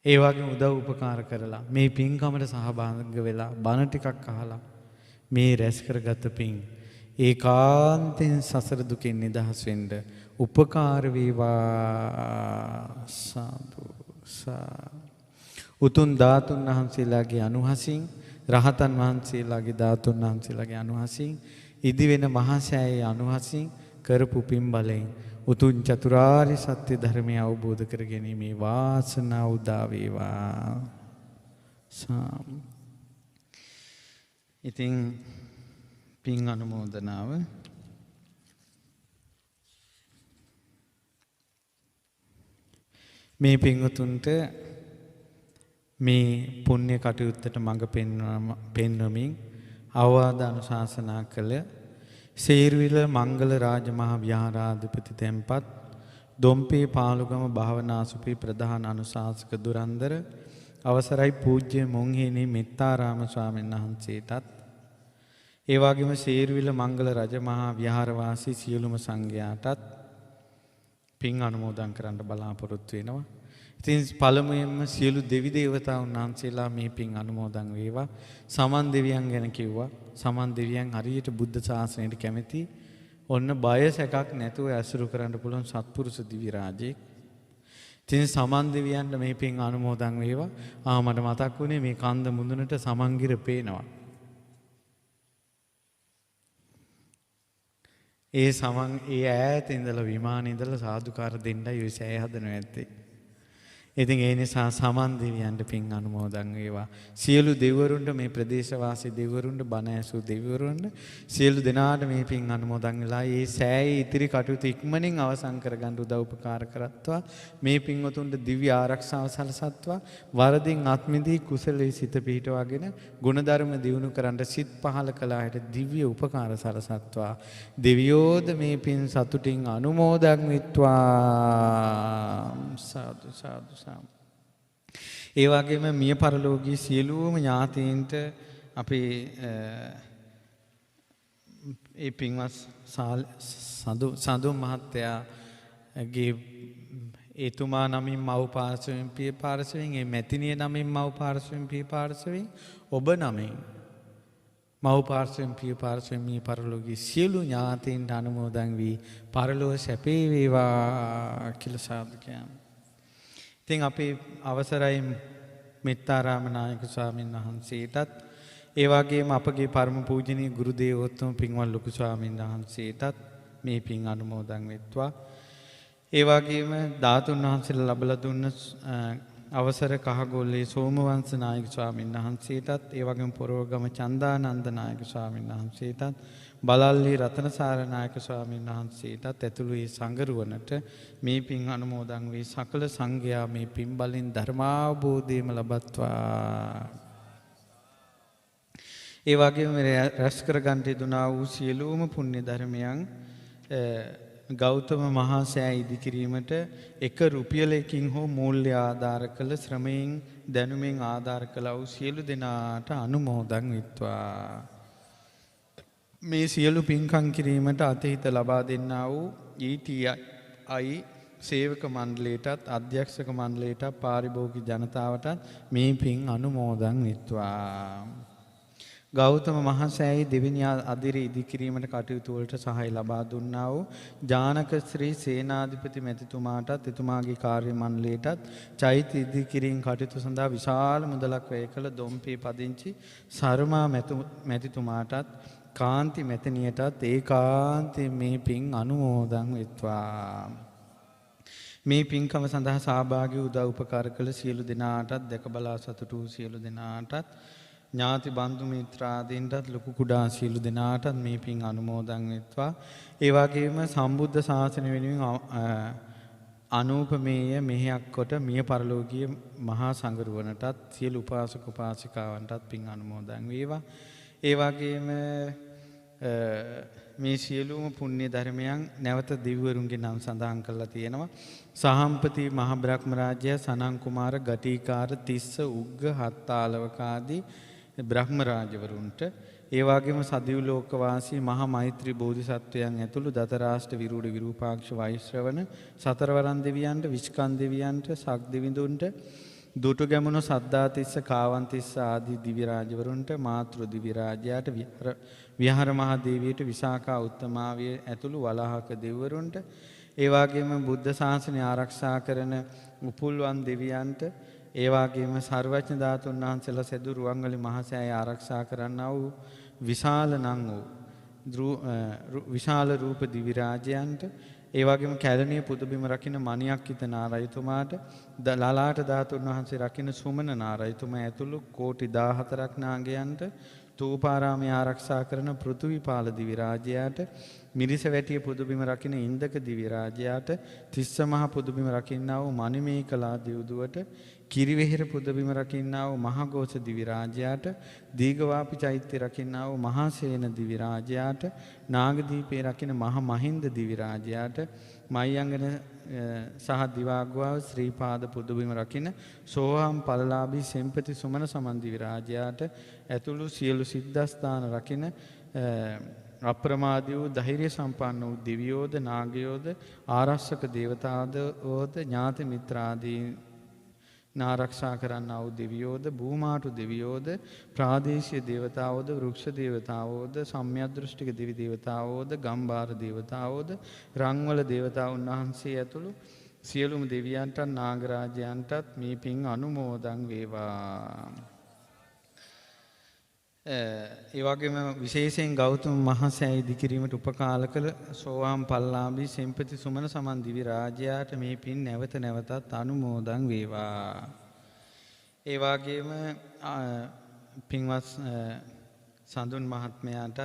ඒ වගේම උදව් උපකාර කරලා මේ පින්කමට සහභාගී වෙලා බණ ටිකක් අහලා මේ රැස් කරගත්ත පින් ඒකාන්තයෙන් සසර දුකෙන් නිදහස් වෙන්න උපකාර වේවා. සාදු උතුම් ධාතුන් වහන්සේලාගේ අනුහසින් රහතන් වහන්සේලාගේ ධාතුන් වහන්සේලාගේ අනුහසින් ඉදි වෙන මහා සෑයේ අනුහසින් කරපු පින් බලයෙන් උතුම් චතුරාර්ය සත්‍ය ධර්මය අවබෝධ කර ගැනීමේ වාසනාව උදා වේවා. ඉතින් පින් අනුමෝදනාව මේ පින්වතුන්ට මේ පුණ්‍ය කටයුත්තට මඟ පෙන්වමින් අවවාද අනුශාසනා කළ සේරුවිල මංගල රාජ මහා විහාරාධිපති තෙම්පත් දොම්පේ පාලුගම භාවනාසුපී ප්‍රධාන අනුශාසක දුරන්දර අවසරයි පූජ්‍ය මොංහිනී මෙත්තාරාම ස්වාමීන් වහන්සේටත් ඒ වගේම සේරුවිල මංගල රජ මහා විහාරවාසී සියලුම සංඝයාටත් පින් අනුමෝදන් කරන්න බලාපොරොත්තු වෙනවා. ඉතින් පළමුවෙන්ම සියලු දෙවි දේවතාවුන් වහන්සේලා මේ පින් අනුමෝදන් වේවා. සමන් දෙවියන් ගැන කිව්වා. සමන් දෙවියන් හරියට බුද්ධ ශාසනයට කැමති. ඔන්න බය සැකක් නැතුව ඇසුරු කරන්න පුළුවන් සත්පුරුෂ දිවි රාජෙක්. ඉතින් සමන් දෙවියන්ට මේ පින් අනුමෝදන් වේවා. මට මතක් වුණේ මේ කන්ද මුදුනට සමන්ගිර පේනවා. ඒ සමන් ඒ ඈත ඉඳලා විමානේ ඉඳලා සාදුකාර දෙන්නයි ඔය සෑය හදනවා ඇත්තේ. ඉතින් ඒ නිසා සමන් දෙවියන්ට පින් අනුමෝදන් වේවා. සියලු දෙවිවරුන්ට මේ ප්‍රදේශවාසී දෙවිවරුන්ට බණ ඇසූ දෙවිවරුන්ට සියලු දෙනාට මේ පින් අනුමෝදන් වෙලා ඒ සෑයේ ඉතිරි කටයුතු ඉක්මනින් අවසන් කරගන්න උදව් උපකාර කරත්වා. මේ පින්වතුන්ට දිව්‍ය ආරක්ෂාව සලසත්වා. වරදින් අත්මිදී කුසලයේ සිත පිහිටවාගෙන ගුණධර්ම දියුණු කරන්න සිත් පහල කළාට දිව්‍ය උපකාර සලසත්වා. දෙවියෝද මේ පින් සතුටින් අනුමෝදන් වෙත්වා. සාදු සාදු. ඒ වගේම මිය පරලෝකී සියලුම ඥාතීන්ට අපේ ඒ පින්වත් සඳු මහත්තයාගේ එතුමා නමින් මව් පාර්ශවයෙන් පිය පාර්ශවයෙන් ඒ මැතිනිය නමින් මව් පාර්ශවයෙන් පිය පාර්ශවයෙන් ඔබ නමින් මව් පාර්ශවයෙන් පිය පාර්ශවයෙන් මිය පරලෝකී සියලු ඥාතීන්ට අනුමෝදන් වී පරලෝක සැපේ වේවා කියලා සාදු කියනවා. ඉතින් අපේ අවසරයි මෙත්තාරාම නායක ස්වාමීන් වහන්සේටත් ඒ වගේම අපගේ පරම පූජනීය ගුරු දේවෝත්තම පින්වත් ලොකු ස්වාමීන් වහන්සේටත් මේ පින් අනුමෝදන් වෙත්වා. ඒ වගේම ධාතුන් වහන්සේලා ලැබලා දුන්න අවසර කහගොල්ලේ සෝමවංශ නායක ස්වාමීන් වහන්සේටත් ඒ වගේම පොරවගම චන්දානන්ද නායක ස්වාමීන් වහන්සේටත් බලල්ලි රතනසාර නායක ස්වාමීන් වහන්සේටත් ඇතුළු ඒ සංගරුවනට මේ පින් අනුමෝදන් වී සකල සංඝයා මේ පින් බලෙන් ධර්මාවබෝධයම ලබත්වා. ඒ වගේම රැස් කරගන්න යෙදුනා වූ සියලුම පුණ්‍ය ධර්මයන් ගෞතම මහා සෑය ඉදිකිරීමට එක රුපියලකින් හෝ මූල්‍ය ආධාර කළ ශ්‍රමයෙන් දැනුමෙන් ආධාර කළ වූ සියලු දෙනාට අනුමෝදන් වෙත්වා. මේ සියලු පින්කම් කිරීමට අතහිත ලබා දෙන්නා වූ ETI සේවක මණ්ඩලයටත් අධ්‍යක්ෂක මණ්ඩලයටත් පාරිභෝගික ජනතාවටත් මේ පින් අනුමෝදන් වෙත්වා. ගෞතම මහසෑයි දෙවෙනි අදිරි ඉදිකිරීමට කටයුතු වලට සහාය ලබා දුන්නා වූ ජානක ශ්‍රී සේනාධිපති මැතිතුමාටත් එතුමාගේ කාර්ය මණ්ඩලයටත් චෛත්‍ය ඉදිකිරීම කටයුතු සඳහා විශාල මුදලක් වැය කළ දොම්පේ පදිංචි සර්මා මැතිතුමාටත් කාන්ති මෙතනියටත් ඒකාන්තයෙන් මේ පින් අනුමෝදන් වෙත්වා. මේ පින්කම සඳහා සහභාගී උදව් උපකාර කළ සියලු දෙනාටත් දැක බලා සතුටු වූ සියලු දෙනාටත් ඥාති බන්දු මිත්‍රාදීන්ටත් ලොකු කුඩා සියලු දෙනාටත් මේ පින් අනුමෝදන් වෙත්වා. ඒ වගේම සම්බුද්ධ ශාසනය වෙනුවෙන් අනූපමේය මෙහෙයක් කොට මිය පරලෝකීය මහා සංඝරුවනටත් සියලු උපාසක උපාසිකාවන්ටත් පින් අනුමෝදන් වේවා. ඒ වගේම මේ සියලුම පුණ්‍ය ධර්මයන් නැවත දිව්‍යවරුන්ගේ නම් සඳහන් කරලා තියෙනවා. සහම්පති මහ බ්‍රහ්ම රාජ්‍ය සනන් කුමාර ගටිකාර තිස්ස උග්ග හත්තාලවකාදී බ්‍රහ්ම රාජවරුන්ට ඒ වගේම සදිව් ලෝකවාසී මහා මෛත්‍රී බෝධිසත්වයන් ඇතුළු දතරාෂ්ට විරූඪ විරූපාක්ෂ වෛශ්‍රවණ සතරවරන් දෙවියන්ට විස්කන් දෙවියන්ට සක් දෙවිඳුන්ට දුටු ගැමුණු සද්දාතිස්ස කාවන්තිස්ස ආදී දිව්‍ය රාජවරුන්ට මාතෘ දිව්‍ය රාජයාට විහාර මහා දේවියට විසාකා උත්තමාවිය ඇතුළු වලාහක දෙවිවරුන්ට ඒ වගේම බුද්ධ ශාසනය ආරක්ෂා කරන උපුල්වන් දෙවියන්ට ඒ වගේම සර්වඥ ධාතුන් වහන්සේලා සෙදු රුවන්වැලි මහසෑය ආරක්ෂා කරන්නා වූ විශාල නම් වූ විශාල රූප දිව්‍ය රාජයන්ට ඒ වගේම කැලණිය පුදබිම රකින්න මණියක්කිත නාරයතුමාට ලලාට ධාතුන් වහන්සේ රකින්න සුමන නාරයතුමා ඇතුළු කෝටි 14ක් නාගයන්ට තූපාරාමයේ ආරක්ෂා කරන පෘථුවිපාල දිවි රාජයාට මිරිසවැටිය පුදබිම රකින්න ඉන්දක දිවි රාජයාට තිස්ස මහ පුදබිම රකින්නා වූ මණිමේකලා දිව්දුවට කිරිවෙහෙර පුදබිම රකින්නා වූ මහඝෝෂ දිවි රාජයාට දීඝවාපි චෛත්‍ය රකින්නා වූ මහාසේන දිවි රාජයාට නාගදීපේ රකින්න මහ මහින්ද දිවි රාජයාට මයංගන සහ දිවාග්වාව ශ්‍රීපාද පුදබිම රකින්න සෝහම් ඵලලාභී සෙම්පති සුමන සමන් දිවි රාජයාට ඇතුළු සියලු සිද්ධාස්ථාන රකින්න අප්‍රමාදී වූ ධෛර්ය සම්පන්න වූ දිව්‍යෝද නාගයෝද ආරක්ෂක දේවතාවෝද ඥාති මිත්‍රාදී නාරක්ෂා කරන්නා වූ දෙවියෝද භූමාටු දෙවියෝද ප්‍රාදේශීය දේවතාවෝද වෘක්ෂ දේවතාවෝද සම්‍යද්දෘෂ්ටික දිවි දේවතාවෝද ගම්බාර දේවතාවෝද රන්වල දේවතාවුන් වහන්සේ ඇතුළු සියලුම දෙවියන්ටත් නාගරාජයන්ටත් මේ පින් අනුමෝදන් වේවා. ඒ වගේම විශේෂයෙන් ගෞතම මහසෑය ඉදිකිරීමට උපකාල කළ සෝවාන් පල්ලාඹී සෙම්පති සුමන සමන් දිවි රාජයාට මේ පින් නැවත නැවතත් අනුමෝදන් වේවා. ඒ වගේම පින්වත් සඳුන් මහත්මයාටත්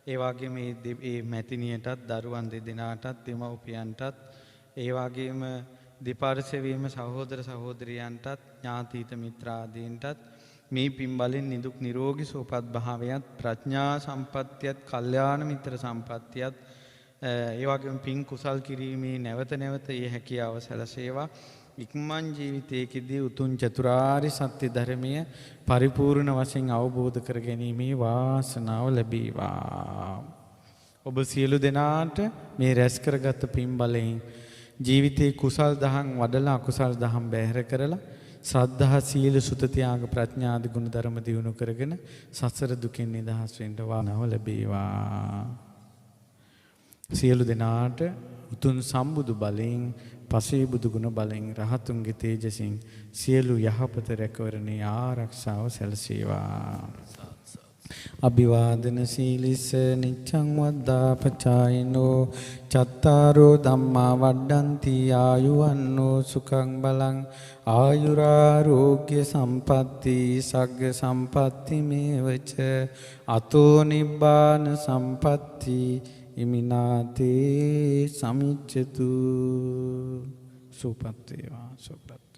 ඒ වගේම මේ මැතිණියටත් දරුවන් දෙදෙනාටත් දෙමව්පියන්ටත් ඒ වගේම දෙපාර්ශ්වයේම සහෝදර සහෝදරියන්ටත් ඥාතීත මිත්‍රාදීන්ටත් මේ පින් බලෙන් නිදුක් නිරෝගී සුවපත් භාවයත් ප්‍රඥා සම්පත්තියත් කල්යාණ මිත්‍ර සම්පත්තියත් ඒ වගේම පින් කුසල් කිරීමේ නැවත නැවත ඒ හැකියාව සැලසේවා. ඉක්මන් ජීවිතයේදී උතුම් චතුරාර්ය සත්‍ය ධර්මය පරිපූර්ණ වශයෙන් අවබෝධ කර ගැනීමේ වාසනාව ලැබේවා. ඔබ සියලු දෙනාට මේ රැස් කරගත් පින් බලයෙන් ජීවිතේ කුසල් දහම් වඩලා අකුසල් දහම් බැහැර කරලා ශ්‍රද්ධා සීල සුත ත්‍යාග ප්‍රඥා ආදී ගුණ ධර්ම දියුණු කරගෙන සසර දුකින් නිදහස් වෙන්න වාසනාව ලැබේවා. සියලු දෙනාට උතුම් සම්බුදු බලෙන් පසේ බුදු ගුණ බලෙන් රහතුන්ගේ තේජසින් සියලු යහපත රැකවරණේ ආරක්ෂාව සැලසේවා. අභිවාදන සීලිස නිච්ඡං වද්දාපචායිනෝ චත්තාරෝ ධම්මා වඩ්ඩಂತಿ ආයුවන්නෝ සුඛං බලං ආයුරාෝග්‍ය සම්පatti සග්ග සම්පatti මේවච අතෝ නිබ්බාන සම්පatti ඉමිනාතේ සමිච්ඡතු සුපත් වේවා සුපත්